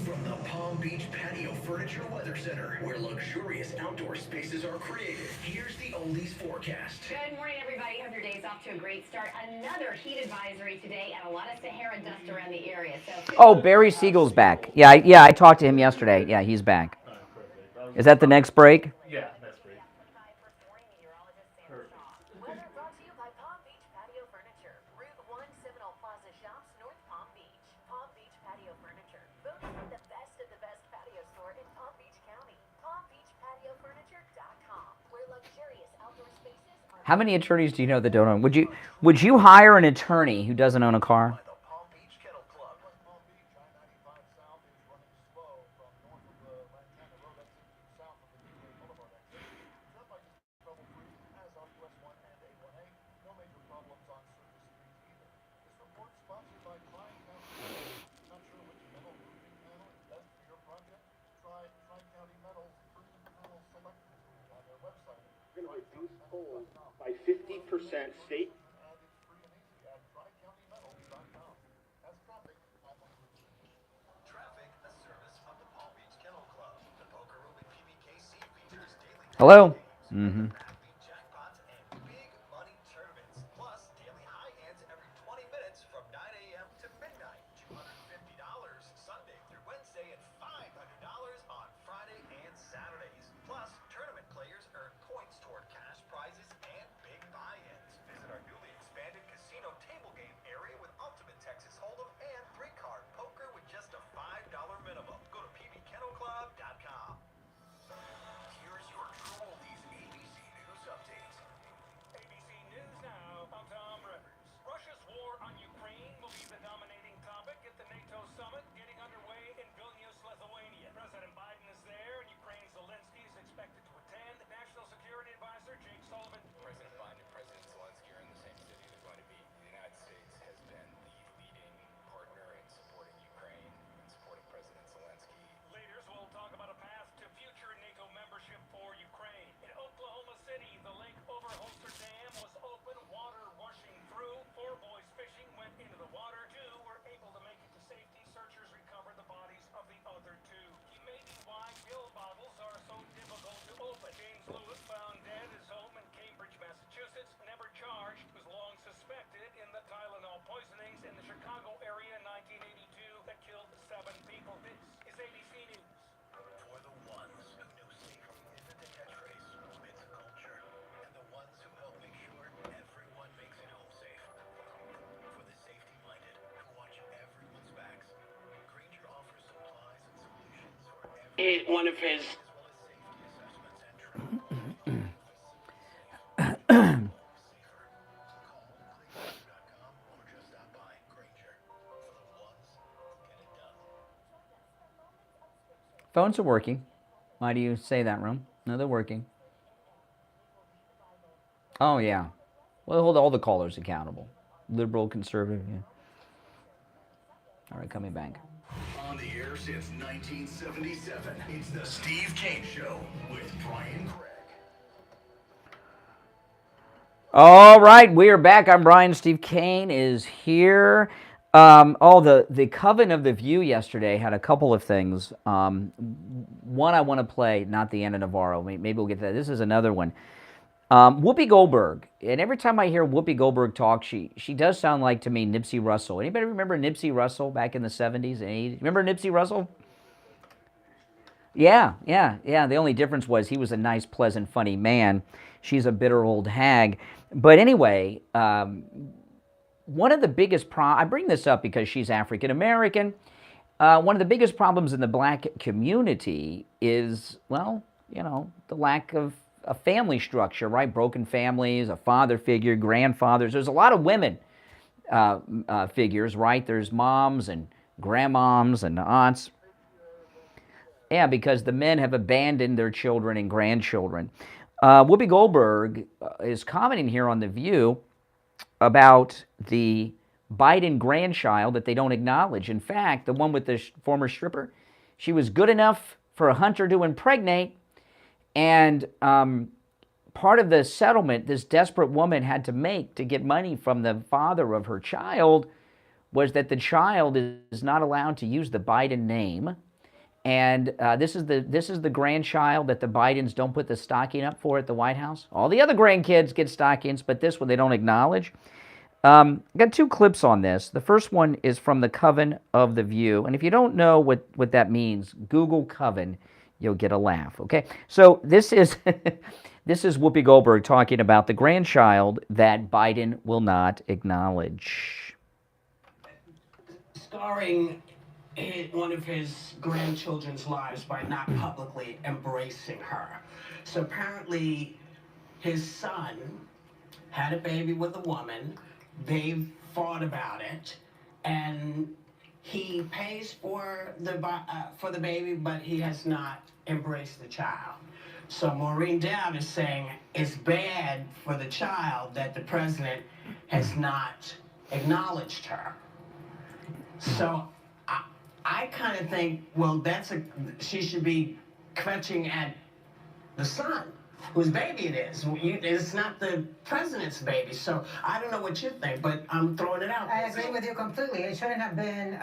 From the Palm Beach Patio Furniture Weather Center, where luxurious outdoor spaces are created, here's the Oldies forecast. Good morning, everybody. Hope your day's off to a great start. Another heat advisory today and a lot of Sahara dust around the area. Oh, Barry Siegel's back. Yeah, I talked to him yesterday. Yeah, he's back. Is that the next break? Yeah, next break. Weather brought to you by Palm Beach Patio Furniture. Route 1 Seminole Plaza Shops, North Palm Beach. Palm Beach Patio Furniture. Voted the best of the best patio store in Palm Beach County. PalmBeachPatioFurniture.com, where luxurious outdoor spaces are... How many attorneys do you know that don't own? Would you hire an attorney who doesn't own a car? By 50% state. Hello? One of his Phones are working. Why do you say that, Ron? No, they're working. Oh, yeah. Well, hold all the callers accountable. Liberal, conservative, yeah. All right, coming back. On the air since 1977, it's the Steve Kane Show with Brian Craig. All right, we are back. I'm Brian. Steve Kane is here. The Coven of the View yesterday had a couple of things. One I want to play, not the Anna Navarro. Maybe we'll get to that. This is another one. Whoopi Goldberg. And every time I hear Whoopi Goldberg talk, she does sound like to me Nipsey Russell. Anybody remember Nipsey Russell back in the 70s and 80s? Remember Nipsey Russell? Yeah. The only difference was he was a nice, pleasant, funny man. She's a bitter old hag. But anyway, one of the biggest I bring this up because she's African American. One of the biggest problems in the black community is, well, the lack of a family structure, right? Broken families, a father figure, grandfathers. There's a lot of women figures, right? There's moms and grandmoms and aunts. Yeah, because the men have abandoned their children and grandchildren. Whoopi Goldberg is commenting here on The View about the Biden grandchild that they don't acknowledge. In fact, the one with the former stripper, she was good enough for a Hunter to impregnate, and part of the settlement this desperate woman had to make to get money from the father of her child was that the child is not allowed to use the Biden name. And this is the grandchild that the Bidens don't put the stocking up for at the White House. All the other grandkids get stockings, but this one they don't acknowledge. Got two clips on this. The first one is from the Coven of the View. And if you don't know what that means, Google Coven, you'll get a laugh, okay? So this is this is Whoopi Goldberg talking about the grandchild that Biden will not acknowledge. Scarring one of his grandchildren's lives by not publicly embracing her. So apparently his son had a baby with a woman. They fought about it, and he pays for the baby, but he has not embraced the child. So Maureen Dowd is saying it's bad for the child that the president has not acknowledged her. So I kind of think, well, she should be clutching at the son, whose baby it is. It's not the president's baby. So I don't know what you think, but I'm throwing it out. I agree with you completely. It shouldn't have been,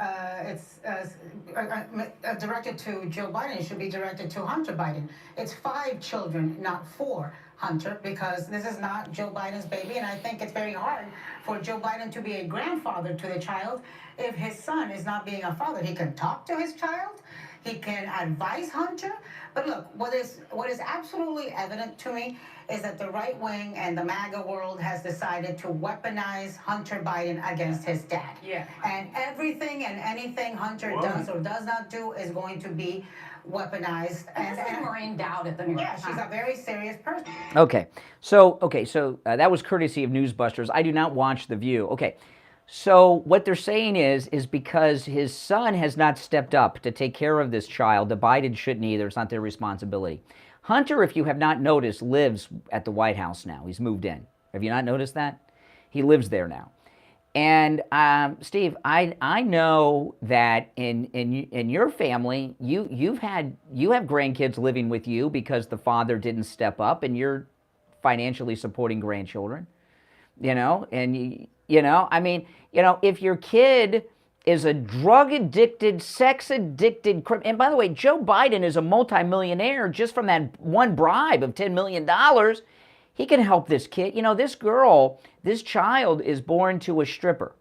directed to Joe Biden. It should be directed to Hunter Biden. It's 5 children, not 4, Hunter, because this is not Joe Biden's baby. And I think it's very hard for Joe Biden to be a grandfather to the child if his son is not being a father. He can talk to his child. He can advise Hunter. But look, what is absolutely evident to me is that the right wing and the MAGA world has decided to weaponize Hunter Biden against his dad. Yeah. And everything and anything Hunter does or does not do is going to be weaponized. And Maureen Dowd at the New York Times. Yeah, she's a very serious person. Okay, so that was courtesy of Newsbusters. I do not watch The View. Okay. So what they're saying is because his son has not stepped up to take care of this child, the Biden shouldn't either. It's not their responsibility. Hunter, if you have not noticed, lives at the White House now. He's moved in. Have you not noticed that? He lives there now. And Steve, I know that in your family, you have grandkids living with you because the father didn't step up, and you're financially supporting grandchildren. If your kid is a drug-addicted, sex-addicted, and by the way, Joe Biden is a multimillionaire just from that one bribe of $10 million. He can help this kid. This child is born to a stripper,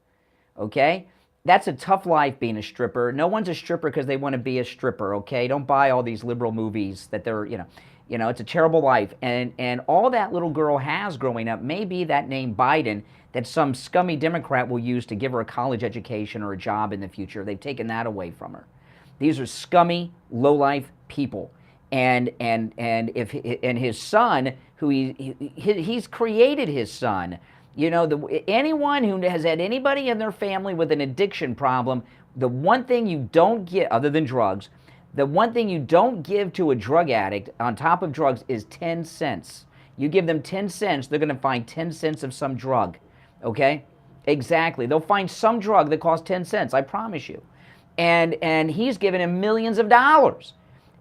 okay? That's a tough life being a stripper. No one's a stripper because they want to be a stripper, okay? Don't buy all these liberal movies that they're, it's a terrible life. And all that little girl has growing up may be that name Biden that some scummy Democrat will use to give her a college education or a job in the future. They've taken that away from her. These are scummy, low-life people. And his son, who he's created his son. Anyone who has had anybody in their family with an addiction problem, the one thing you don't get, other than drugs, the one thing you don't give to a drug addict on top of drugs is 10 cents. You give them 10 cents, they're going to find 10 cents of some drug. Okay? Exactly. They'll find some drug that costs 10 cents, I promise you. And he's given him millions of dollars.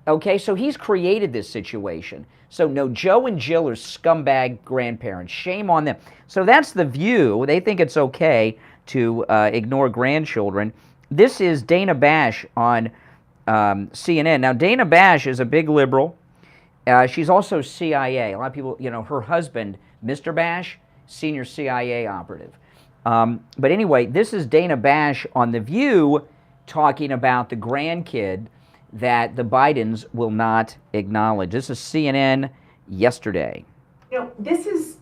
Okay, so he's created this situation. So no, Joe and Jill are scumbag grandparents. Shame on them. So that's The View. They think it's okay to ignore grandchildren. This is Dana Bash on CNN. Now, Dana Bash is a big liberal. She's also CIA. A lot of people, her husband, Mr. Bash, senior CIA operative. But anyway, this is Dana Bash on The View talking about the grandkid that the Bidens will not acknowledge. This is CNN yesterday. This is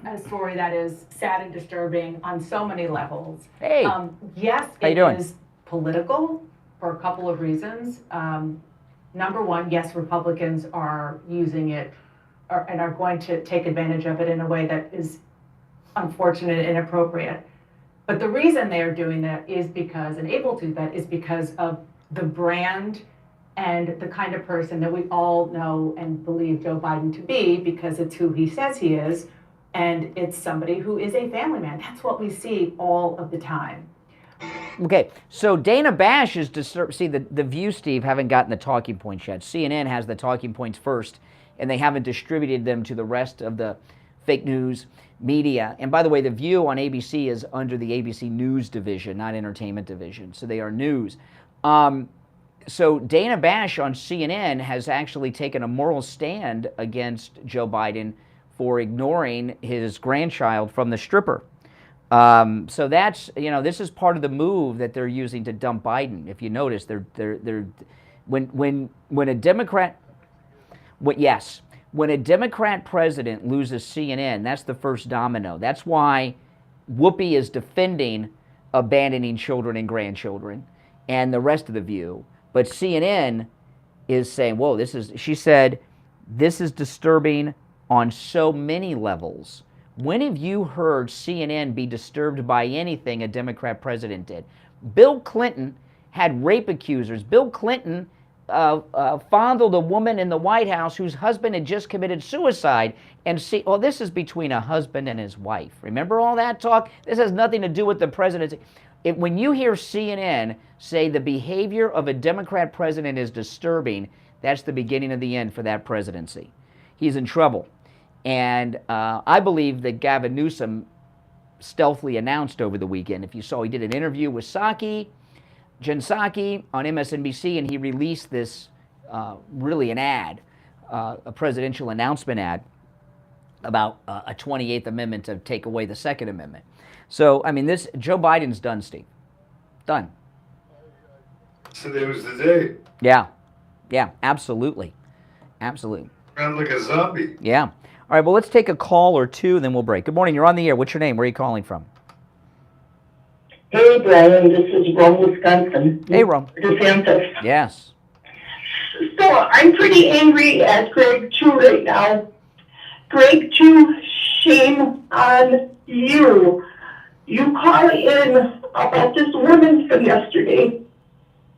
a story that is sad and disturbing on so many levels. Hey, yes, it is political for a couple of reasons. Number one, yes, Republicans are using it and are going to take advantage of it in a way that is unfortunate and inappropriate. But the reason they are doing that is because, and able to do that, is because of the brand and the kind of person that we all know and believe Joe Biden to be, because it's who he says he is, and it's somebody who is a family man. That's what we see all of the time. Okay, so Dana Bash is disturbed. See, the View, Steve, haven't gotten the talking points yet. CNN has the talking points first, and they haven't distributed them to the rest of the fake news media. And by the way, The View on ABC is under the ABC News division, not entertainment division. So they are news. So Dana Bash on CNN has actually taken a moral stand against Joe Biden for ignoring his grandchild from the stripper. So that's, this is part of the move that they're using to dump Biden. If you notice, when a Democrat, when a Democrat president loses CNN, that's the first domino. That's why Whoopi is defending abandoning children and grandchildren and the rest of The View. But CNN is saying, whoa, she said, this is disturbing on so many levels. When have you heard CNN be disturbed by anything a Democrat president did? Bill Clinton had rape accusers. Bill Clinton fondled a woman in the White House whose husband had just committed suicide. And this is between a husband and his wife. Remember all that talk? This has nothing to do with the presidency. When you hear CNN say the behavior of a Democrat president is disturbing, that's the beginning of the end for that presidency. He's in trouble. And I believe that Gavin Newsom stealthily announced over the weekend, if you saw, he did an interview with Jen Psaki on MSNBC, and he released this, really an ad, a presidential announcement ad about a 28th Amendment to take away the Second Amendment. So, Joe Biden's done, Steve. Done. So there was the day. Yeah, absolutely. Absolutely. Sound like a zombie. Yeah. All right, well, let's take a call or two, and then we'll break. Good morning, you're on the air. What's your name? Where are you calling from? Hey, Brian, this is Rome, Wisconsin. Hey, Rome. DeSantis. Yes. So I'm pretty angry at Greg, too, right now. Greg, too, shame on you. You call in about this woman from yesterday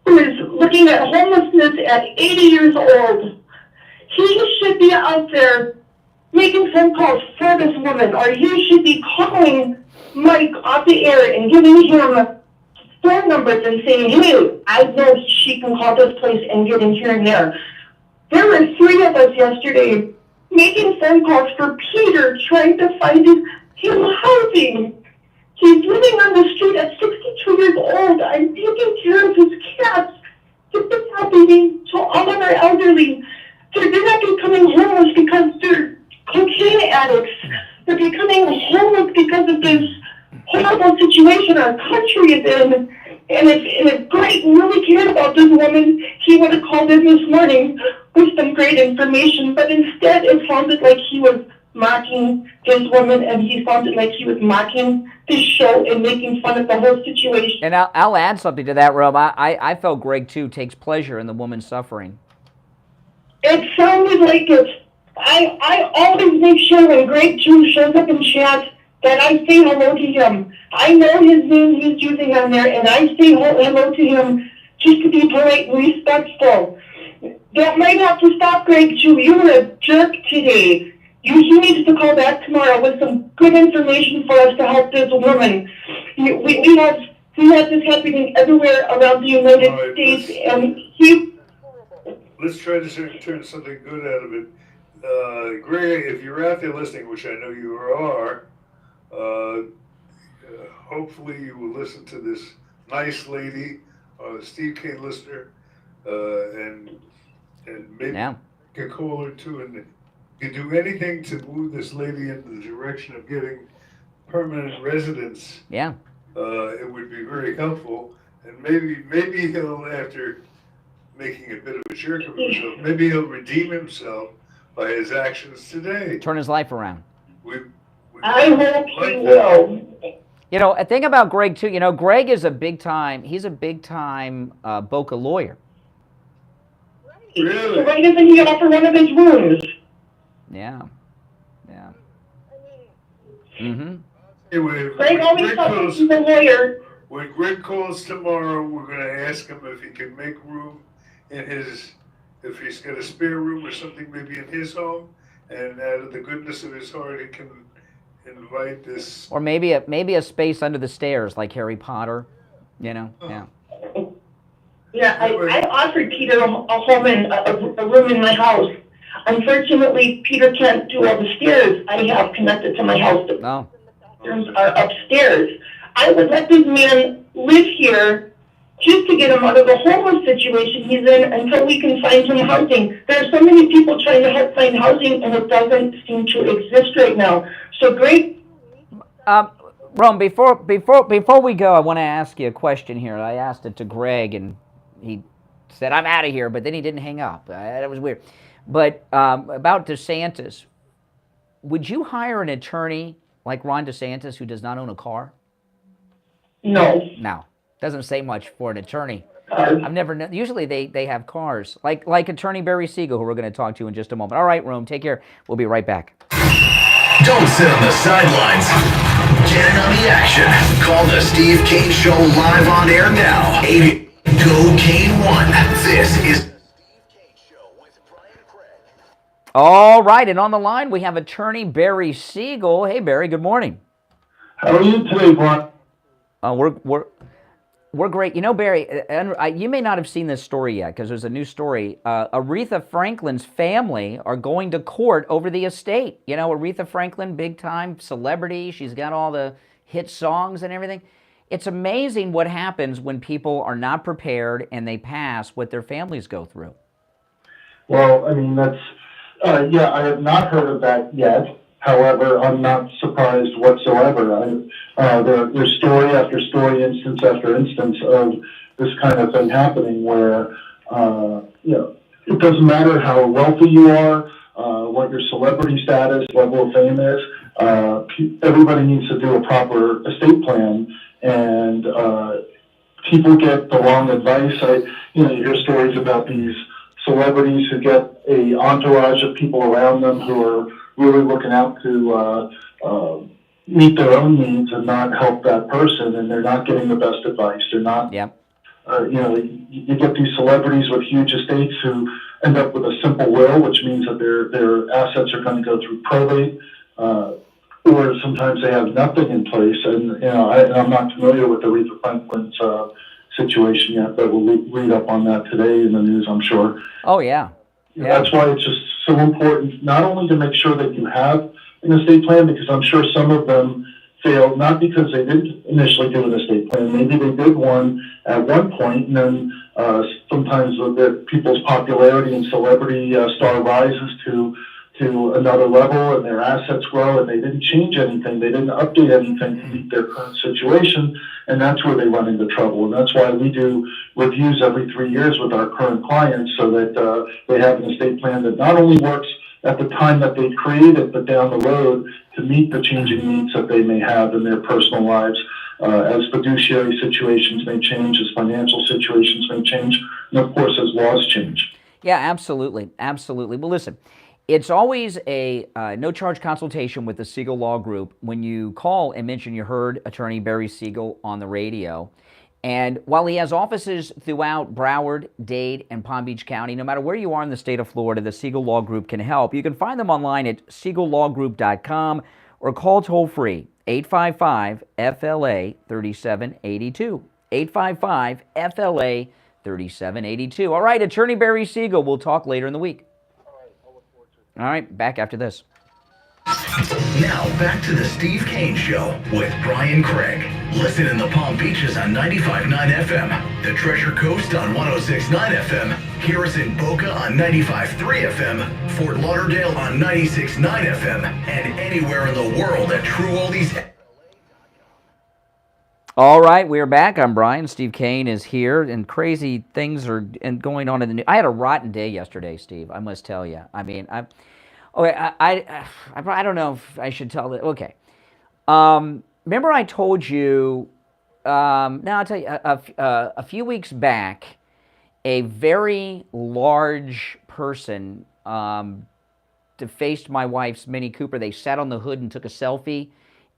who is looking at homelessness at 80 years old. He should be out there making phone calls for this woman, or he should be calling Mike off the air and giving him phone numbers and saying, hey, I know she can call this place and get in here and there. There were 3 of us yesterday making phone calls for Peter, trying to find him housing. He's living on the street at 62 years old. I'm taking care of his cats. This is happening to all of our elderly. They're not becoming homeless because they're cocaine addicts. They're becoming homeless because of this horrible situation our country is in. And if Greg really cared about this woman, he would have called in this morning with some great information. But instead, it sounded like he was mocking this woman, and he sounded like he was mocking this show and making fun of the whole situation. And I'll add something to that, Rob. I felt Greg, too, takes pleasure in the woman's suffering. It sounded like it. I always make sure when Greg, too, shows up in chat that I say hello to him. I know his name he's using on there, and I say hello to him just to be polite and respectful. That might have to stop, Greg, too. You were a jerk today. He needs to call back tomorrow with some good information for us to help this woman. We have this happening everywhere around the United States, and let's try to turn something good out of it. Greg, if you're out there listening, which I know you are, hopefully you will listen to this nice lady, Steve K. listener, and maybe can call her too, and can do anything to move this lady in the direction of getting permanent residence. Yeah. It would be very helpful, and maybe he'll, after making a bit of a jerk of himself, maybe he'll redeem himself by his actions today. Turn his life around. I hope he will. You know, a thing about Greg too, you know, Greg is he's a big time Boca lawyer. Really? So why doesn't he offer one of his rooms? Yeah. Yeah. Mm-hmm. Anyway, Greg always talks to the lawyer. When Greg calls tomorrow, we're going to ask him if he can make room in if he's got a spare room or something, maybe in his home, and out of the goodness of his heart, he can invite this. Or maybe a space under the stairs, like Harry Potter. You know. Yeah. Yeah, I offered Peter a home and a room in my house. Unfortunately, Peter can't do all the stairs I have connected to my house. The bathrooms are upstairs. I would let this man live here just to get him out of the homeless situation he's in until we can find him housing. There are so many people trying to find housing, and it doesn't seem to exist right now. So great. Rome, before we go, I want to ask you a question here. I asked it to Greg, and he said, "I'm out of here," but then he didn't hang up. That was weird. But about DeSantis, would you hire an attorney like Ron DeSantis who does not own a car? No. No. Doesn't say much for an attorney. I've never known. Usually they have cars, like Attorney Barry Siegel, who we're going to talk to in just a moment. All right, Rome, take care. We'll be right back. Don't sit on the sidelines. Get in on the action. Call the Steve Kane Show live on air now. Go Kane 1. This is All right, and on the line we have Attorney Barry Siegel. Hey, Barry. Good morning. How are you today, Brian? We're great. You know, Barry, you may not have seen this story yet because there's a new story. Aretha Franklin's family are going to court over the estate. You know, Aretha Franklin, big-time celebrity. She's got all the hit songs and everything. It's amazing what happens when people are not prepared and they pass what their families go through. Well, I mean, that's, I have not heard of that yet. However, I'm not surprised whatsoever. There's story after story, instance after instance of this kind of thing happening where, it doesn't matter how wealthy you are, what your celebrity status, level of fame is, everybody needs to do a proper estate plan, and people get the wrong advice. You hear stories about these celebrities who get a entourage of people around them who are really looking out to meet their own needs and not help that person, and they're not getting the best advice. They're not, you get these celebrities with huge estates who end up with a simple will, which means that their assets are going to go through probate, or sometimes they have nothing in place. And I'm not familiar with Aretha Franklin's situation yet, but we'll read up on that today in the news, I'm sure. Oh, yeah. That's why it's just so important, not only to make sure that you have an estate plan, because I'm sure some of them failed, not because they didn't initially do an estate plan. Maybe they did one at one point, and then sometimes people's popularity and celebrity star rises to another level, and their assets grow, and they didn't change anything. They didn't update anything to meet their current situation, and that's where they run into trouble. And that's why we do reviews every 3 years with our current clients, so that they have an estate plan that not only works at the time that they create it, but down the road to meet the changing needs that they may have in their personal lives, as fiduciary situations may change, as financial situations may change, and of course as laws change. Yeah, absolutely. Absolutely. Well, listen, it's always a no-charge consultation with the Siegel Law Group when you call and mention you heard Attorney Barry Siegel on the radio. And while he has offices throughout Broward, Dade, and Palm Beach County, no matter where you are in the state of Florida, the Siegel Law Group can help. You can find them online at siegellawgroup.com or call toll-free 855-FLA-3782. 855-FLA 3782. All right, Attorney Barry Siegel, we'll talk later in the week. All right, back after this. Now, back to the Steve Kane Show with Brian Craig. Listen in the Palm Beaches on 95.9 FM, the Treasure Coast on 106.9 FM, hear us in Boca on 95.3 FM, Fort Lauderdale on 96.9 FM, and anywhere in the world at True Oldies. All right, we're back. I'm Brian. Steve Kane is here, and crazy things are going on in the news. I had a rotten day yesterday, Steve, I must tell you. I mean, I don't know if I should tell it. Okay. Remember I told you, now I'll tell you, a few weeks back, a very large person defaced my wife's Mini Cooper. They sat on the hood and took a selfie,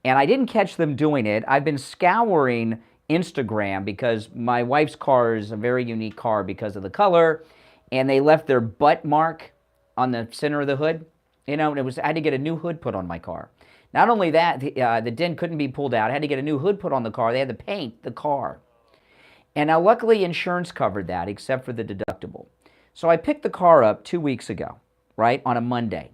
and I didn't catch them doing it. I've been scouring Instagram because my wife's car is a very unique car because of the color, and they left their butt mark on the center of the hood. You know, and I had to get a new hood put on my car. Not only that, the dent couldn't be pulled out. I had to get a new hood put on the car. They had to paint the car. And now, luckily, insurance covered that, except for the deductible. So I picked the car up 2 weeks ago, right, on a Monday.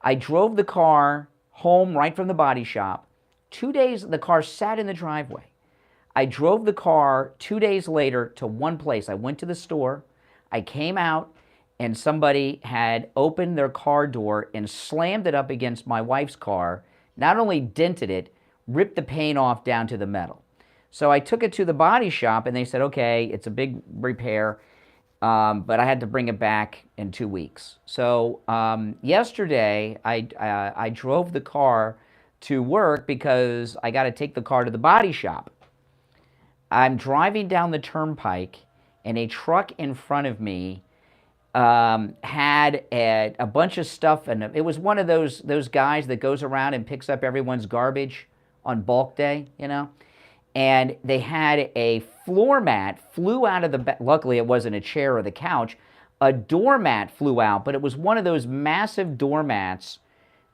I drove the car home right from the body shop. 2 days, the car sat in the driveway. I drove the car 2 days later to one place. I went to the store. I came out, and somebody had opened their car door and slammed it up against my wife's car, not only dented it, ripped the paint off down to the metal. So I took it to the body shop, and they said, okay, it's a big repair, but I had to bring it back in 2 weeks. So yesterday, I drove the car to work because I got to take the car to the body shop. I'm driving down the turnpike, and a truck in front of me had a bunch of stuff, and it was one of those guys that goes around and picks up everyone's garbage on bulk day, you know, and they had a floor mat flew out of the, luckily it wasn't a chair or the couch, a doormat flew out, but it was one of those massive doormats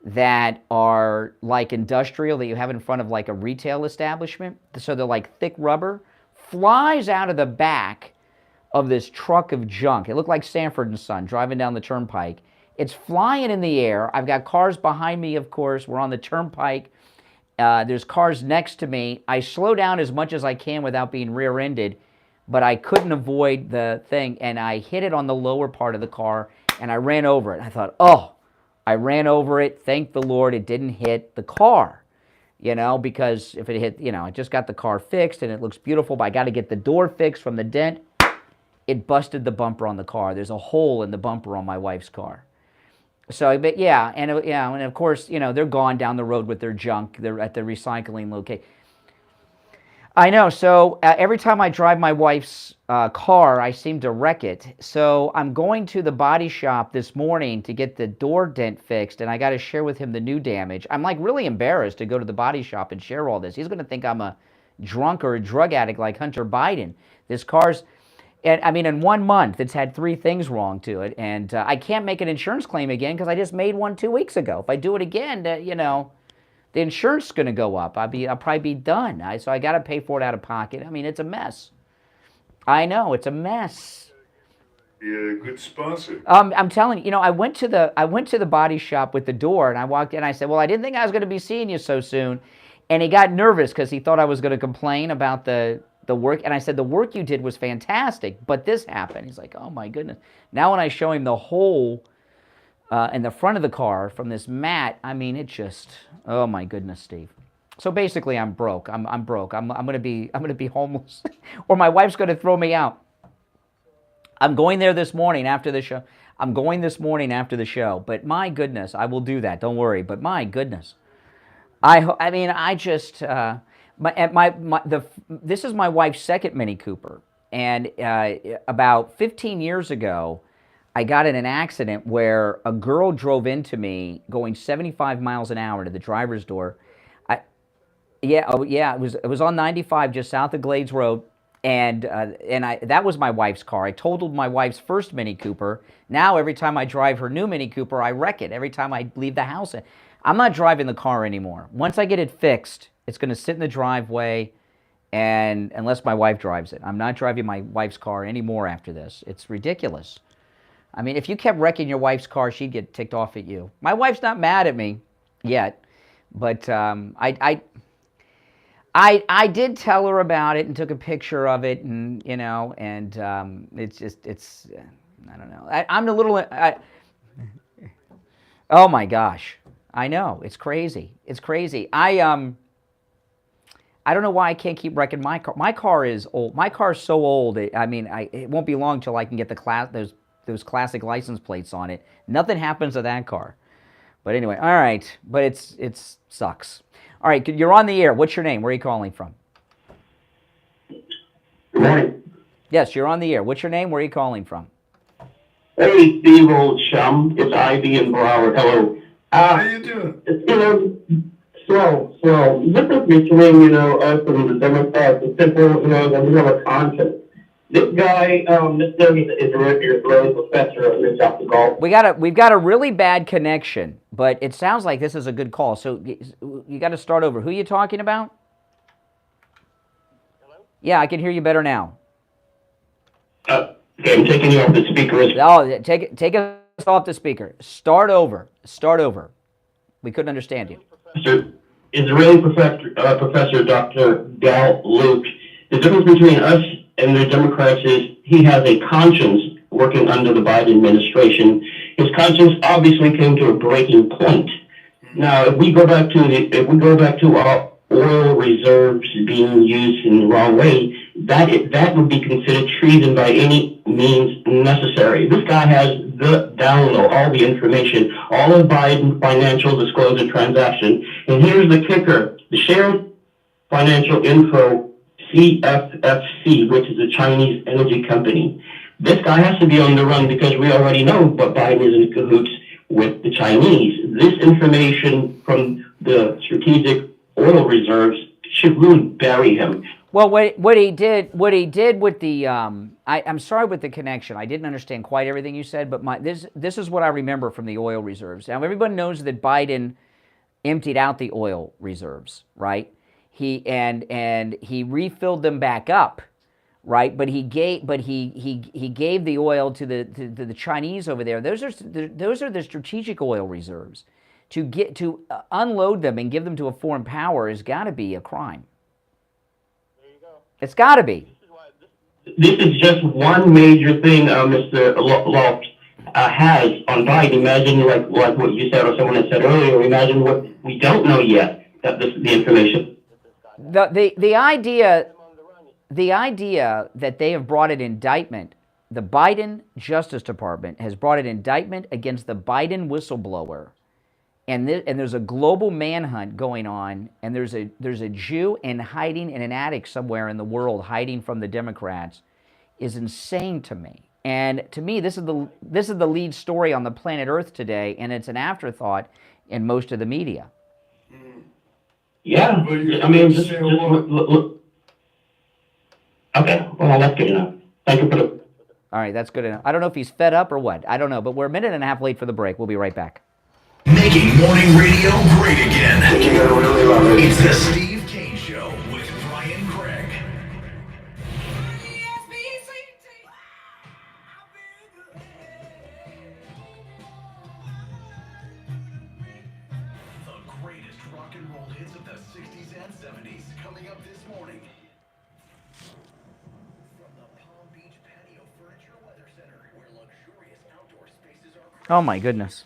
that are like industrial that you have in front of like a retail establishment, so they're like thick rubber, flies out of the back of this truck of junk. It looked like Sanford & Son driving down the turnpike. It's flying in the air. I've got cars behind me, of course. We're on the turnpike. There's cars next to me. I slow down as much as I can without being rear-ended, but I couldn't avoid the thing, and I hit it on the lower part of the car, and I ran over it. I thought, oh, I ran over it. Thank the Lord it didn't hit the car, you know, because if it hit, you know, I just got the car fixed, and it looks beautiful, but I got to get the door fixed from the dent. It busted the bumper on the car. There's a hole in the bumper on my wife's car. So, but yeah, and of course, you know, they're gone down the road with their junk. They're at the recycling location. I know. So every time I drive my wife's car, I seem to wreck it. So I'm going to the body shop this morning to get the door dent fixed, and I got to share with him the new damage. I'm like really embarrassed to go to the body shop and share all this. He's going to think I'm a drunk or a drug addict like Hunter Biden. This car's... And I mean, in 1 month, it's had 3 things wrong to it, and I can't make an insurance claim again because I just made one 2 weeks ago. If I do it again, you know, the insurance is going to go up. I'll probably be done. So I got to pay for it out of pocket. I mean, it's a mess. I know, it's a mess. Yeah, good sponsor. I'm telling you, you know, I went to the body shop with the door, and I walked in. I said, "Well, I didn't think I was going to be seeing you so soon," and he got nervous because he thought I was going to complain about the work, and I said, the work you did was fantastic, but this happened. He's like, oh my goodness. Now when I show him the hole in the front of the car from this mat, I mean, it just, oh my goodness, Steve. So basically, I'm broke. I'm broke. I'm gonna be homeless, or my wife's gonna throw me out. I'm going there this morning after the show. But my goodness, I will do that. Don't worry. But my goodness, I mean, I just. This is my wife's second Mini Cooper, and about 15 years ago, I got in an accident where a girl drove into me going 75 miles an hour to the driver's door. It was on 95 just south of Glades Road, and that was my wife's car. I totaled my wife's first Mini Cooper. Now every time I drive her new Mini Cooper, I wreck it. Every time I leave the house, I'm not driving the car anymore. Once I get it fixed, it's going to sit in the driveway, And unless my wife drives it. I'm not driving my wife's car anymore after this. It's ridiculous. I mean, if you kept wrecking your wife's car, she'd get ticked off at you. My wife's not mad at me yet, but I did tell her about it and took a picture of it, and you know, and it's I don't know. I'm a little. Oh my gosh, I know, it's crazy. It's crazy. I don't know why I can't keep wrecking my car. My car is old. My car is so old. It won't be long till I can get those classic license plates on it. Nothing happens to that car. But anyway, all right. But it sucks. All right, you're on the air. What's your name? Where are you calling from? Good morning. Yes, you're on the air. What's your name? Where are you calling from? Hey, Steve, old chum. It's Ivy and Broward. Hello. How you doing? You know, slow. The difference between, you know, us and the Democrats is simple, you know, that we have a conscience. This guy, this thing is a really professor of this South Gulf. We've got a really bad connection, but it sounds like this is a good call. So you got to start over. Who are you talking about? Hello? Yeah, I can hear you better now. Okay, I'm taking you off the speaker. Oh, take us off the speaker. Start over. We couldn't understand you. Israeli professor Dr. Gal Luft. The difference between us and the Democrats is he has a conscience working under the Biden administration. His conscience obviously came to a breaking point. Now, if we go back to our oil reserves being used in the wrong way, that would be considered treason by any means necessary. This guy has the download, all the information, all of Biden financial disclosure transaction. And here's the kicker: the shared financial info, CFFC, which is a Chinese energy company. This guy has to be on the run because we already know what Biden is in cahoots with the Chinese. This information from the strategic oil reserves should really bury him. Well, what he did with the I'm sorry with the connection. I didn't understand quite everything you said, but this is what I remember from the oil reserves. Now everybody knows that Biden emptied out the oil reserves, right? He refilled them back up, right? But he gave the oil to the Chinese over there. Those are the strategic oil reserves. To unload them and give them to a foreign power has got to be a crime. There you go. It's got to be. This is just one major thing Mr. Luft has on Biden. Imagine like what you said or someone had said earlier. Imagine what we don't know yet, the information. The idea that they have brought an indictment, the Biden Justice Department has brought an indictment against the Biden whistleblower, and there's a global manhunt going on, and there's a Jew hiding in an attic somewhere in the world, hiding from the Democrats, is insane to me. And to me, this is the lead story on the planet Earth today, and it's an afterthought in most of the media. Yeah, I mean, just look. Okay, well, that's good enough. Thank you for the... All right, that's good enough. I don't know if he's fed up or what. I don't know, but we're a minute and a half late for the break. We'll be right back. Making morning radio great again. It's the Steve Kane Show with Brian Craig. The greatest rock and roll hits of the 60s and 70s coming up this morning. From the Palm Beach Patio Furniture Weather Center, where luxurious outdoor spaces are... Oh my goodness.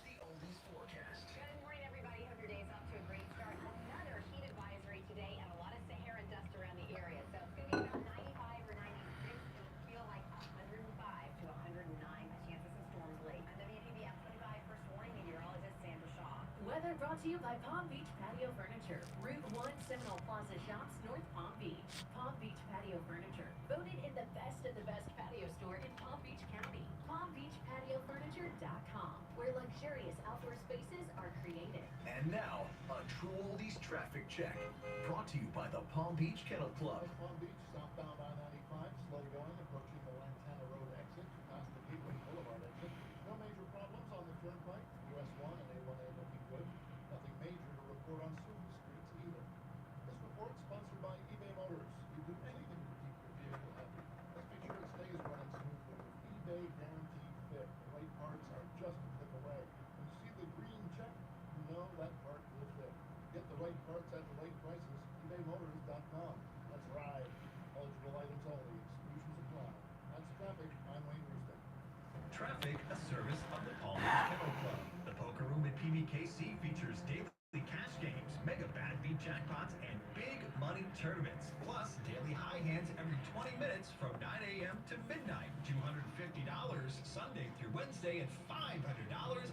Weather brought to you by Palm Beach Patio Furniture. Route 1 Seminole Plaza Shops, North Palm Beach. Palm Beach Patio Furniture. Voted in the best of the best patio store in Palm Beach County. PalmBeachPatioFurniture.com, where luxurious outdoor spaces are created. And now, a True Oldies traffic check. Brought to you by the Palm Beach Kennel Club. Palm Beach, southbound I-95, slow going, approaching the Lantana Road exit, past the Gateway Boulevard exit. No major problems on the turnpike. US 1 and A1A looking good. Nothing major to report on Susan streets either. This report sponsored by eBay Motors. You do parts at delayed prices. ebaymotors.com. Let's ride. Eligible items only. Exclusions apply. That's traffic. I'm Wayne Roosting. Traffic, a service of the Palm Beach Kennel Club. The poker room at PBKC features daily cash games, mega bad beat jackpots, and big money tournaments. Plus, daily high hands every 20 minutes from 9 a.m. to midnight. $250 Sunday through Wednesday and $500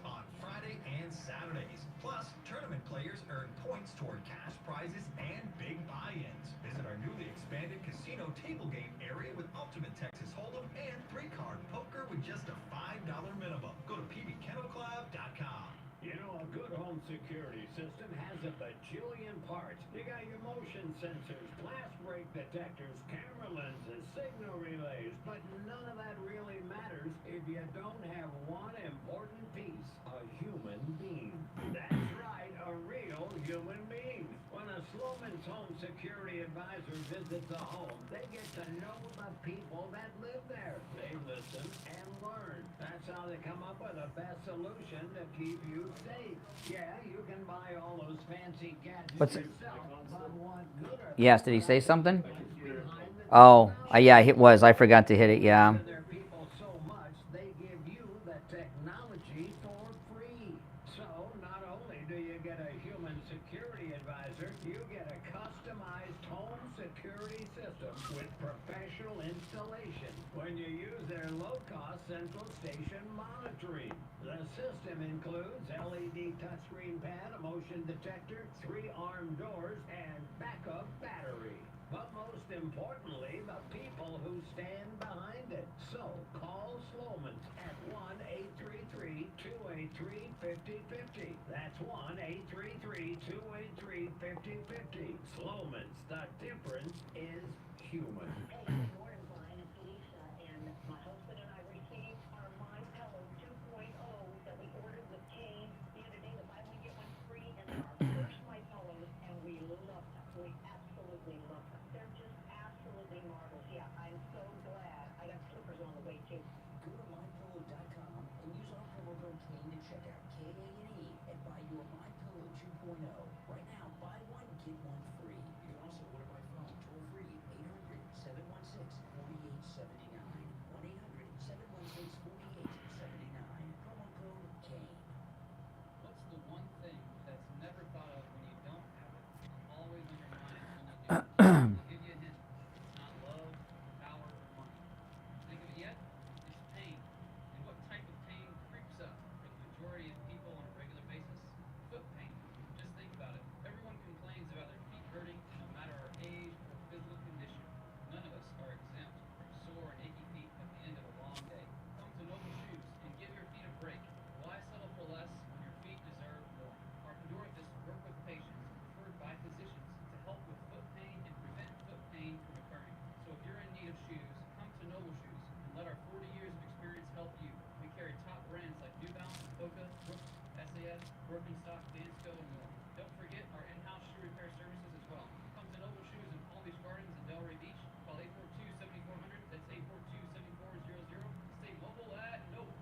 on Friday and Saturdays. Plus, tournament players earn points toward cash prizes and big buy-ins. Visit our newly expanded casino table game area with Ultimate Texas Hold'em and 3-card poker with just a $5 minimum. Go to pbkennelclub.com. You know, a good home security system has a bajillion parts. You got your motion sensors, glass break detectors, camera lenses, signal relays, but none of that really matters if you don't have one important piece, a human being. That's right, a real human being. When a Sloman's home security advisor visits a home, they get to know the people that live there. They listen and learn. That's how they come up with the best solution to keep you safe. Yeah, you can buy all those fancy gadgets yourself, but what good are Yes, did he say something? Oh, yeah, it was. I forgot to hit it, yeah. their people so much, they give you the technology for free. So, not only do you get a human security advisor, you get a customized home security system with professional installation when you use their low-cost central station monitoring. The system includes LED touchscreen pad, a motion detector, 3 armed doors, and backup battery. But most importantly, the people who stand behind it. So, call Sloman's at 1-833-283-5050. That's 1-833-283-5050. Sloman's, the difference is human. Hey, good morning, Brian. It's Lisa, and my husband and I received our My Pillow 2.0 that we ordered with Kane the other day, the buy one get one free, and they're our first My Pillows, and we love them. We absolutely love them. They're just absolutely marvelous. Yeah, I'm so glad. I got slippers on the way too. Go to mypillow.com and use our promo code Kane to check out K-A-N-E and buy your My Pillow 2.0. Right now, buy one, get one free. You can also order by phone, toll free, 800-716-4879. 1-800-716-4879. Promo code Kane. What's the one thing that's never thought of when you don't have it, always on your mind when you do? I'll give you a hint. It's not love, power, or money. Think of it yet? It's pain. And what type of pain creeps up for the majority of people on a regular basis? Foot pain. Just think about it. Everyone complains about their feet hurting, no matter our age or physical condition. None of us are exempt from sore and achy feet at the end of a long day. Come to Noble Shoes and give your feet a break. Why settle for less when your feet deserve more? Our endorphins work with patients referred by physicians to help with foot pain and prevent foot pain from occurring. So if you're in need of shoes, come to Noble Shoes and let our 40 years of experience help you. We carry top brands like New Balance, Boca, Brooks, SAS, Birkenstock, Dansko, and more. Don't forget our in-house shoe repair services as well. Come to Noble Shoes in Palm Beach Gardens and Delray Beach. Call 842-7400. That's 842-7400. Stay mobile at Noble.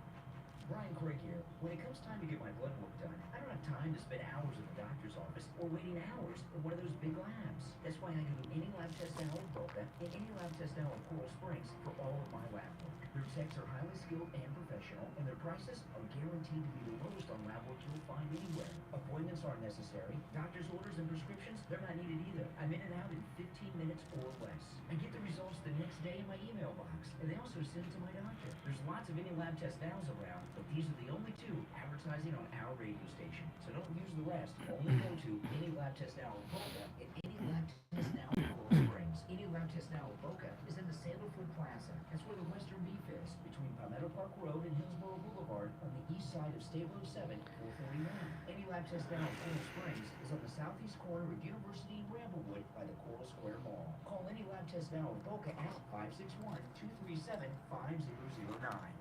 Brian Craig here. When it comes time to get my blood work done, I don't have time to spend hours at the doctor's office or waiting hours at one of those big labs. That's why I go to any lab test now in Boca and any lab test now in Coral Springs for all of my lab work. Their techs are highly skilled and professional, and their prices are guaranteed to be the lowest on lab work you'll find anywhere. Appointments aren't necessary. Doctor's orders and prescriptions, they're not needed either. I'm in and out in 15 minutes or less. I get the results the next day in my email box, and they also send to my doctor. There's lots of any lab test nows around, but these are the only 2 advertising on our radio station. So don't use the rest. Only go to any lab test now in Boca and any lab test now in Coral Springs. Any lab test now in Boca is in the Sandalwood Plaza. That's where the Western Beef is, between Palmetto Park Road and Hillsborough Boulevard on the east side of State Road 7, 441. Any lab test now in Coral Springs is on the southeast corner of University and Bramblewood by the Coral Square Mall. Call any lab test now in Boca at 561-237-5009.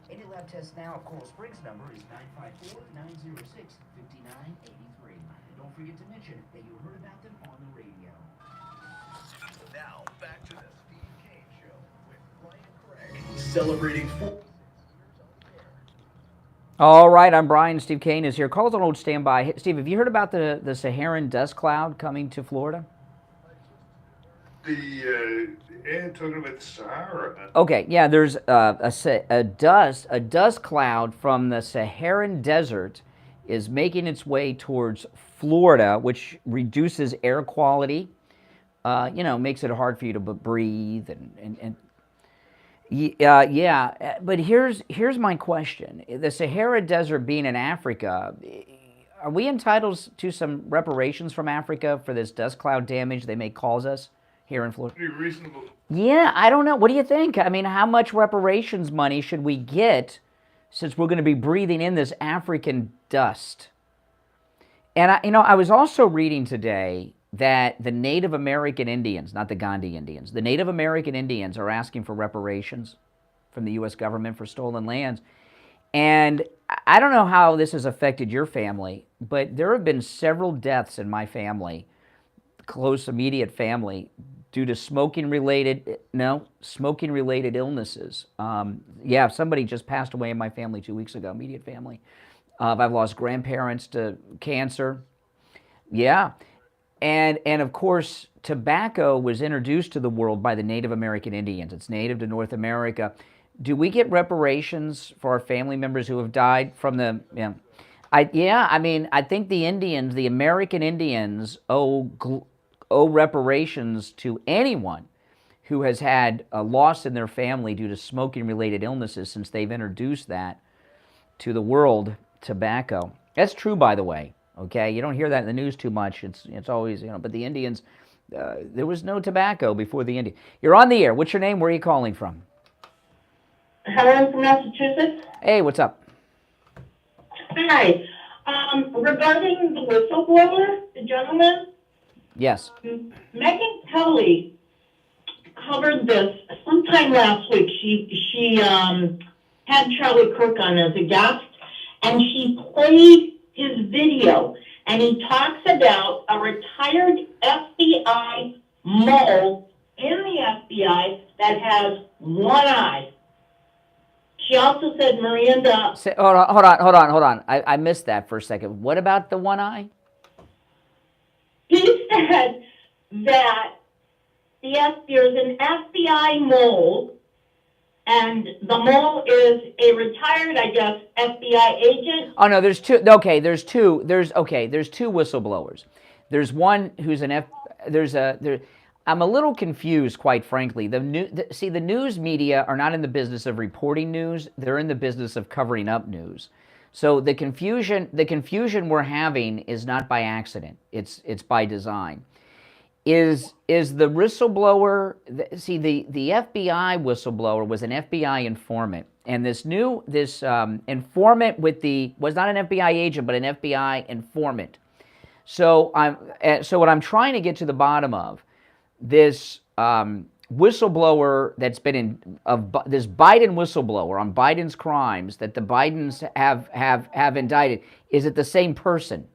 Any lab test now at Coral Springs number is 954-906-5983. And don't forget to mention that you heard about them on the radio. Now, back to the Steve Kane Show with Brian Craig. Celebrating 4 years on the air. All right, I'm Brian. Steve Kane is here. Calls on hold standby. Hey, Steve, have you heard about the Saharan dust cloud coming to Florida? Talking about the Sahara. Okay, yeah, there's a dust cloud from the Saharan desert is making its way towards Florida, which reduces air quality. Makes it hard for you to breathe and yeah. But here's my question: the Sahara Desert being in Africa, are we entitled to some reparations from Africa for this dust cloud damage they may cause us here in Florida? Pretty reasonable. Yeah, I don't know. What do you think? I mean, how much reparations money should we get since we're going to be breathing in this African dust? And I was also reading today that the Native American Indians, not the Gandhi Indians, the Native American Indians are asking for reparations from the U.S. government for stolen lands. And I don't know how this has affected your family, but there have been several deaths in my family, close immediate family, due to smoking-related illnesses. Yeah, somebody just passed away in my family 2 weeks ago, immediate family. I've lost grandparents to cancer. Yeah. And of course, tobacco was introduced to the world by the Native American Indians. It's native to North America. Do we get reparations for our family members who have died from the, I think the Indians, the American Indians, owe reparations to anyone who has had a loss in their family due to smoking-related illnesses since they've introduced that to the world, tobacco. That's true, by the way. Okay, you don't hear that in the news too much. It's always, but the Indians, there was no tobacco before the Indians. You're on the air. What's your name? Where are you calling from? Helen from Massachusetts. Hey, what's up? Hi. Regarding the whistleblower, the gentleman. Yes. Megyn Kelly covered this sometime last week. She had Charlie Kirk on as a guest, and she played his video, and he talks about a retired FBI mole in the FBI that has one eye. She also said Miranda... Hold on. I missed that for a second. What about the one eye? He said that there's an FBI mole, and the mole is a retired, I guess, FBI agent. Oh no, there's two. Okay, there's two. There's two whistleblowers. There's one who's I'm a little confused, quite frankly. The news media are not in the business of reporting news. They're in the business of covering up news. So the confusion we're having is not by accident. It's by design. Is the whistleblower? See, the FBI whistleblower was an FBI informant, and this informant was not an FBI agent, but an FBI informant. So what I'm trying to get to the bottom of, this whistleblower that's been this Biden whistleblower on Biden's crimes that the Bidens have indicted. Is it the same person?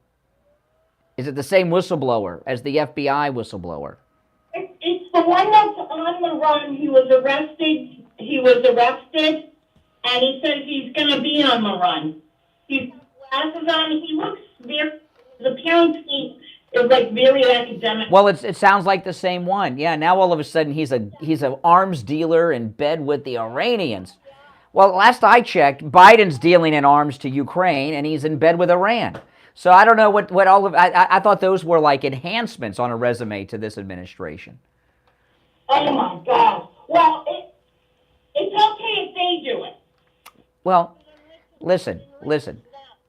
Is it the same whistleblower as the FBI whistleblower? It's the one that's on the run. He was arrested, and he says he's going to be on the run. He's got glasses on. He looks very, his appearance is like very academic. Well, it sounds like the same one. Yeah, now all of a sudden he's an arms dealer in bed with the Iranians. Well, last I checked, Biden's dealing in arms to Ukraine, and he's in bed with Iran. So I don't know what all of... I thought those were like enhancements on a resume to this administration. Oh, my God. Well, it's okay if they do it. Well, listen.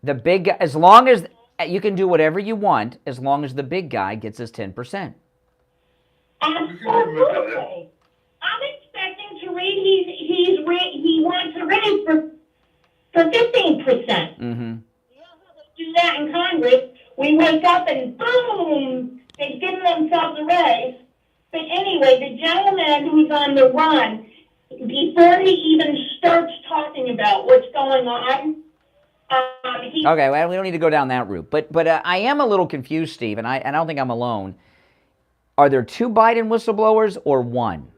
The big guy, as long as... You can do whatever you want as long as the big guy gets his 10%. Absolutely. I'm expecting to read he wants to raise for 15%. Mm-hmm. Do that in Congress. We wake up and boom, they've given themselves a raise. But anyway, the gentleman who's on the run, before he even starts talking about what's going on, okay, well, we don't need to go down that route. But I am a little confused, Steve, and I don't think I'm alone. Are there two Biden whistleblowers or one?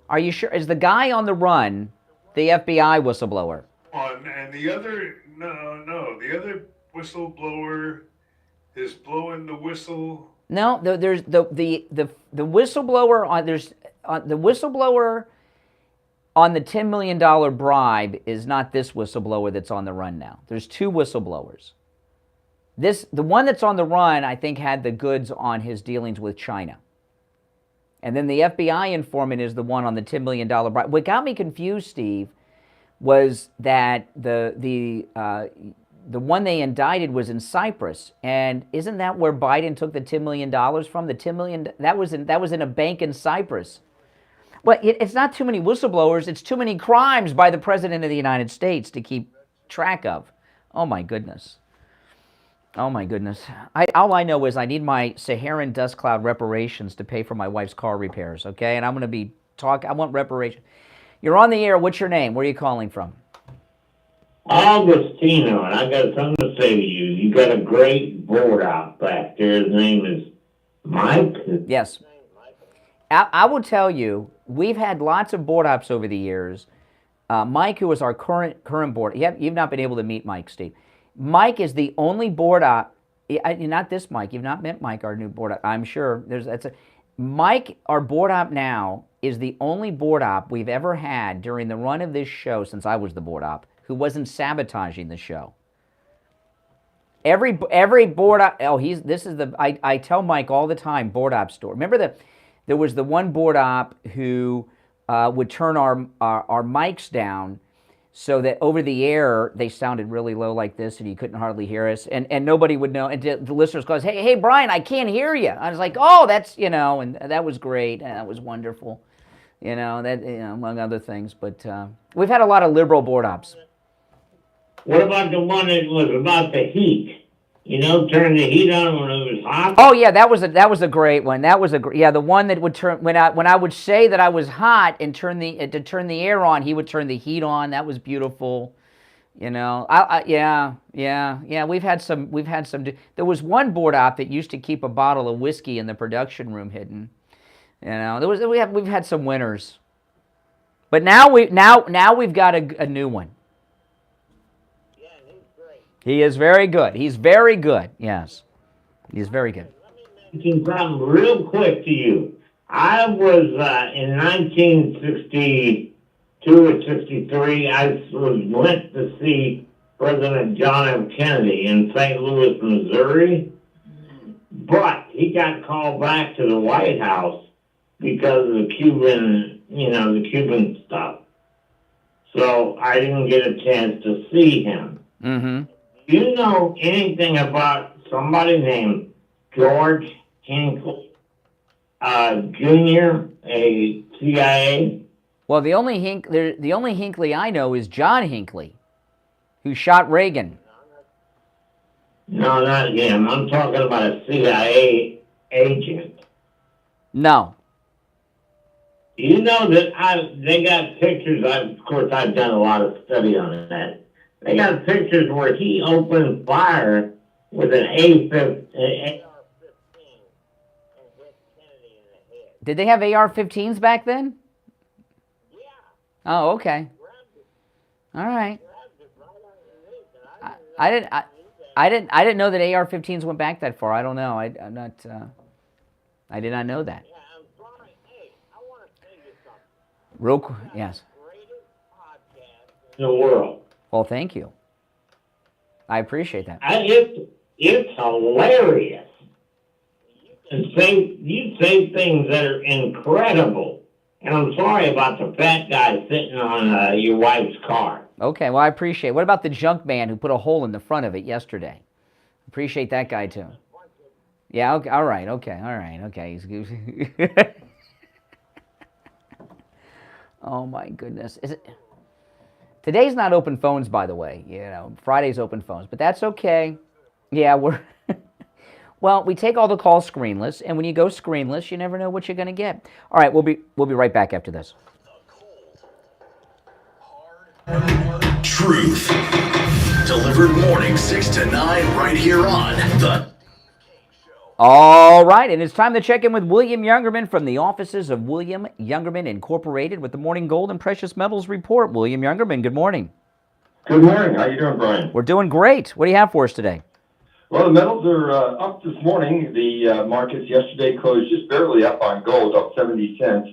Are you sure? Is the guy on the run the FBI whistleblower? And the other, no, the other whistleblower is blowing the whistle. No, there's the whistleblower on the whistleblower on the $10 million bribe is not this whistleblower that's on the run now. There's two whistleblowers. The one that's on the run, I think, had the goods on his dealings with China. And then the FBI informant is the one on the $10 million bribe. What got me confused, Steve, was that the one they indicted was in Cyprus, and isn't that where Biden took the $10 million from? The $10 million that was in a bank in Cyprus. Well, it's not too many whistleblowers; it's too many crimes by the President of the United States to keep track of. Oh my goodness! Oh my goodness! All I know is I need my Saharan dust cloud reparations to pay for my wife's car repairs. Okay, and I'm going to be I want reparations. You're on the air. What's your name? Where are you calling from? Augustino, and I got something to say to you. You got a great board out back there. His name is Mike. Yes. I will tell you, we've had lots of board ops over the years. Mike, who is our current board, you've not been able to meet Mike, Steve. Mike is the only board op. Not this Mike. You've not met Mike, our new board op. I'm sure Mike, our board op now, is the only board op we've ever had during the run of this show since I was the board op who wasn't sabotaging the show. Every board op. I tell Mike all the time, board op story. Remember there was the one board op who would turn our mics down so that over the air they sounded really low like this and you couldn't hardly hear us, and nobody would know. And the listeners goes, hey Brian, I can't hear you. I was like, oh, that's and that was great, and that was wonderful, among other things. But we've had a lot of liberal board ops. What about the one that was about the heat? Turn the heat on when it was hot. Oh yeah, that was a great one. That was the one that would turn when I would say that I was hot and turn the air on, he would turn the heat on. That was beautiful. We've had some. There was one board op that used to keep a bottle of whiskey in the production room hidden. We've had some winners, but now we've got a new one. He is very good. He's very good. Yes. He's very good. Let me mention something real quick to you. I was, in 1962 or 63, I went to see President John F. Kennedy in St. Louis, Missouri. But he got called back to the White House because of the Cuban stuff. So I didn't get a chance to see him. Mm-hmm. Do you know anything about somebody named George Hinckley, Jr., a CIA? Well, the only Hinckley I know is John Hinckley, who shot Reagan. No, not him. I'm talking about a CIA agent. No. You know that they got pictures. Of course, I've done a lot of study on that. They got pictures where he opened fire with an AR-15 and hit Kennedy in the head. Did they have AR-15s back then? Yeah. Oh, okay. All right. I didn't know that AR-15s went back that far. I don't know. I did not know that. Yeah, I'm sorry. Hey, I want to tell you something. Real quick, yes. Greatest podcast in the world. Well, thank you. I appreciate that. It's hilarious. You say things that are incredible. And I'm sorry about the fat guy sitting on your wife's car. Okay, well, I appreciate it. What about the junk man who put a hole in the front of it yesterday? Appreciate that guy, too. Yeah, okay, all right, okay. Oh, my goodness. Is it... Today's not open phones, by the way. Friday's open phones, but that's okay. Yeah, we're... Well, we take all the calls screenless, and when you go screenless, you never know what you're going to get. All right, we'll be right back after this. Truth. Delivered morning 6 to 9 right here on The All right, and it's time to check in with William Youngerman from the offices of William Youngerman Incorporated with the Morning Gold and Precious Metals Report. William Youngerman, good morning. Good morning. How you doing, Brian? We're doing great. What do you have for us today? Well, the metals are up this morning. The markets yesterday closed just barely up on gold, up 70 cents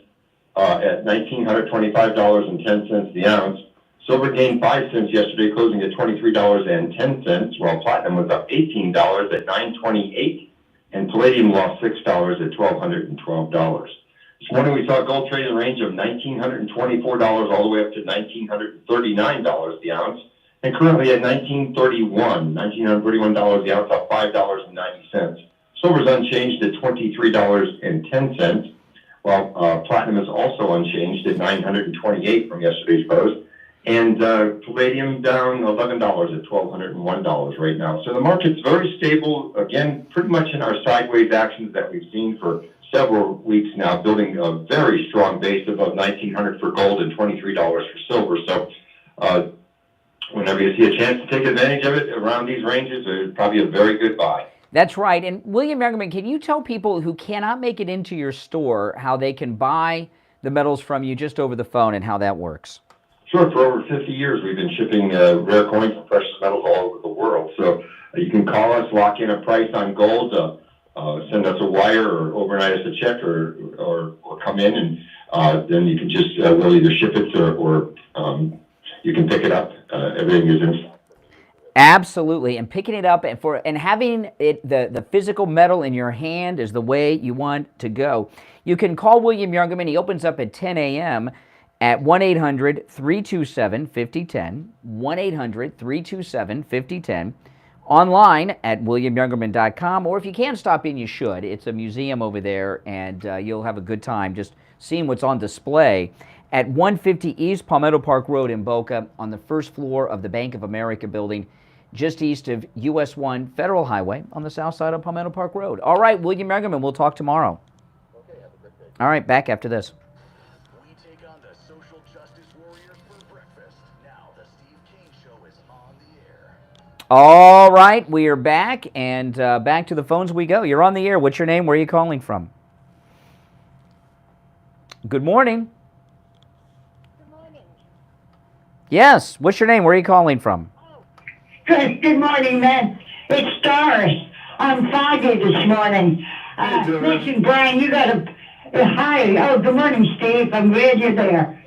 at $1,925.10 the ounce. Silver gained 5 cents yesterday, closing at $23.10, while platinum was up $18 at $9.28, and palladium lost $6 at $1,212. This morning we saw gold trade in the range of $1,924 all the way up to $1,939 the ounce, and currently at $1,931 the ounce, up $5.90. Silver's unchanged at $23.10, while platinum is also unchanged at $928 from yesterday's close, and palladium down $11 at $1,201 right now. So the market's very stable, again, pretty much in our sideways actions that we've seen for several weeks now, building a very strong base above $1,900 for gold and $23 for silver. So whenever you see a chance to take advantage of it around these ranges, it's probably a very good buy. That's right. And William Youngerman, can you tell people who cannot make it into your store how they can buy the metals from you just over the phone and how that works? Sure. For over 50 years, we've been shipping rare coins and precious metals all over the world. So you can call us, lock in a price on gold, send us a wire or overnight us a check, or come in, and then you can just we'll either ship it or you can pick it up. Everything is in. Absolutely, and picking it up and having it the physical metal in your hand is the way you want to go. You can call William Youngerman. He opens up at 10 a.m. at 1-800-327-5010, 1-800-327-5010, online at williamyoungerman.com, or if you can't stop in, you should. It's a museum over there, and you'll have a good time just seeing what's on display at 150 East Palmetto Park Road in Boca on the first floor of the Bank of America building, just east of US 1 Federal Highway on the south side of Palmetto Park Road. All right, William Youngerman, we'll talk tomorrow. Okay, have a great day. All right, back after this. We take on the social justice warriors for breakfast. Now the Steve Kane Show is on the air. All right, we are back, and back to the phones we go. You're on the air. What's your name? Where are you calling from? Good morning. Good morning. Yes, what's your name? Where are you calling from? Good morning, man. It's Doris. I'm foggy this morning. Listen, Brian, you got to... hi. Oh, good morning, Steve. I'm glad you're there.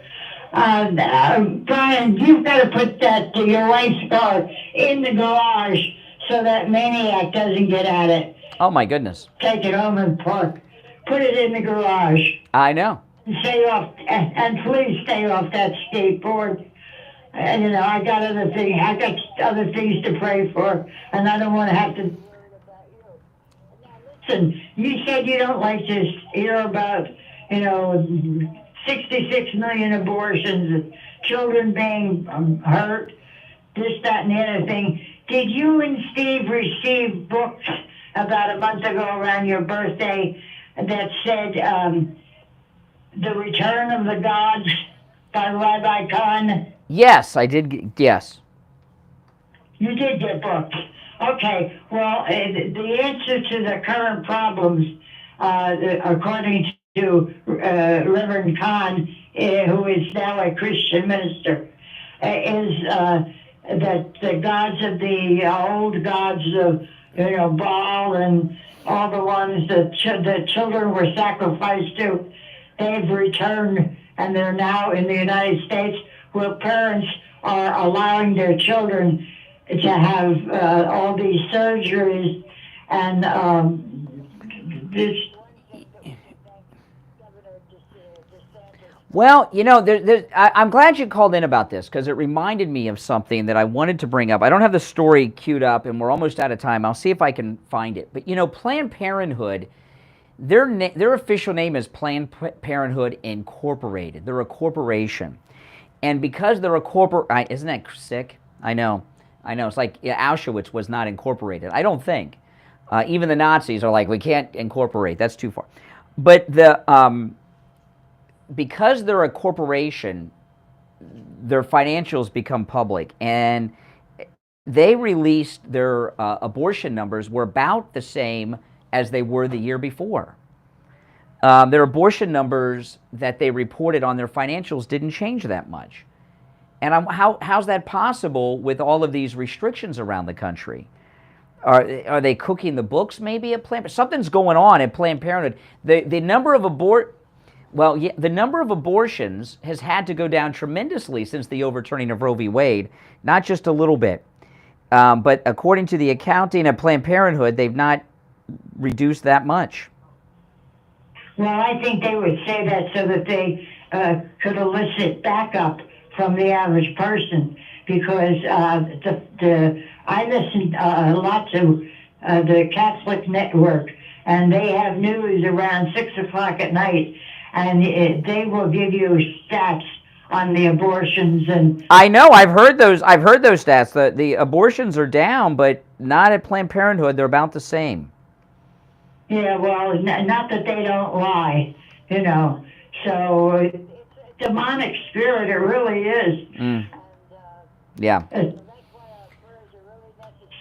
Brian, you've got to put your wife's car in the garage so that maniac doesn't get at it. Oh, my goodness. Take it home and park. Put it in the garage. I know. Stay off, and please stay off that skateboard. And, I got other things to pray for, and I don't want to have to. Listen, you said you don't like to hear about, 66 million abortions, children being hurt, this, that, and the other thing. Did you and Steve receive books about a month ago around your birthday that said The Return of the Gods by Rabbi Khan? Yes, I did. Yes. You did get books. Okay. Well, the answer to the current problems, according to Reverend Khan, who is now a Christian minister, is that the gods of the old gods of Baal and all the ones that the children were sacrificed to, they've returned, and they're now in the United States, where parents are allowing their children to have all these surgeries and this. Well, I'm glad you called in about this, because it reminded me of something that I wanted to bring up. I don't have the story queued up, and we're almost out of time. I'll see if I can find it. But, Planned Parenthood, their official name is Planned Parenthood Incorporated. They're a corporation. And because they're a isn't that sick? I know. It's like Auschwitz was not incorporated. I don't think. Even the Nazis are like, we can't incorporate. That's too far. But because they're a corporation, their financials become public, and they released their abortion numbers were about the same as they were the year before. Their abortion numbers that they reported on their financials didn't change that much. And how's that possible with all of these restrictions around the country? Are they cooking the books maybe at Planned Parenthood? Something's going on at Planned Parenthood. The number of the number of abortions has had to go down tremendously since the overturning of Roe v. Wade, not just a little bit. But according to the accounting at Planned Parenthood, they've not reduced that much. Well, I think they would say that so that they could elicit backup from the average person, because I listen a lot to the Catholic Network, and they have news around 6 o'clock at night, and they will give you stats on the abortions. And I know, I've heard those stats. The abortions are down, but not at Planned Parenthood. They're about the same. Yeah, well, not that they don't lie, you know. So it's a demonic spirit, it really is. Mm. Yeah.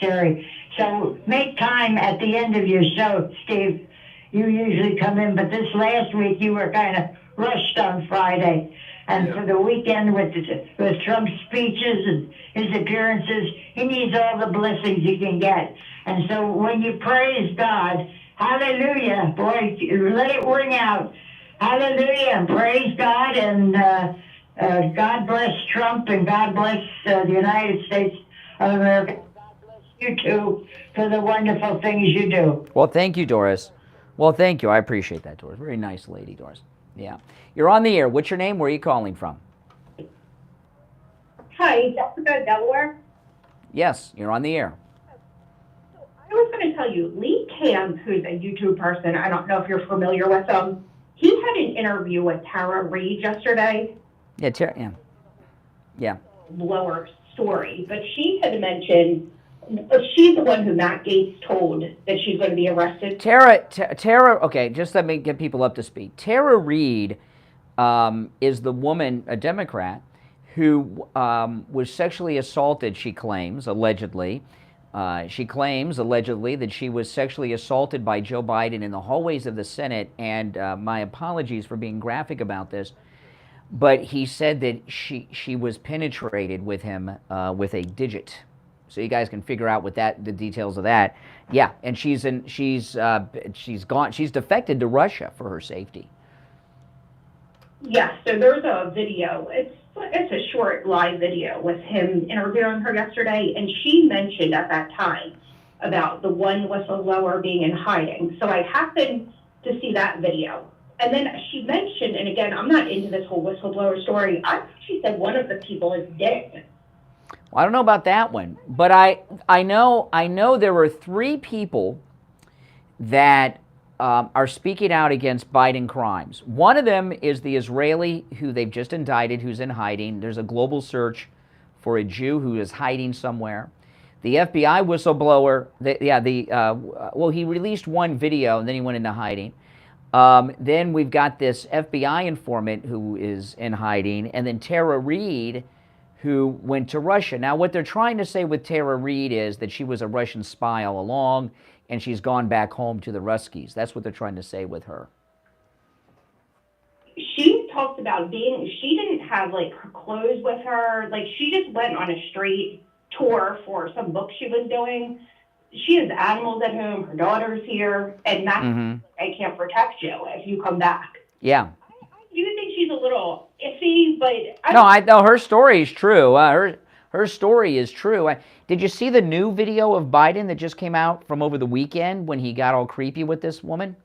Necessary. So make time at the end of your show, Steve. You usually come in, but this last week you were kind of rushed on Friday. And for the weekend with Trump's speeches and his appearances, he needs all the blessings he can get. And so when you praise God, hallelujah, boy, let it ring out. Hallelujah, and praise God, and God bless Trump, and God bless the United States of America. God bless you too for the wonderful things you do. Well, thank you, Doris. Well, thank you. I appreciate that, Doris. Very nice lady, Doris. Yeah. You're on the air. What's your name? Where are you calling from? Hi, Jessica, Delaware. Yes, you're on the air. I was going to tell you, Lee Camp, who's a YouTube person, I don't know if you're familiar with him, he had an interview with Tara Reid yesterday. Yeah, Tara, yeah. Blower story, but she had mentioned she's the one who Matt Gaetz told that she's going to be arrested. Tara, okay, just let me get people up to speed. Tara Reid is the woman, a Democrat, who was sexually assaulted, she claims, allegedly. She claims, allegedly, that she was sexually assaulted by Joe Biden in the hallways of the Senate, and my apologies for being graphic about this, but he said that she was penetrated with him with a digit. So you guys can figure out what the details of that. Yeah, and she's defected to Russia for her safety. Yeah, so there's a video. It's a short live video with him interviewing her yesterday, and she mentioned at that time about the one whistleblower being in hiding. So I happened to see that video. And then she mentioned, and again, I'm not into this whole whistleblower story, she said one of the people is dead. Well, I don't know about that one, but I know there were 3 people that are speaking out against Biden crimes. One of them is the Israeli who they've just indicted, who's in hiding. There's a global search for a Jew who is hiding somewhere. The FBI whistleblower, he released one video and then he went into hiding. Then we've got this FBI informant who is in hiding, and then Tara Reid, who went to Russia. Now, what they're trying to say with Tara Reid is that she was a Russian spy all along, and she's gone back home to the Ruskies. That's what they're trying to say with her. She talked about she didn't have, her clothes with her. She just went on a straight tour for some book she was doing. She has animals at home, her daughter's here, and Matt, I can't protect you if you come back. Yeah. I do think she's a little iffy, but... No, her story is true. Her story is true. Did you see the new video of Biden that just came out from over the weekend when he got all creepy with this woman?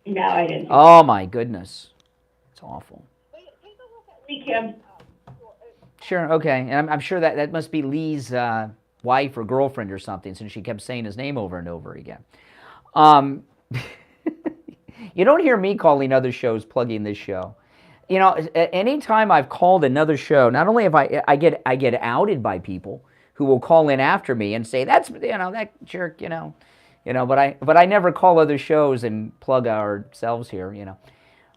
No, I didn't. Oh, my goodness. It's awful. Take a look at Lee Camp. Sure, okay. And I'm sure that must be Lee's wife or girlfriend or something, since she kept saying his name over and over again. You don't hear me calling other shows, plugging this show. You know, anytime I've called another show, not only have I get outed by people who will call in after me and say, that's, that jerk, but I never call other shows and plug ourselves here,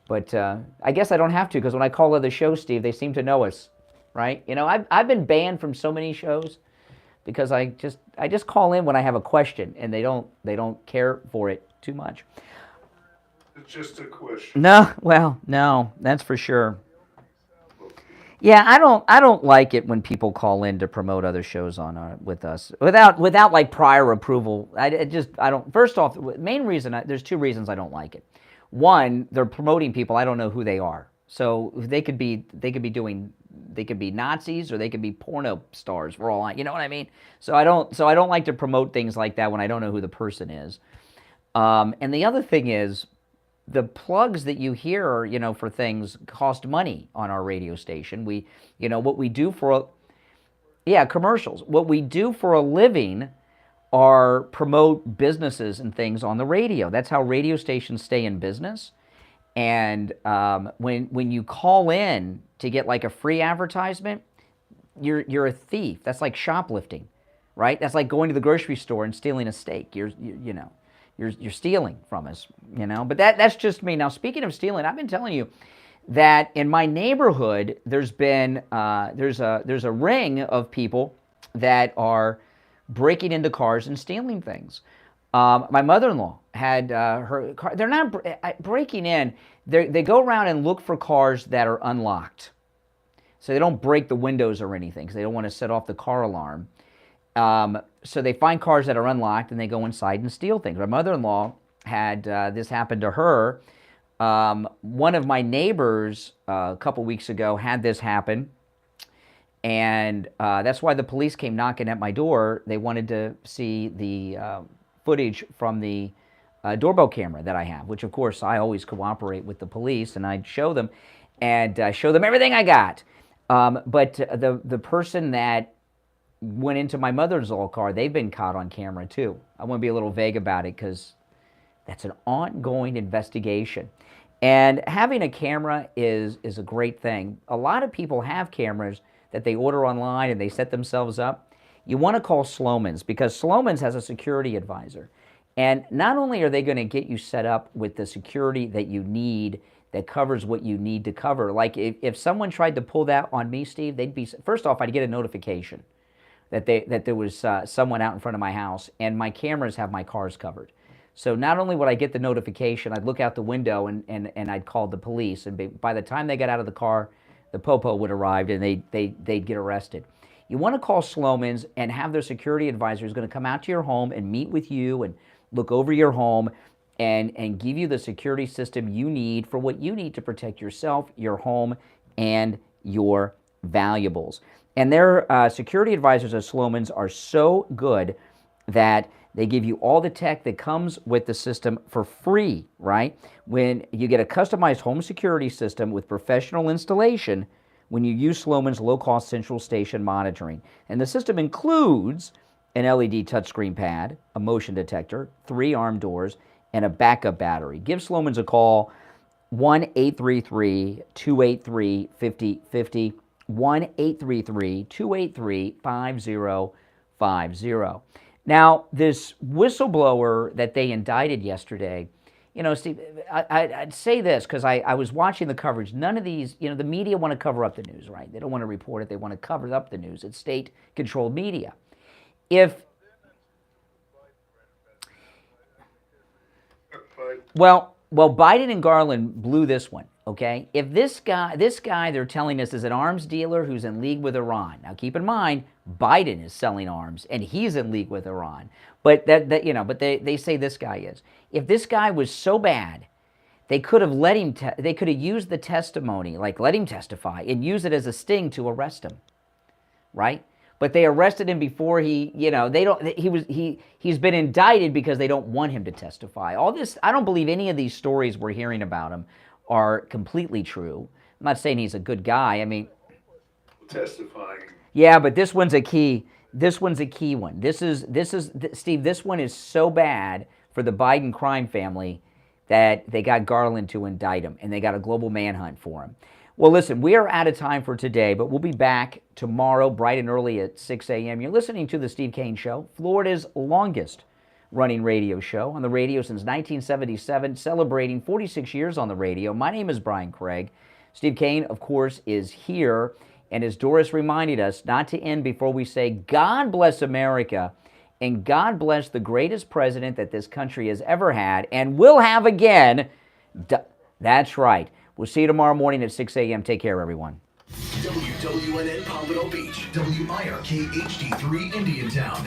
But I guess I don't have to, because when I call other shows, Steve, they seem to know us, right? I've been banned from so many shows because I just call in when I have a question, and they don't care for it too much. It's just a question. No, well, no, that's for sure. Yeah, I don't like it when people call in to promote other shows on with us without like prior approval. I don't. First off, main reason there's two reasons I don't like it. One, they're promoting people I don't know who they are, so they could be Nazis or they could be porno stars for all you know what I mean. So I don't like to promote things like that when I don't know who the person is. And the other thing is, the plugs that you hear, for things cost money on our radio station. What we do commercials. What we do for a living are promote businesses and things on the radio. That's how radio stations stay in business. And when you call in to get like a free advertisement, you're a thief. That's like shoplifting, right? That's like going to the grocery store and stealing a steak. You're stealing from us, But that's just me. Now, speaking of stealing, I've been telling you that in my neighborhood, there's a ring of people that are breaking into cars and stealing things. My mother-in-law had her car. They're not breaking in. They go around and look for cars that are unlocked, so they don't break the windows or anything, because they don't want to set off the car alarm. So they find cars that are unlocked and they go inside and steal things. My mother-in-law had this happen to her. One of my neighbors a couple weeks ago had this happen, and that's why the police came knocking at my door. They wanted to see the footage from the doorbell camera that I have, which of course I always cooperate with the police, and I'd show them everything I got. But the person that went into my mother-in-law's car, they've been caught on camera too. I want to be a little vague about it because that's an ongoing investigation. And having a camera is a great thing. A lot of people have cameras that they order online and they set themselves up. You want to call Sloman's, because Sloman's has a security advisor. And not only are they going to get you set up with the security that you need that covers what you need to cover. Like if someone tried to pull that on me, Steve, first off, I'd get a notification that there was someone out in front of my house, and my cameras have my cars covered. So not only would I get the notification, I'd look out the window and I'd call the police, and by the time they got out of the car, the popo would arrive and they'd get arrested. You want to call Sloman's and have their security advisor who's going to come out to your home and meet with you and look over your home and give you the security system you need for what you need to protect yourself, your home, and your valuables. And their security advisors at Sloman's are so good that they give you all the tech that comes with the system for free, right? When you get a customized home security system with professional installation when you use Sloman's low-cost central station monitoring. And the system includes an LED touchscreen pad, a motion detector, 3 armed doors, and a backup battery. Give Sloman's a call, 1-833-283-5050. 1-833-283-5050. Now, this whistleblower that they indicted yesterday, Steve, I'd say this because I was watching the coverage. None of these, the media want to cover up the news, right? They don't want to report it. They want to cover up the news. It's state-controlled media. Well, Biden and Garland blew this one, okay? If this guy they're telling us is an arms dealer who's in league with Iran. Now, keep in mind, Biden is selling arms, and he's in league with Iran. But they say this guy is. If this guy was so bad, they could have let him. They could have used the testimony, like let him testify, and use it as a sting to arrest him, right? But they arrested him before he's been indicted because they don't want him to testify. All this, I don't believe any of these stories we're hearing about him are completely true. I'm not saying he's a good guy. I mean, testifying. Yeah, but this one's a key. This one's a key one. This is Steve. This one is so bad for the Biden crime family that they got Garland to indict him, and they got a global manhunt for him. Well, listen, we are out of time for today, but we'll be back tomorrow bright and early at 6 a.m. You're listening to The Steve Kane Show, Florida's longest running radio show, on the radio since 1977, celebrating 46 years on the radio. My name is Brian Craig. Steve Kane, of course, is here, and as Doris reminded us, not to end before we say, God bless America, and God bless the greatest president that this country has ever had, and will have again. That's right. We'll see you tomorrow morning at 6 a.m. Take care, everyone. WWNN Pompano Beach, WIRK HD3 Indiantown,